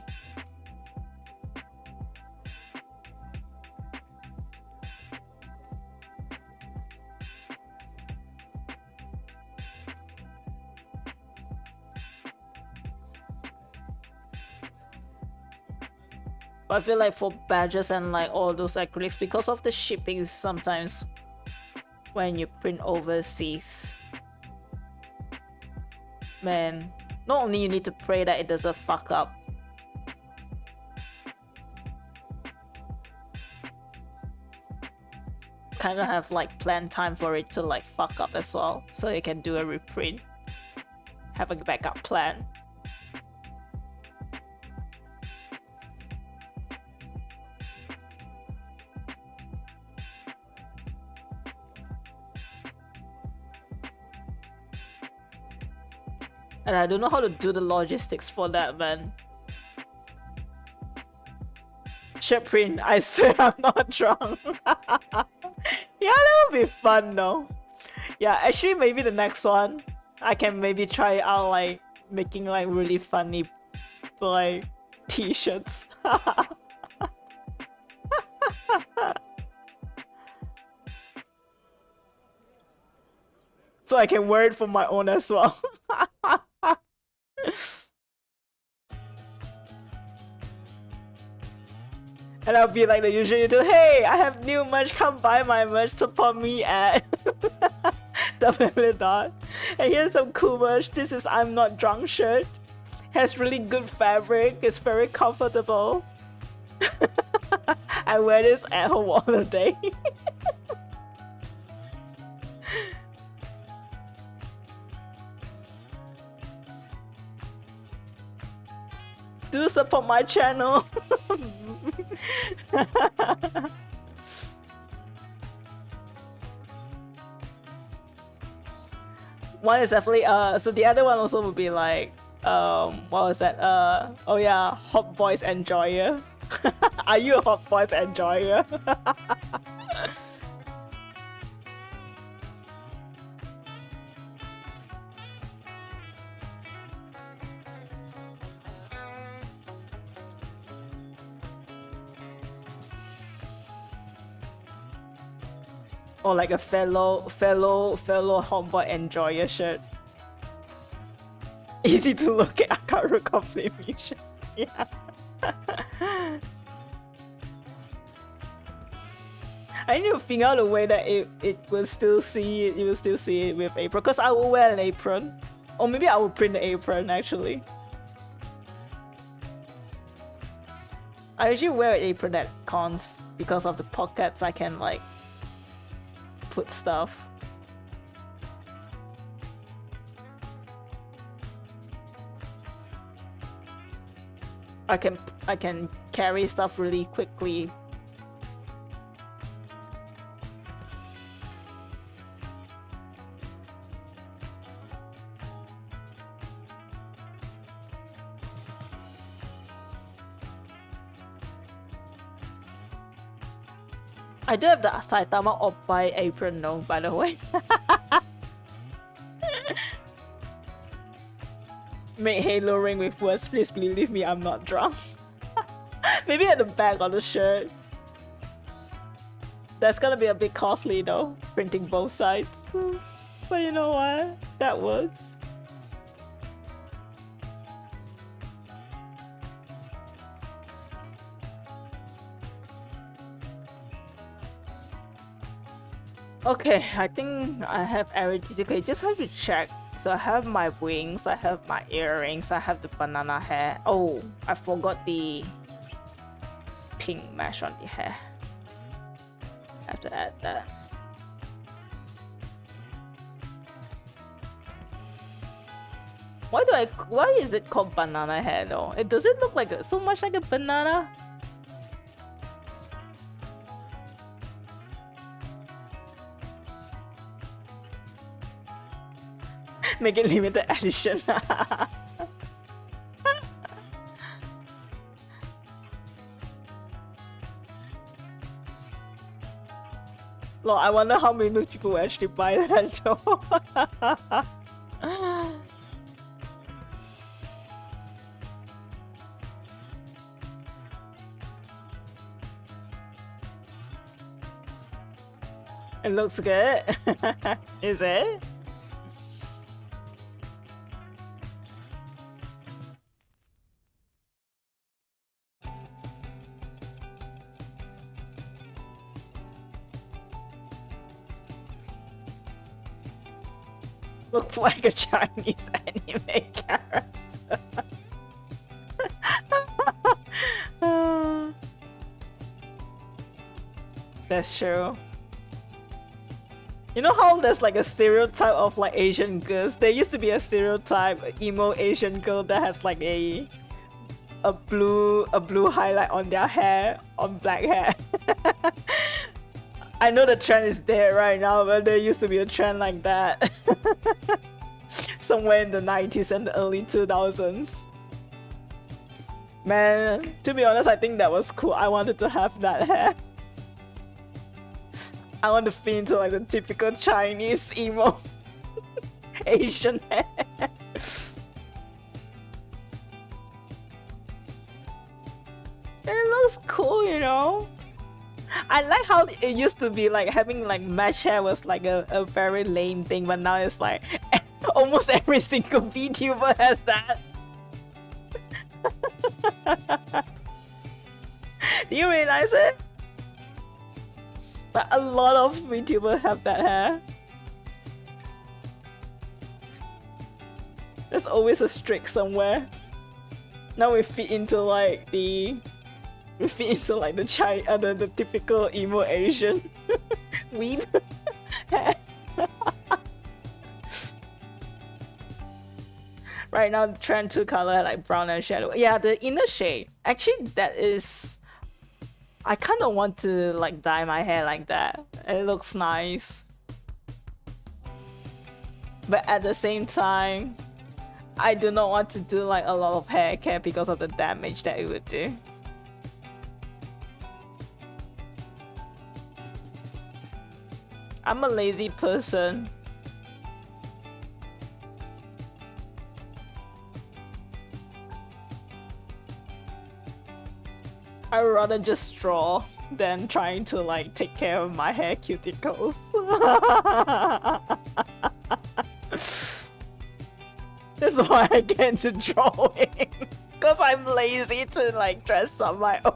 But I feel like for badges and like all those acrylics, because of the shipping sometimes when you print overseas, man, not only you need to pray that it doesn't fuck up, kind of have like planned time for it to like fuck up as well, so you can do a reprint, have a backup plan. And I don't know how to do the logistics for that, man. Shirt print, I swear I'm not drunk. be fun though. Yeah, actually maybe the next one I can maybe try out like making like really funny like t-shirts. So I can wear it for my own as well. And I'll be like the usual YouTube, hey, I have new merch, come buy my merch, support me at Blackwidow. And here's some cool merch. This is I'm Not Drunk shirt. Has really good fabric, it's very comfortable. I wear this at home all the day. Do support my channel. One is definitely so the other one also would be like what was that, oh yeah, hot boys enjoyer. Are you a hot boys enjoyer? Or like a fellow homeboy enjoyer shirt. Easy to look at, I can't recall shirt. Yeah. I need to figure out a way that it will still see it, you will still see it with apron, because I will wear an apron. Or maybe I will print the apron actually. I usually wear an apron at cons because of the pockets I can like put stuff. I can carry stuff really quickly. I do have the Saitama Oppai apron though, by the way. Make Halo ring with words, please believe me, I'm not drunk. Maybe at the back of the shirt. That's gonna be a bit costly though, printing both sides. But you know what? That works. Okay, I think I have everything. Okay, just have to check. So I have my wings, I have my earrings, I have the banana hair. Oh, I forgot the pink mesh on the hair. I have to add that. Why is it called banana hair though? It doesn't look like so much like a banana. Make it limited edition. Lord, I wonder how many people actually buy that though. It looks good. Is it? Looks like a Chinese anime character. That's true. You know how there's like a stereotype of like Asian girls? There used to be a stereotype, emo Asian girl that has like a blue highlight on their hair, on black hair. I know the trend is there right now, but there used to be a trend like that. Somewhere in the 90s and the early 2000s. Man, to be honest, I think that was cool. I wanted to have that hair. I want to fit into like the typical Chinese emo Asian hair. It looks cool, you know. I like how it used to be like having like mesh hair was like a very lame thing, but now it's like almost every single VTuber has that. Do you realize it? But a lot of VTubers have that hair. There's always a streak somewhere. Now we fit into like the the typical emo Asian weeb hair. Right now, trend to color like brown and shadow. Yeah, the inner shade. Actually, that is. I kind of want to like dye my hair like that. It looks nice. But at the same time, I do not want to do like a lot of hair care because of the damage that it would do. I'm a lazy person. I'd rather just draw than trying to like take care of my hair cuticles. This is why I get into drawing. Because I'm lazy to like dress up my own.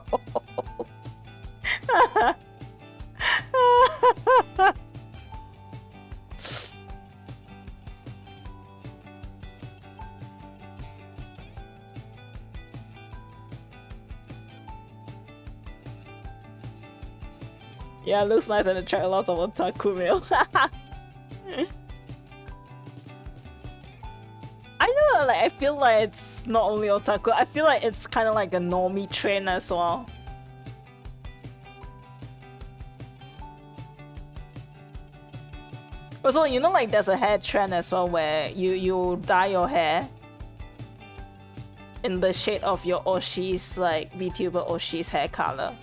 Yeah, it looks nice and attract lots of otaku mail. I know, like I feel like it's not only otaku, I feel like it's kind of like a normie trend as well. Also, you know, like there's a hair trend as well where you dye your hair in the shade of your Oshi's, like VTuber Oshi's hair color.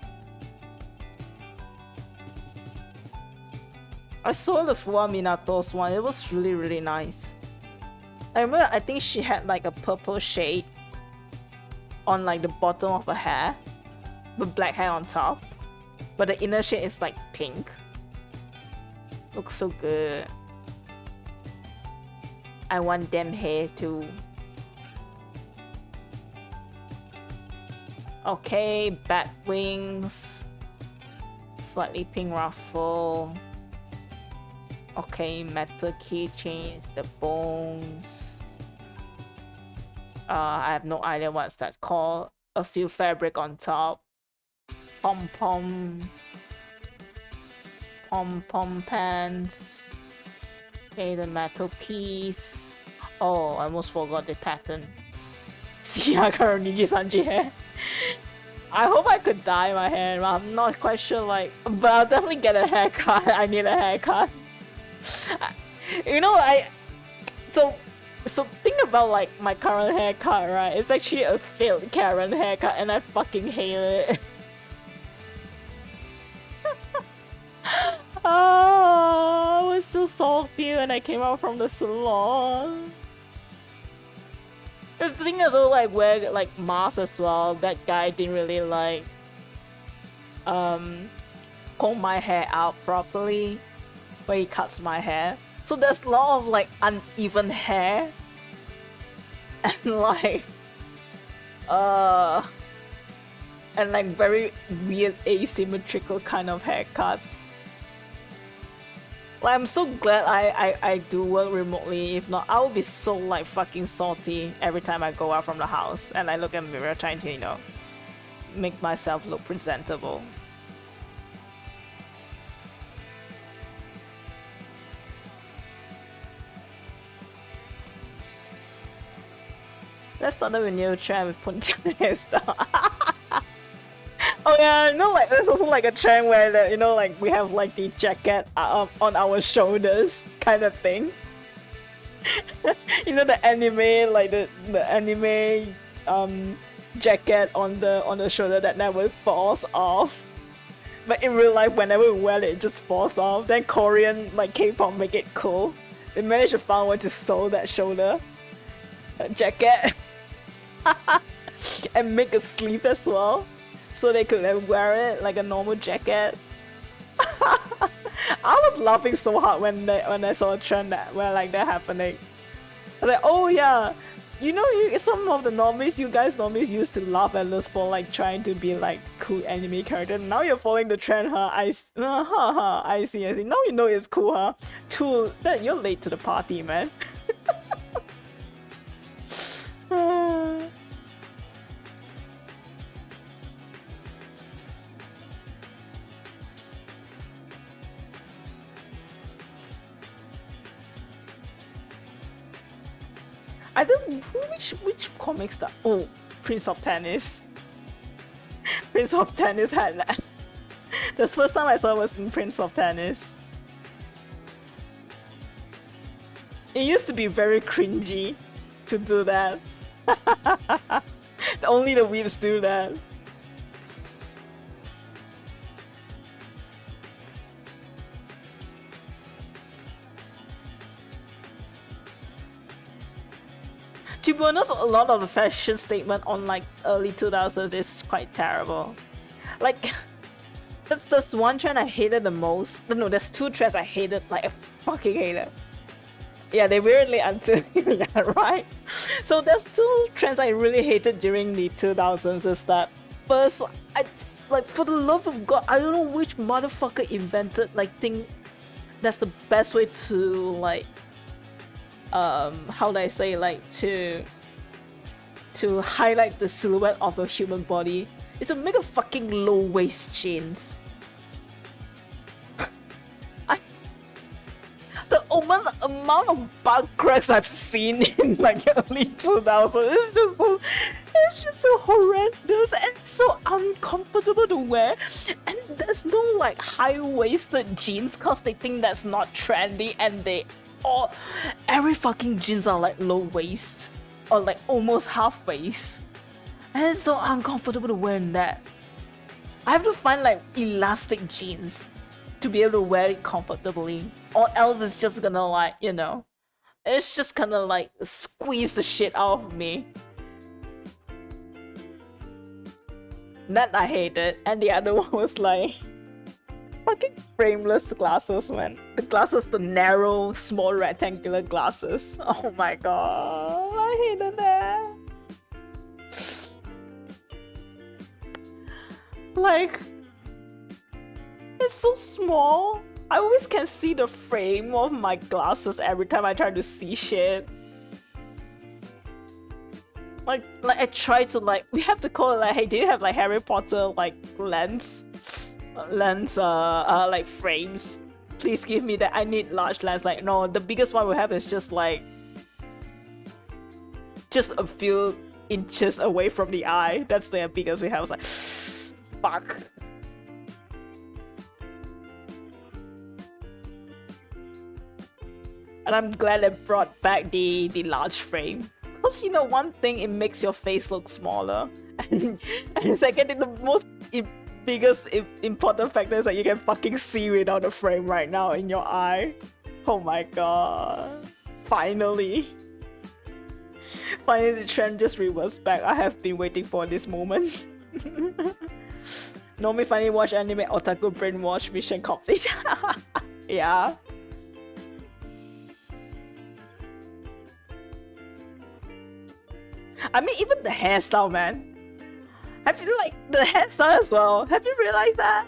I saw the Fuwa Minato's one, it was really nice. I remember, I think she had like a purple shade on like the bottom of her hair, with black hair on top. But the inner shade is like pink. Looks so good. I want them hair too. Okay, bat wings. Slightly pink ruffle. Okay, metal keychains, the bones. I have no idea what's that called. A few fabric on top. Pom-pom pants. Okay, the metal piece. Oh, I almost forgot the pattern. Siyakaru Niji-sanji hair. I hope I could dye my hair. I'm not quite sure, like, but I'll definitely get a haircut. I need a haircut. You know, so think about like my current haircut, right? It's actually a failed Karen haircut and I fucking hate it. Oh, I was so salty when I came out from the salon. This thing is also like wear like masks as well. That guy didn't really like comb my hair out properly when he cuts my hair. So there's a lot of like uneven hair and like very weird asymmetrical kind of haircuts. Like, I'm so glad I do work remotely. If not, I would be so like fucking salty every time I go out from the house and I look in the mirror trying to, you know, make myself look presentable. Let's start with a new trend with ponytail hairstyle. Oh yeah, you know, like there's also like a trend where you know, like we have like the jacket on our shoulders kind of thing. You know, the anime, like the anime jacket on the shoulder that never falls off. But in real life, whenever we wear it, it just falls off. Then Korean, like K-pop, make it cool. They managed to find a way to sew that shoulder jacket and make a sleeve as well, so they could like wear it like a normal jacket. I was laughing so hard when I saw a trend where like that happening. I was like, oh yeah. You know, some of the normies, you guys normies used to laugh at us for like trying to be like cool anime character. Now you're following the trend, huh? I see. Now you know it's cool, huh? Tool, that you're late to the party, man. I don't which comics that. Oh, Prince of Tennis. Prince of Tennis had that. The first time I saw it was in Prince of Tennis. It used to be very cringy to do that. Only the weebs do that. To be honest, a lot of the fashion statement on like early 2000s is quite terrible. Like, that's one trend I hated the most. No, there's two trends I hated, like I fucking hated. Yeah, they weirdly until yeah, right? So there's two trends I really hated during the 2000s is that first, I like for the love of God, I don't know which motherfucker invented like think that's the best way to like how do I say, like to highlight the silhouette of a human body is to make a fucking low waist jeans. The amount of butt cracks I've seen in like early 2000s it's just so horrendous and so uncomfortable to wear, and there's no like high-waisted jeans cause they think that's not trendy, and every fucking jeans are like low waist or like almost half waist, and it's so uncomfortable to wear in that. I have to find like elastic jeans to be able to wear it comfortably, or else it's just gonna like, you know, it's just gonna like squeeze the shit out of me. That I hated. And the other one was like fucking frameless glasses, man. The glasses, the narrow, small rectangular glasses. Oh my god, I hated that. Like, it's so small. I always can see the frame of my glasses every time I try to see shit. Like I try to like, we have to call it like, hey, do you have like Harry Potter like lens like frames? Please give me that. I need large lens. Like, no, the biggest one we have is just like just a few inches away from the eye. That's the biggest we have. It's like fuck. And I'm glad I brought back the large frame. Because, you know, one thing, it makes your face look smaller. And second, the biggest important factor is that you can fucking see without a frame right now in your eye. Oh my god. Finally. Finally, the trend just reversed back. I have been waiting for this moment. Normally finally watch anime, otaku brainwash, mission complete. Yeah. I mean, even the hairstyle, man. Have you like the hairstyle as well? Have you realized that?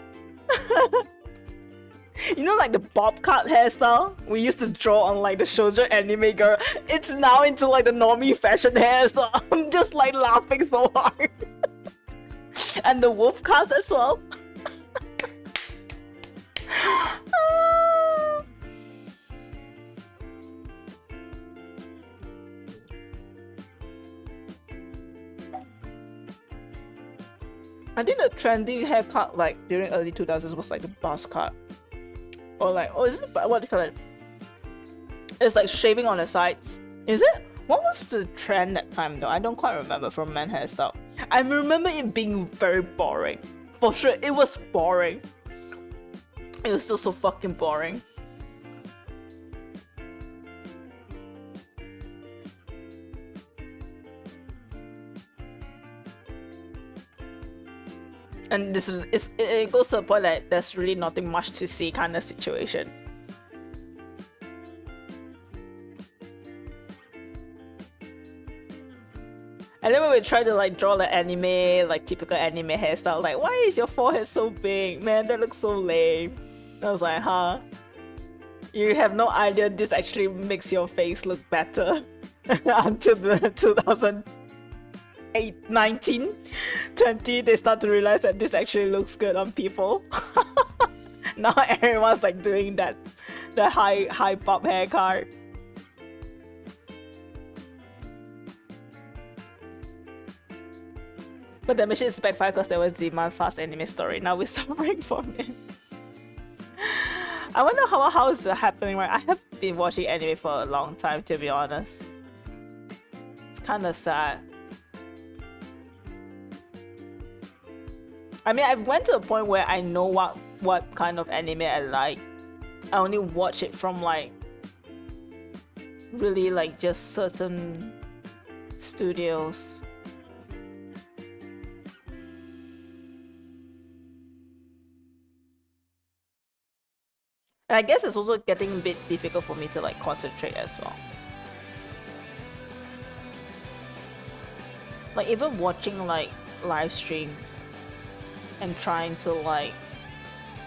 You know, like the bob cut hairstyle we used to draw on like the shoujo anime girl. It's now into like the normie fashion hair, so I'm just like laughing so hard. And the wolf cut as well. I think the trendy haircut like during early 2000s was like the buzz cut. Or like, oh, is it, what do you call it? It's like shaving on the sides. Is it? What was the trend that time though? I don't quite remember for men hairstyle. I remember it being very boring. For sure, it was boring. It was still so fucking boring. And it goes to a point that there's really nothing much to see kind of situation. And then when we try to like draw the anime, like typical anime hairstyle, like why is your forehead so big? Man, that looks so lame. I was like, huh? You have no idea this actually makes your face look better until the 2008, 19, 20, they start to realize that this actually looks good on people. Now everyone's like doing that, the high pop haircut. But the machine is backfired because there was demand fast anime story. Now we're suffering from it. I wonder how is it happening, right? I have been watching anime for a long time, to be honest. It's kind of sad. I mean, I've went to a point where I know what kind of anime I like. I only watch it from like really like just certain studios. And I guess it's also getting a bit difficult for me to like concentrate as well. Like even watching like live stream and trying to like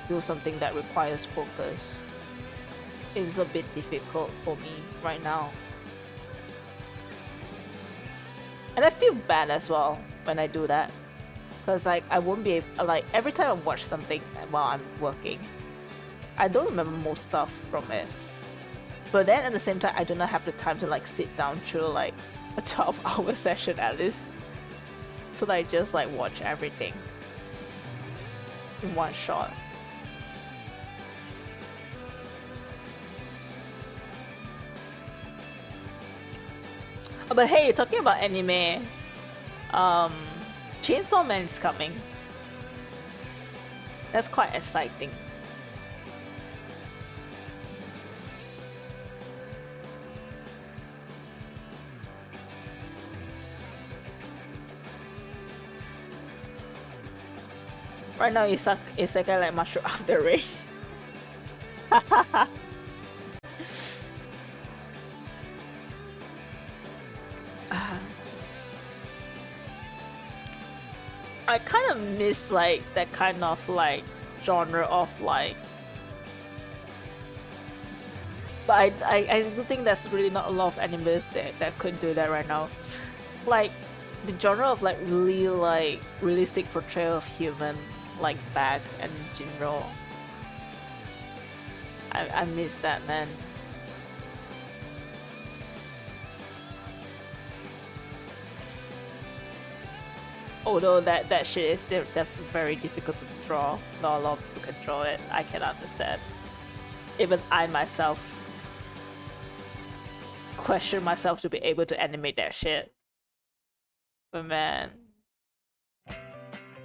do something that requires focus is a bit difficult for me right now. And I feel bad as well when I do that, because like I won't be able, like every time I watch something while I'm working, I don't remember most stuff from it. But then at the same time, I do not have the time to like sit down through like a 12-hour session at least. So that I just like watch everything in one shot. But hey, talking about anime, Chainsaw Man is coming. That's quite exciting. Right now, it's like mushroom after rain. I kind of miss like that kind of like genre of like, but I do think there's really not a lot of animes that could do that right now. Like the genre of like really like realistic portrayal of human, like Bag and Jinro. I miss that, man. Although that shit is definitely very difficult to draw. Not a lot of people can draw it. I can understand. Even I myself question myself to be able to animate that shit. But man,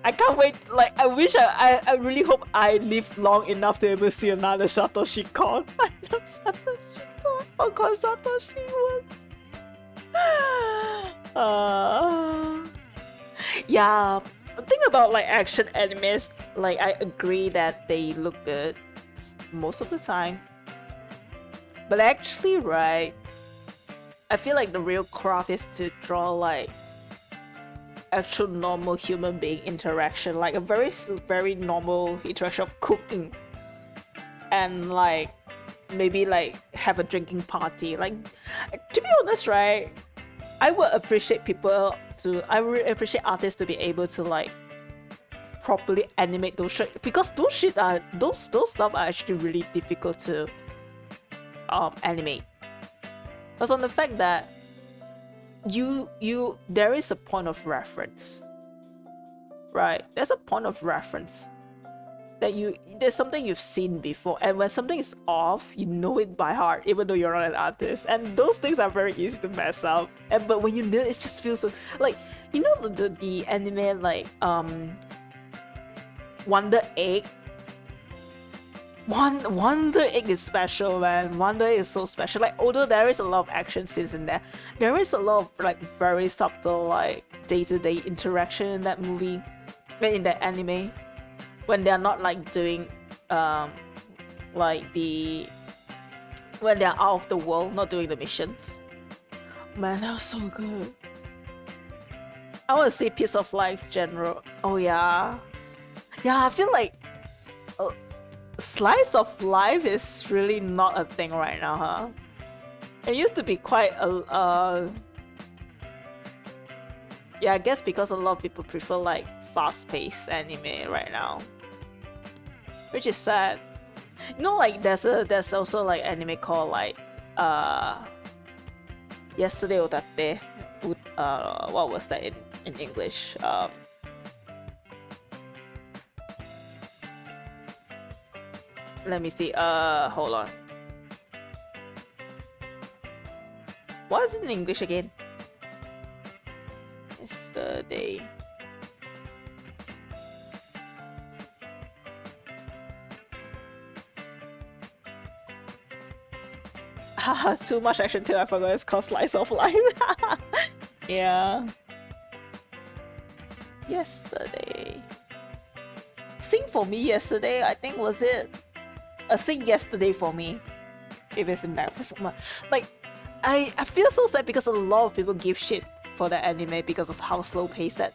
I can't wait. Like I wish I really hope I live long enough to be able to see another Satoshi Kon. I love Satoshi Kon. Oh god, Satoshi once. Yeah, the thing about like action animes, like I agree that they look good most of the time, but actually, right, I feel like the real craft is to draw like actual normal human being interaction, like a very normal interaction of cooking and like maybe like have a drinking party. Like to be honest, right, I would appreciate I would appreciate artists to be able to like properly animate those shit, because those stuff are actually really difficult to animate. Because on the fact that there is a point of reference, right? There's a point of reference that there's something you've seen before, and when something is off, you know it by heart, even though you're not an artist. And those things are very easy to mess up. But when you know it, just feels so like, you know, the anime like Wonder Egg. Wonder Egg is special, man. Wonder Egg is so special. Like, although there is a lot of action scenes in there, there is a lot of like very subtle like day-to-day interaction in that movie, in that anime, when they're not like doing like when they're out of the world, not doing the missions. Man, that was so good. I want to see Piece of Life General. Oh yeah, I feel like slice of life is really not a thing right now, huh? It used to be quite a yeah, I guess because a lot of people prefer like fast-paced anime right now, which is sad. You know, like there's also like anime called like Yesterday Otate. What was that in English? Let me see. Hold on. What is it in English again? Yesterday. Haha, too much action till I forgot it's called Slice of Life. Yeah. Yesterday. Sing for Me Yesterday, I think, was it? Sing Yesterday for Me. If it's in that like, I feel so sad because a lot of people give shit for that anime because of how slow paced that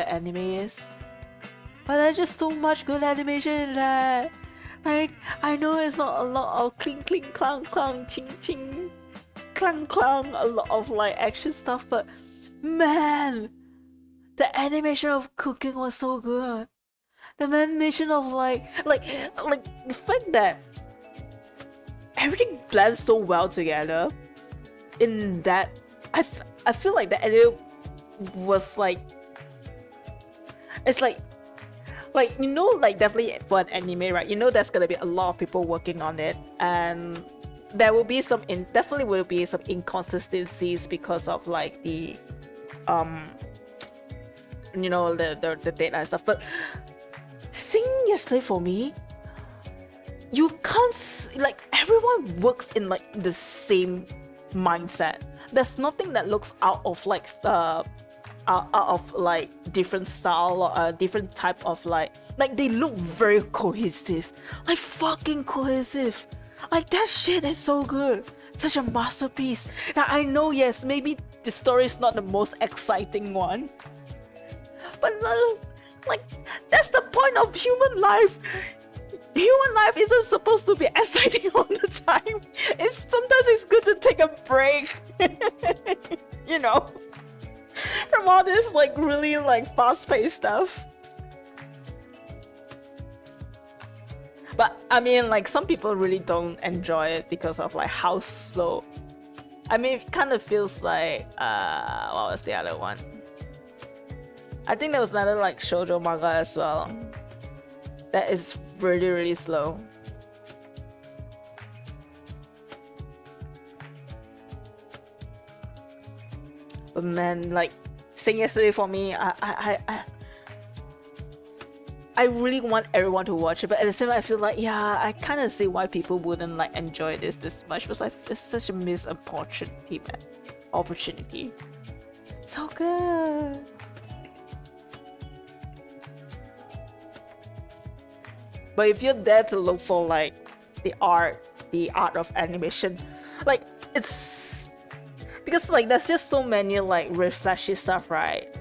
anime is. But there's just so much good animation in that. Like, I know it's not a lot of cling cling clang clang ching ching clang clang, a lot of like action stuff, but man, the animation of cooking was so good. The animation of like the fact that everything blends so well together in that, I feel like the anime was like, it's like, you know, like definitely for an anime, right? You know, there's gonna be a lot of people working on it, and there will be definitely will be some inconsistencies because of like the you know, the deadline stuff. But Sing Yesterday for Me, you can't like, everyone works in like the same mindset. There's nothing that looks out of like out of like different style or different type of like they look very cohesive, like fucking cohesive. Like, that shit is so good, such a masterpiece. Now I know, yes, maybe the story is not the most exciting one, but like, that's the point of human life. Human life isn't supposed to be exciting all the time. Sometimes it's good to take a break. You know, from all this like really like fast-paced stuff. But I mean, like, some people really don't enjoy it because of like how slow. I mean, it kind of feels like what was the other one? I think there was another like shoujo manga as well that is really, really slow. But man, like, Sing Yesterday for Me, I really want everyone to watch it, but at the same time I feel like, yeah, I kind of see why people wouldn't like enjoy this much, because like, it's such a missed opportunity, man. Opportunity. So good. But if you're there to look for like the art of animation, like, it's because like there's just so many like really flashy stuff, right?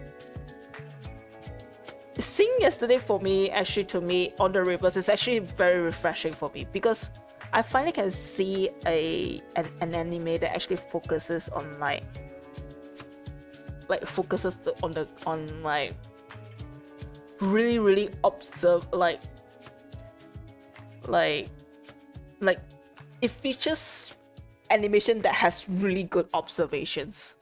Sing Yesterday for Me, actually, to me, on the reverse, is actually very refreshing for me, because I finally can see an anime that actually focuses on like focuses on like really, really observe like it features animation that has really good observations.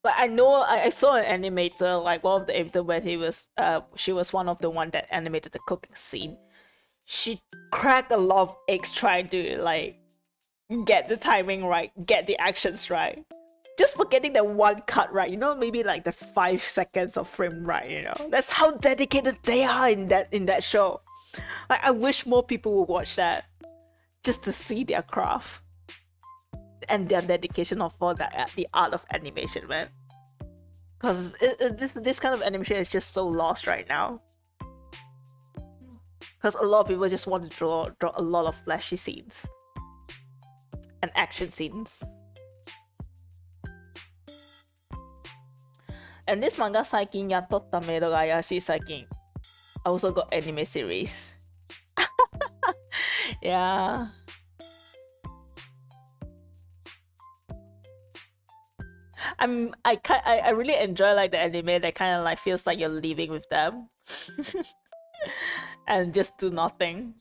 But I know I saw an animator, like one of the animators, when she was one of the one that animated the cooking scene. She cracked a lot of eggs trying to like get the timing right, get the actions right. just for getting that one cut right, you know, maybe like the 5 seconds of frame right, you know. That's how dedicated they are in that show. Like, I wish more people would watch that just to see their craft and their dedication for the art of animation, man. Because this kind of animation is just so lost right now. Because a lot of people just want to draw a lot of flashy scenes and action scenes. And this manga 最近やっとったメイドが怪しい最近 I also got anime series. Yeah. I really enjoy like the anime that kind of like feels like you're living with them and just do nothing.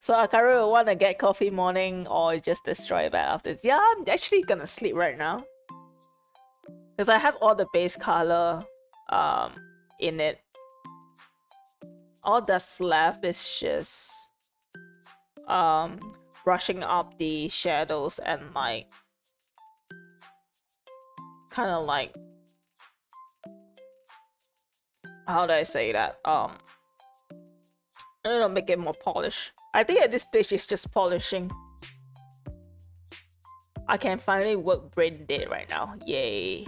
So Akaru will want to get coffee morning or just destroy it after this. Yeah, I'm actually gonna sleep right now. Because I have all the base color in it. All that's left is just brushing up the shadows and like kind of like, how do I say that? I don't know, make it more polished. I think at this stage it's just polishing. I can finally work brain dead right now. Yay.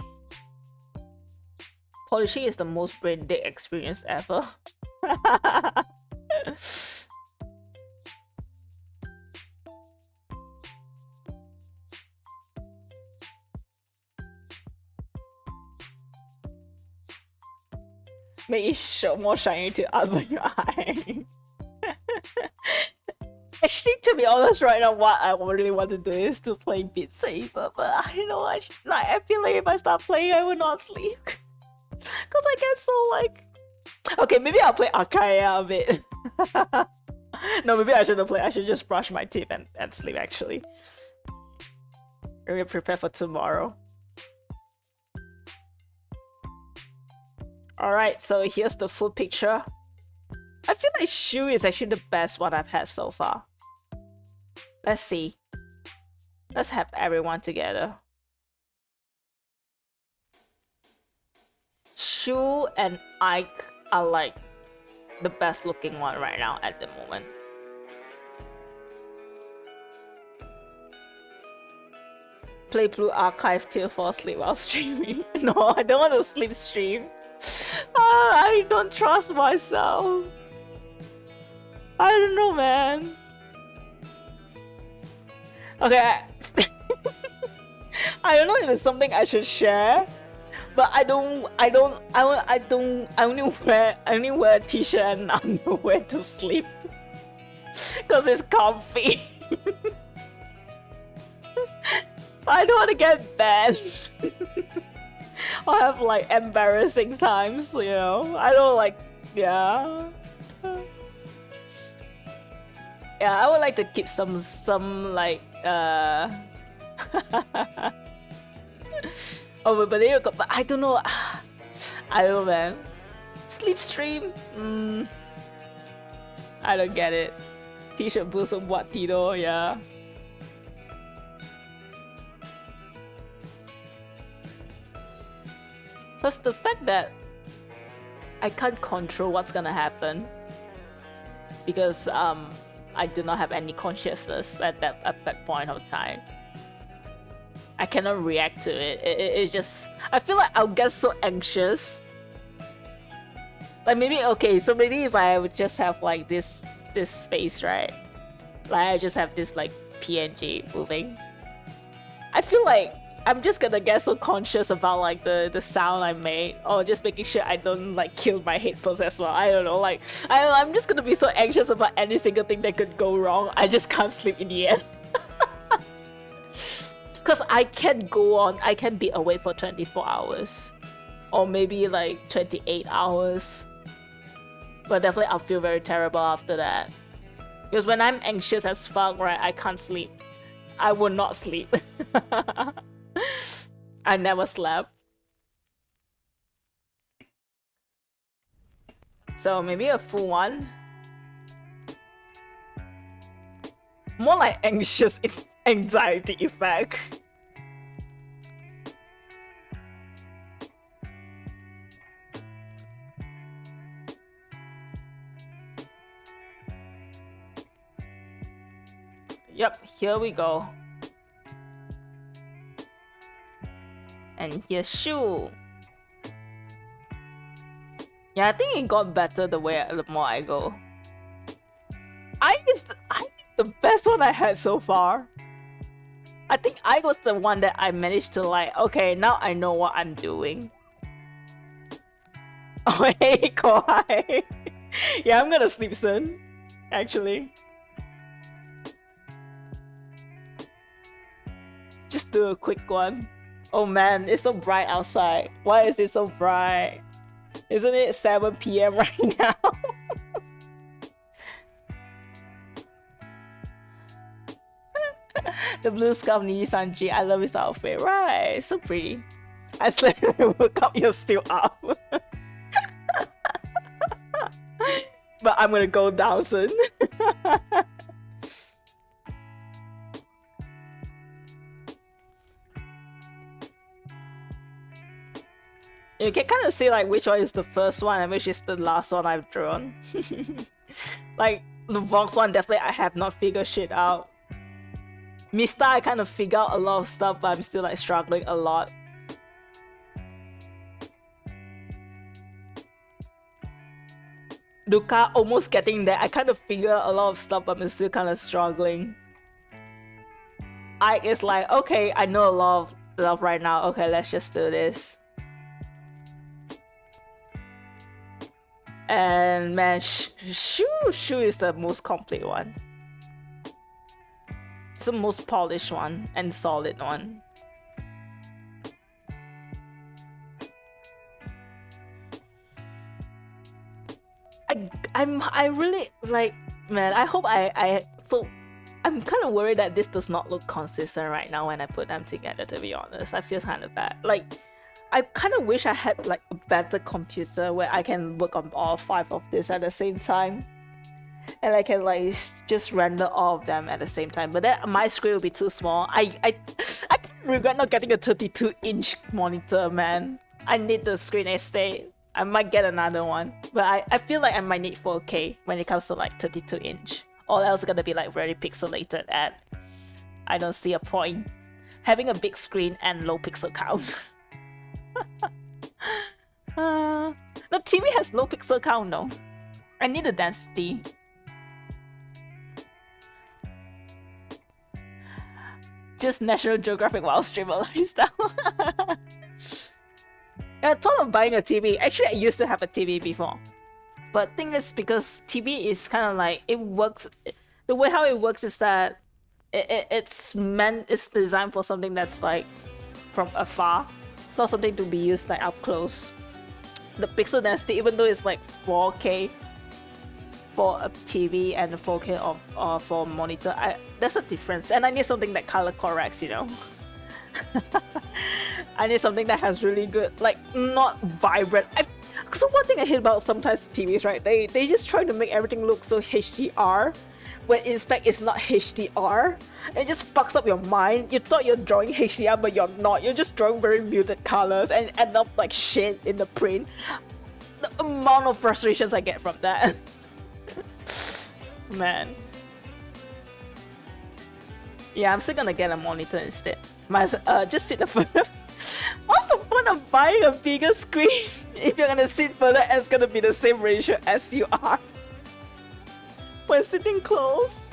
Polishing is the most brain dead experience ever. Make it show more shiny to other your eye. Actually, to be honest, right now, what I really want to do is to play Beat Saber, but I know I feel like if I start playing, I will not sleep. Cause I get so like, okay, maybe I'll play Akaya a bit. No, maybe I shouldn't play. I should just brush my teeth and sleep. Actually, really prepare for tomorrow. All right, so here's the full picture. I feel like Shu is actually the best one I've had so far. Let's see. Let's have everyone together. Shu and Ike are like the best looking one right now at the moment. Play Blue Archive till fall asleep while streaming. No, I don't want to sleep stream. I don't trust myself. I don't know, man. Okay, I don't know if it's something I should share, but I only wear a t-shirt and underwear to sleep because it's comfy. I don't want to get banned. I have like embarrassing times, you know. I don't like, yeah. Yeah, I would like to keep some like oh, but there you go. But I don't know. I don't know, man. Sleep stream? I don't get it. T-shirt bosom what Tito, yeah. Plus the fact that I can't control what's gonna happen because I do not have any consciousness at that point of time. I cannot react to it. It's just, I feel like I'll get so anxious. Like maybe, okay, so maybe if I would just have like this face, right? Like I just have this like PNG moving. I feel like I'm just gonna get so conscious about like the sound I made, or just making sure I don't like kill my headphones as well. I don't know, like I'm just gonna be so anxious about any single thing that could go wrong. I just can't sleep in the end. Cause I can go on, I can be awake for 24 hours. Or maybe like 28 hours. But definitely I'll feel very terrible after that. Because when I'm anxious as fuck, right, I can't sleep. I will not sleep. I never slept. So maybe a full one. More like anxious Anxiety effect. Yep, here we go. And here's shoe. Yeah, I think it got better the more I go. I think the best one I had so far. I think I was the one that I managed to like, okay, now I know what I'm doing. Oh, hey, Kohai. Yeah, I'm gonna sleep soon, actually. Just do a quick one. Oh man, it's so bright outside. Why is it so bright? Isn't it 7 p.m. right now? The blue scarf Sanji, I love his outfit. Right, so pretty. I slept when I woke up, you're still up. But I'm gonna go down soon. You can kind of see like which one is the first one and which is the last one I've drawn. Like the Vox one, definitely I have not figured shit out. Mista, I kind of figured out a lot of stuff, but I'm still like struggling a lot. Luca, almost getting there. I kind of figured out a lot of stuff, but I'm still kind of struggling. Ike is like, okay, I know a lot of stuff right now. Okay, let's just do this. And man, Shu is the most complete one. It's the most polished one and solid one. I really like, man, I hope so I'm kind of worried that this does not look consistent right now when I put them together, to be honest. I feel kind of bad. Like, I kind of wish I had like a better computer where I can work on all 5 of this at the same time. And I can like just render all of them at the same time. But then my screen will be too small. I regret not getting a 32-inch monitor, man. I need the screen estate. I might get another one. But I feel like I might need 4K when it comes to like 32-inch. All else is gonna be like very pixelated, and I don't see a point having a big screen and low pixel count. No, TV has low pixel count though. I need the density. Just National Geographic while streamer lifestyle. I thought of buying a TV. Actually, I used to have a TV before. But thing is, because TV is kind of like, it works, the way how it works is that it's designed for something that's like from afar. It's not something to be used like up close. The pixel density, even though it's like 4K for a TV and 4K for a monitor, there's a difference. And I need something that color corrects, you know. I need something that has really good, like, not vibrant. So one thing I hate about sometimes TVs, right? They just try to make everything look so HDR, when in fact it's not HDR. It just fucks up your mind. You thought you're drawing HDR, but you're not. You're just drawing very muted colors and end up like shit in the print. The amount of frustrations I get from that. Man. Yeah, I'm still gonna get a monitor instead. Just sit the further. What's the point of buying a bigger screen if you're gonna sit further and it's gonna be the same ratio as you are when sitting close?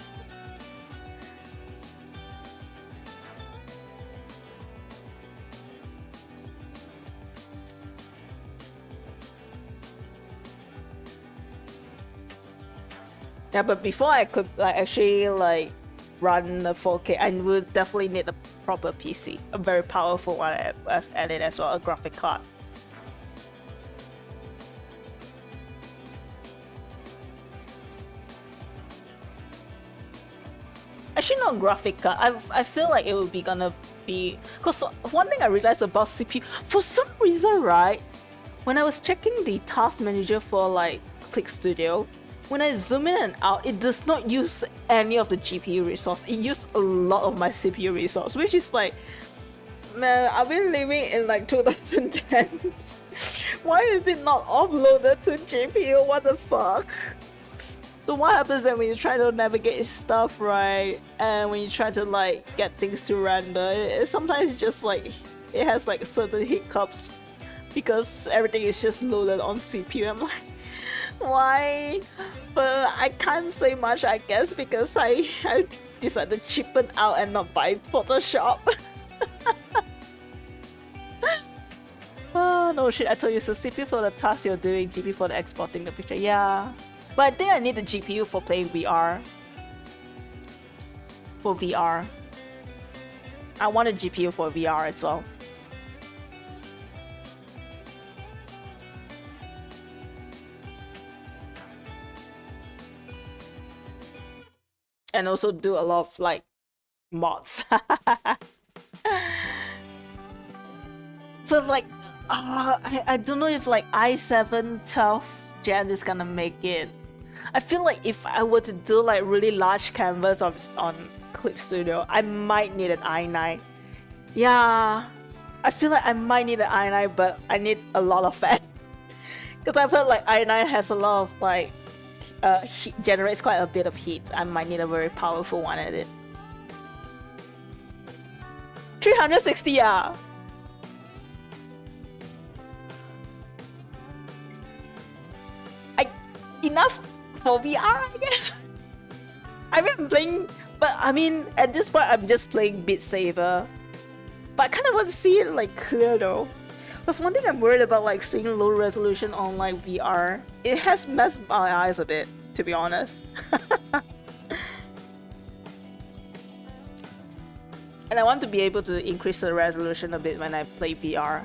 Yeah, but before I could like actually like run the 4K, I would definitely need a proper PC, a very powerful one at it as well, a graphic card. Actually, not graphic card. I feel like it would be gonna be, because one thing I realized about CPU, for some reason, right, when I was checking the task manager for like Click Studio, when I zoom in and out, it does not use any of the GPU resource. It uses a lot of my CPU resource, which is like, man, I've been living in like 2010s. Why is it not offloaded to GPU? What the fuck? So what happens when you try to navigate stuff, right? And when you try to like get things to render, it sometimes just like, it has like certain hiccups because everything is just loaded on CPU. I'm like, why? But I can't say much, I guess, because I decided to cheapen out and not buy Photoshop. Oh no shit, I told you, so CPU for the task you're doing, GPU for the exporting the picture. Yeah, but I think I need the GPU for playing VR. For VR, I want a GPU for VR as well. And also do a lot of like mods. So like, I don't know if like i7 12th gen is gonna make it. I feel like if I were to do like really large canvas on Clip Studio, I might need an i9. Yeah, I feel like I might need an i9, but I need a lot of fan. Because I've heard like i9 has a lot of like, heat, generates quite a bit of heat. I might need a very powerful one at it. 360, yeah. Enough for VR, I guess. I've been playing, but I mean, at this point, I'm just playing Beat Saber. But I kind of want to see it like clear though. Because one thing I'm worried about, like seeing low resolution on like VR, it has messed my eyes a bit, to be honest. And I want to be able to increase the resolution a bit when I play VR.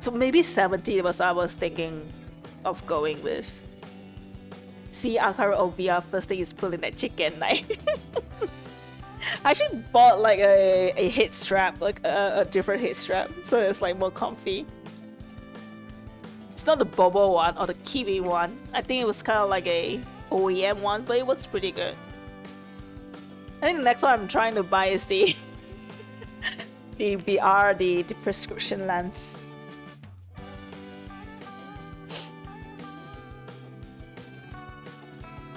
So maybe 70 was I was thinking of going with. See Akara on VR, first thing is pulling that chicken knife. I actually bought like a head strap, like a different head strap, so it's like more comfy. It's not the Bobo one or the Kiwi one. I think it was kind of like a OEM one, but it was pretty good. I think the next one I'm trying to buy is the the VR, the prescription lens.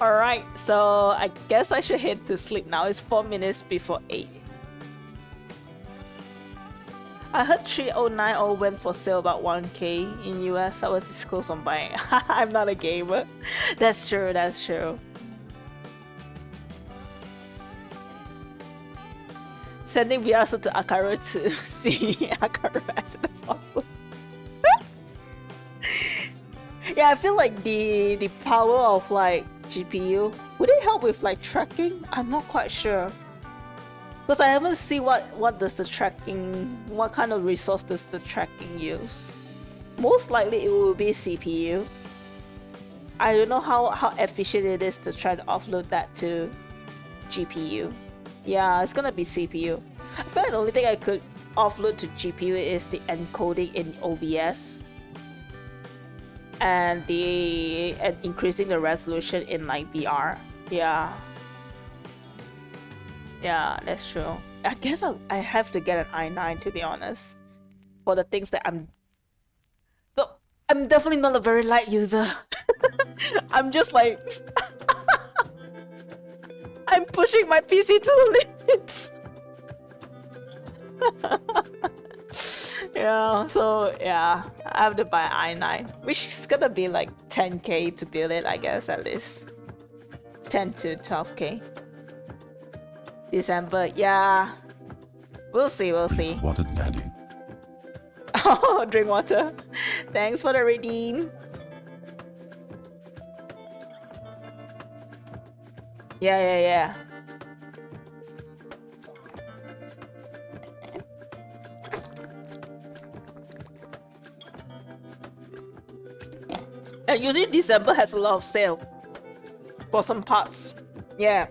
Alright, so I guess I should head to sleep now. It's 4 minutes before 8. I heard 3090 went for sale about 1k in US. I was this close on buying. I'm not a gamer. That's true, that's true. Sending VR to Akara to see Akara as a problem. Yeah, I feel like the power of like GPU, would it help with like tracking? I'm not quite sure. Because I haven't seen what does the tracking, what kind of resource does the tracking use. Most likely it will be CPU. I don't know how efficient it is to try to offload that to GPU. Yeah, it's gonna be CPU. I feel like the only thing I could offload to GPU is the encoding in OBS. And increasing the resolution in like VR. Yeah, that's true. I guess I have to get an i9 to be honest, for the things that I'm definitely not a very light user. I'm just like I'm pushing my PC to the limits. Yeah, so yeah, I have to buy i9, which is gonna be like 10k to build it, I guess, at least 10 to 12k. December, yeah, we'll see. Water daddy. Oh, drink water. Thanks for the redeem. Yeah. And usually December has a lot of sale for some parts. Yeah.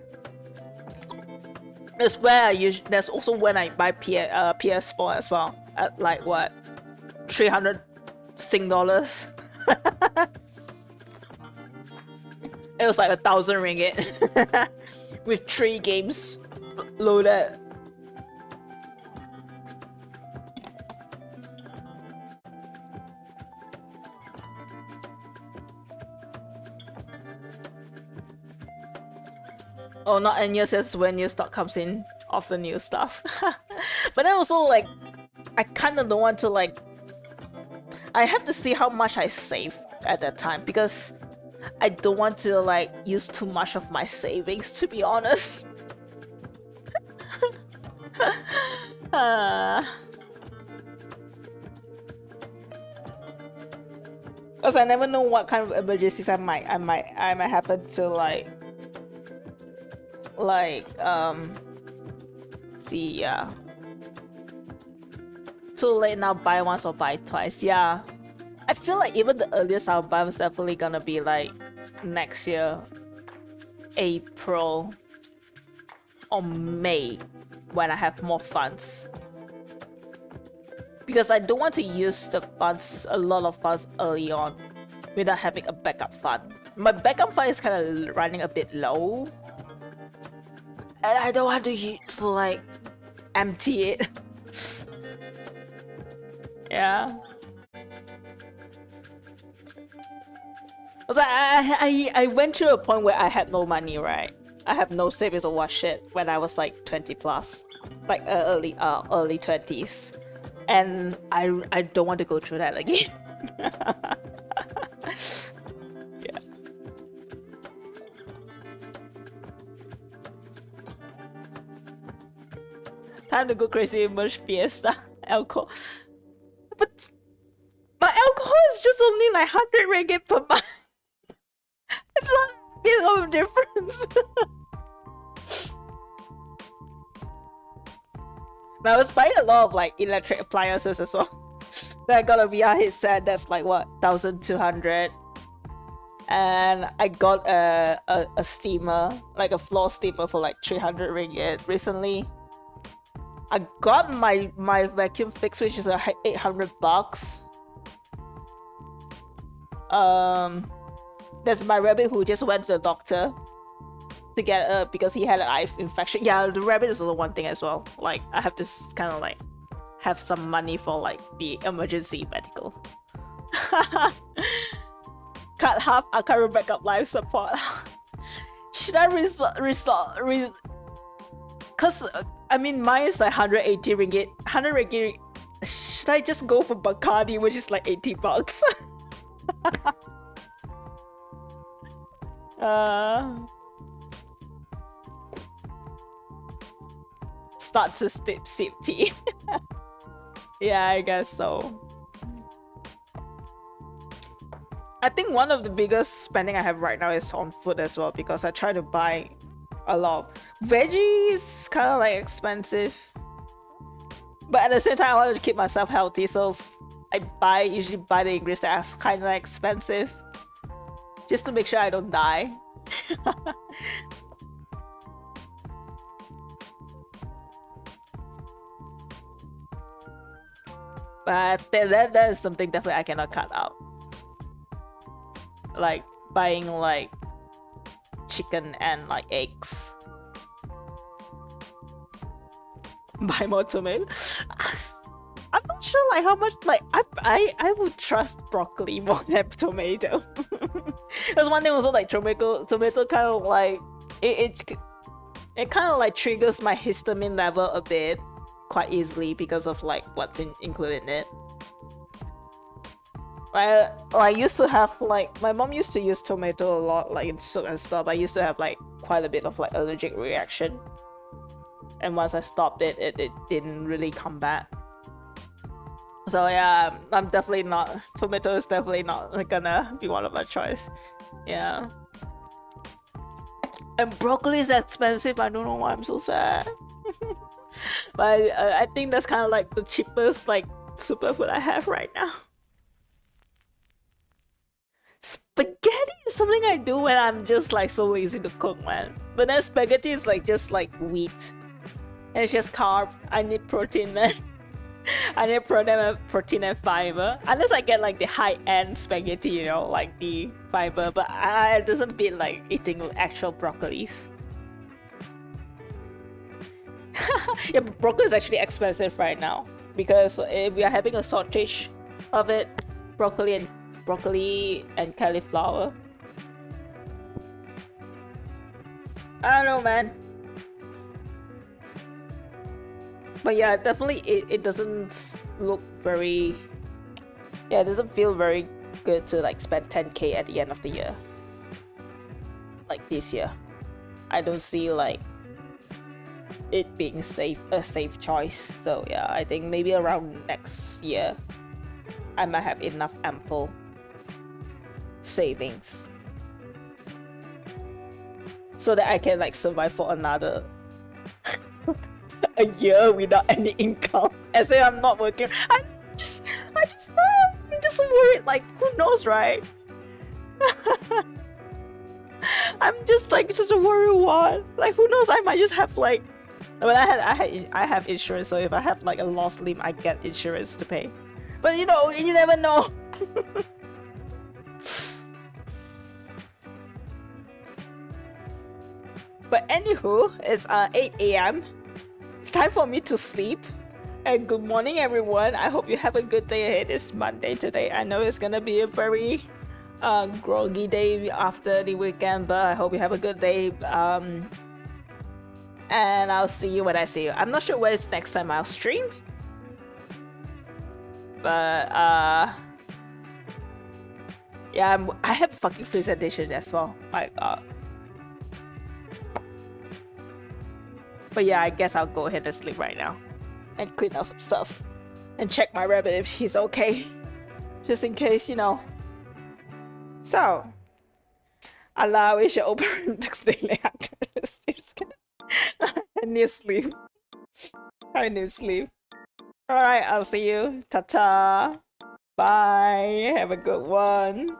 That's where that's also when I buy PS4 as well. At like what? 300 Sing dollars. It was like 1,000 ringgit with 3 games loaded. Oh, not Anya says when new stock comes in of the new stuff. But then also, like, I kind of don't want to, like, I have to see how much I save at that time, because I don't want to, like, use too much of my savings, to be honest. Because I never know what kind of emergencies I might happen to, see, yeah. Too late now, buy once or buy twice. Yeah, I feel like even the earliest I'll buy was definitely gonna be like next year, April or May, when I have more funds. Because I don't want to use the funds, a lot of funds early on, without having a backup fund. My backup fund is kind of running a bit low, and I don't want to like empty it. Yeah. I went to a point where I had no money, right? I have no savings or what shit when I was like 20 plus, like early 20s, and I don't want to go through that again. Yeah. Time to go crazy in merch fiesta alcohol. But my alcohol is just only like 100 ringgit per month. It's not a bit of a difference. Now I was buying a lot of like electric appliances as well. Then I got a VR headset that's like what, 1,200. And I got a steamer, like a floor steamer for like 300 ringgit recently. I got my vacuum fix, which is 800 bucks. There's my rabbit who just went to the doctor to get because he had an eye infection. Yeah, the rabbit is also one thing as well. Like I have to kind of like have some money for like the emergency medical. Cut half our current backup life support. Should I cause I mean mine is like 180 ringgit. 100 ringgit. Should I just go for Bacardi, which is like 80 bucks? Start to sip tea. Yeah, I guess so. I think one of the biggest spending I have right now is on food as well, because I try to buy a lot. Veggies kind of like expensive, but at the same time I want to keep myself healthy, so I usually buy the ingredients that are kind of expensive, just to make sure I don't die. But that is something definitely I cannot cut out. Like buying like chicken and like eggs. Buy more tomato. I'm not sure like how much, like I would trust broccoli more than tomato. There's one thing also, like tomato kind of like it kind of like triggers my histamine level a bit quite easily because of like what's included in it. I used to have like, my mom used to use tomato a lot like in soup and stuff. I used to have like quite a bit of like allergic reaction, and once I stopped it didn't really come back. So yeah, I'm definitely not, tomato is definitely not gonna be one of my choice. Yeah. And broccoli is expensive. I don't know why I'm so sad. But I think that's kind of like the cheapest like superfood I have right now. Spaghetti is something I do when I'm just like so lazy to cook, man. But then spaghetti is like just like wheat, and it's just carb. I need protein, man. I need protein and fiber. Unless I get like the high-end spaghetti, you know, like the fiber. But it doesn't beat like eating actual broccolis. Yeah, but broccoli is actually expensive right now because we are having a shortage of it. Broccoli and cauliflower. I don't know, man. But yeah, definitely it doesn't look very... Yeah, it doesn't feel very good to like spend 10k at the end of the year. Like this year. I don't see like it being a safe choice. So yeah, I think maybe around next year I might have enough ample savings so that I can like survive for another a year without any income. As if I'm not working. I'm just worried, like who knows, right? I'm just like such a worried one. Like who knows, I might just have like, well, I have insurance, so if I have like a lost limb, I get insurance to pay. But you know, you never know. But anywho, it's 8 a.m. It's time for me to sleep. And good morning, everyone. I hope you have a good day ahead. It's Monday today. I know it's gonna be a very groggy day after the weekend, but I hope you have a good day. And I'll see you when I see you. I'm not sure when it's next time I'll stream. But yeah, I have fucking presentation as well. My god. But yeah, I guess I'll go ahead and sleep right now and clean out some stuff and check my rabbit if she's okay, just in case, you know. So Allah, we should open next day. I need sleep. I need sleep. Alright, I'll see you. Ta-ta. Bye. Have a good one.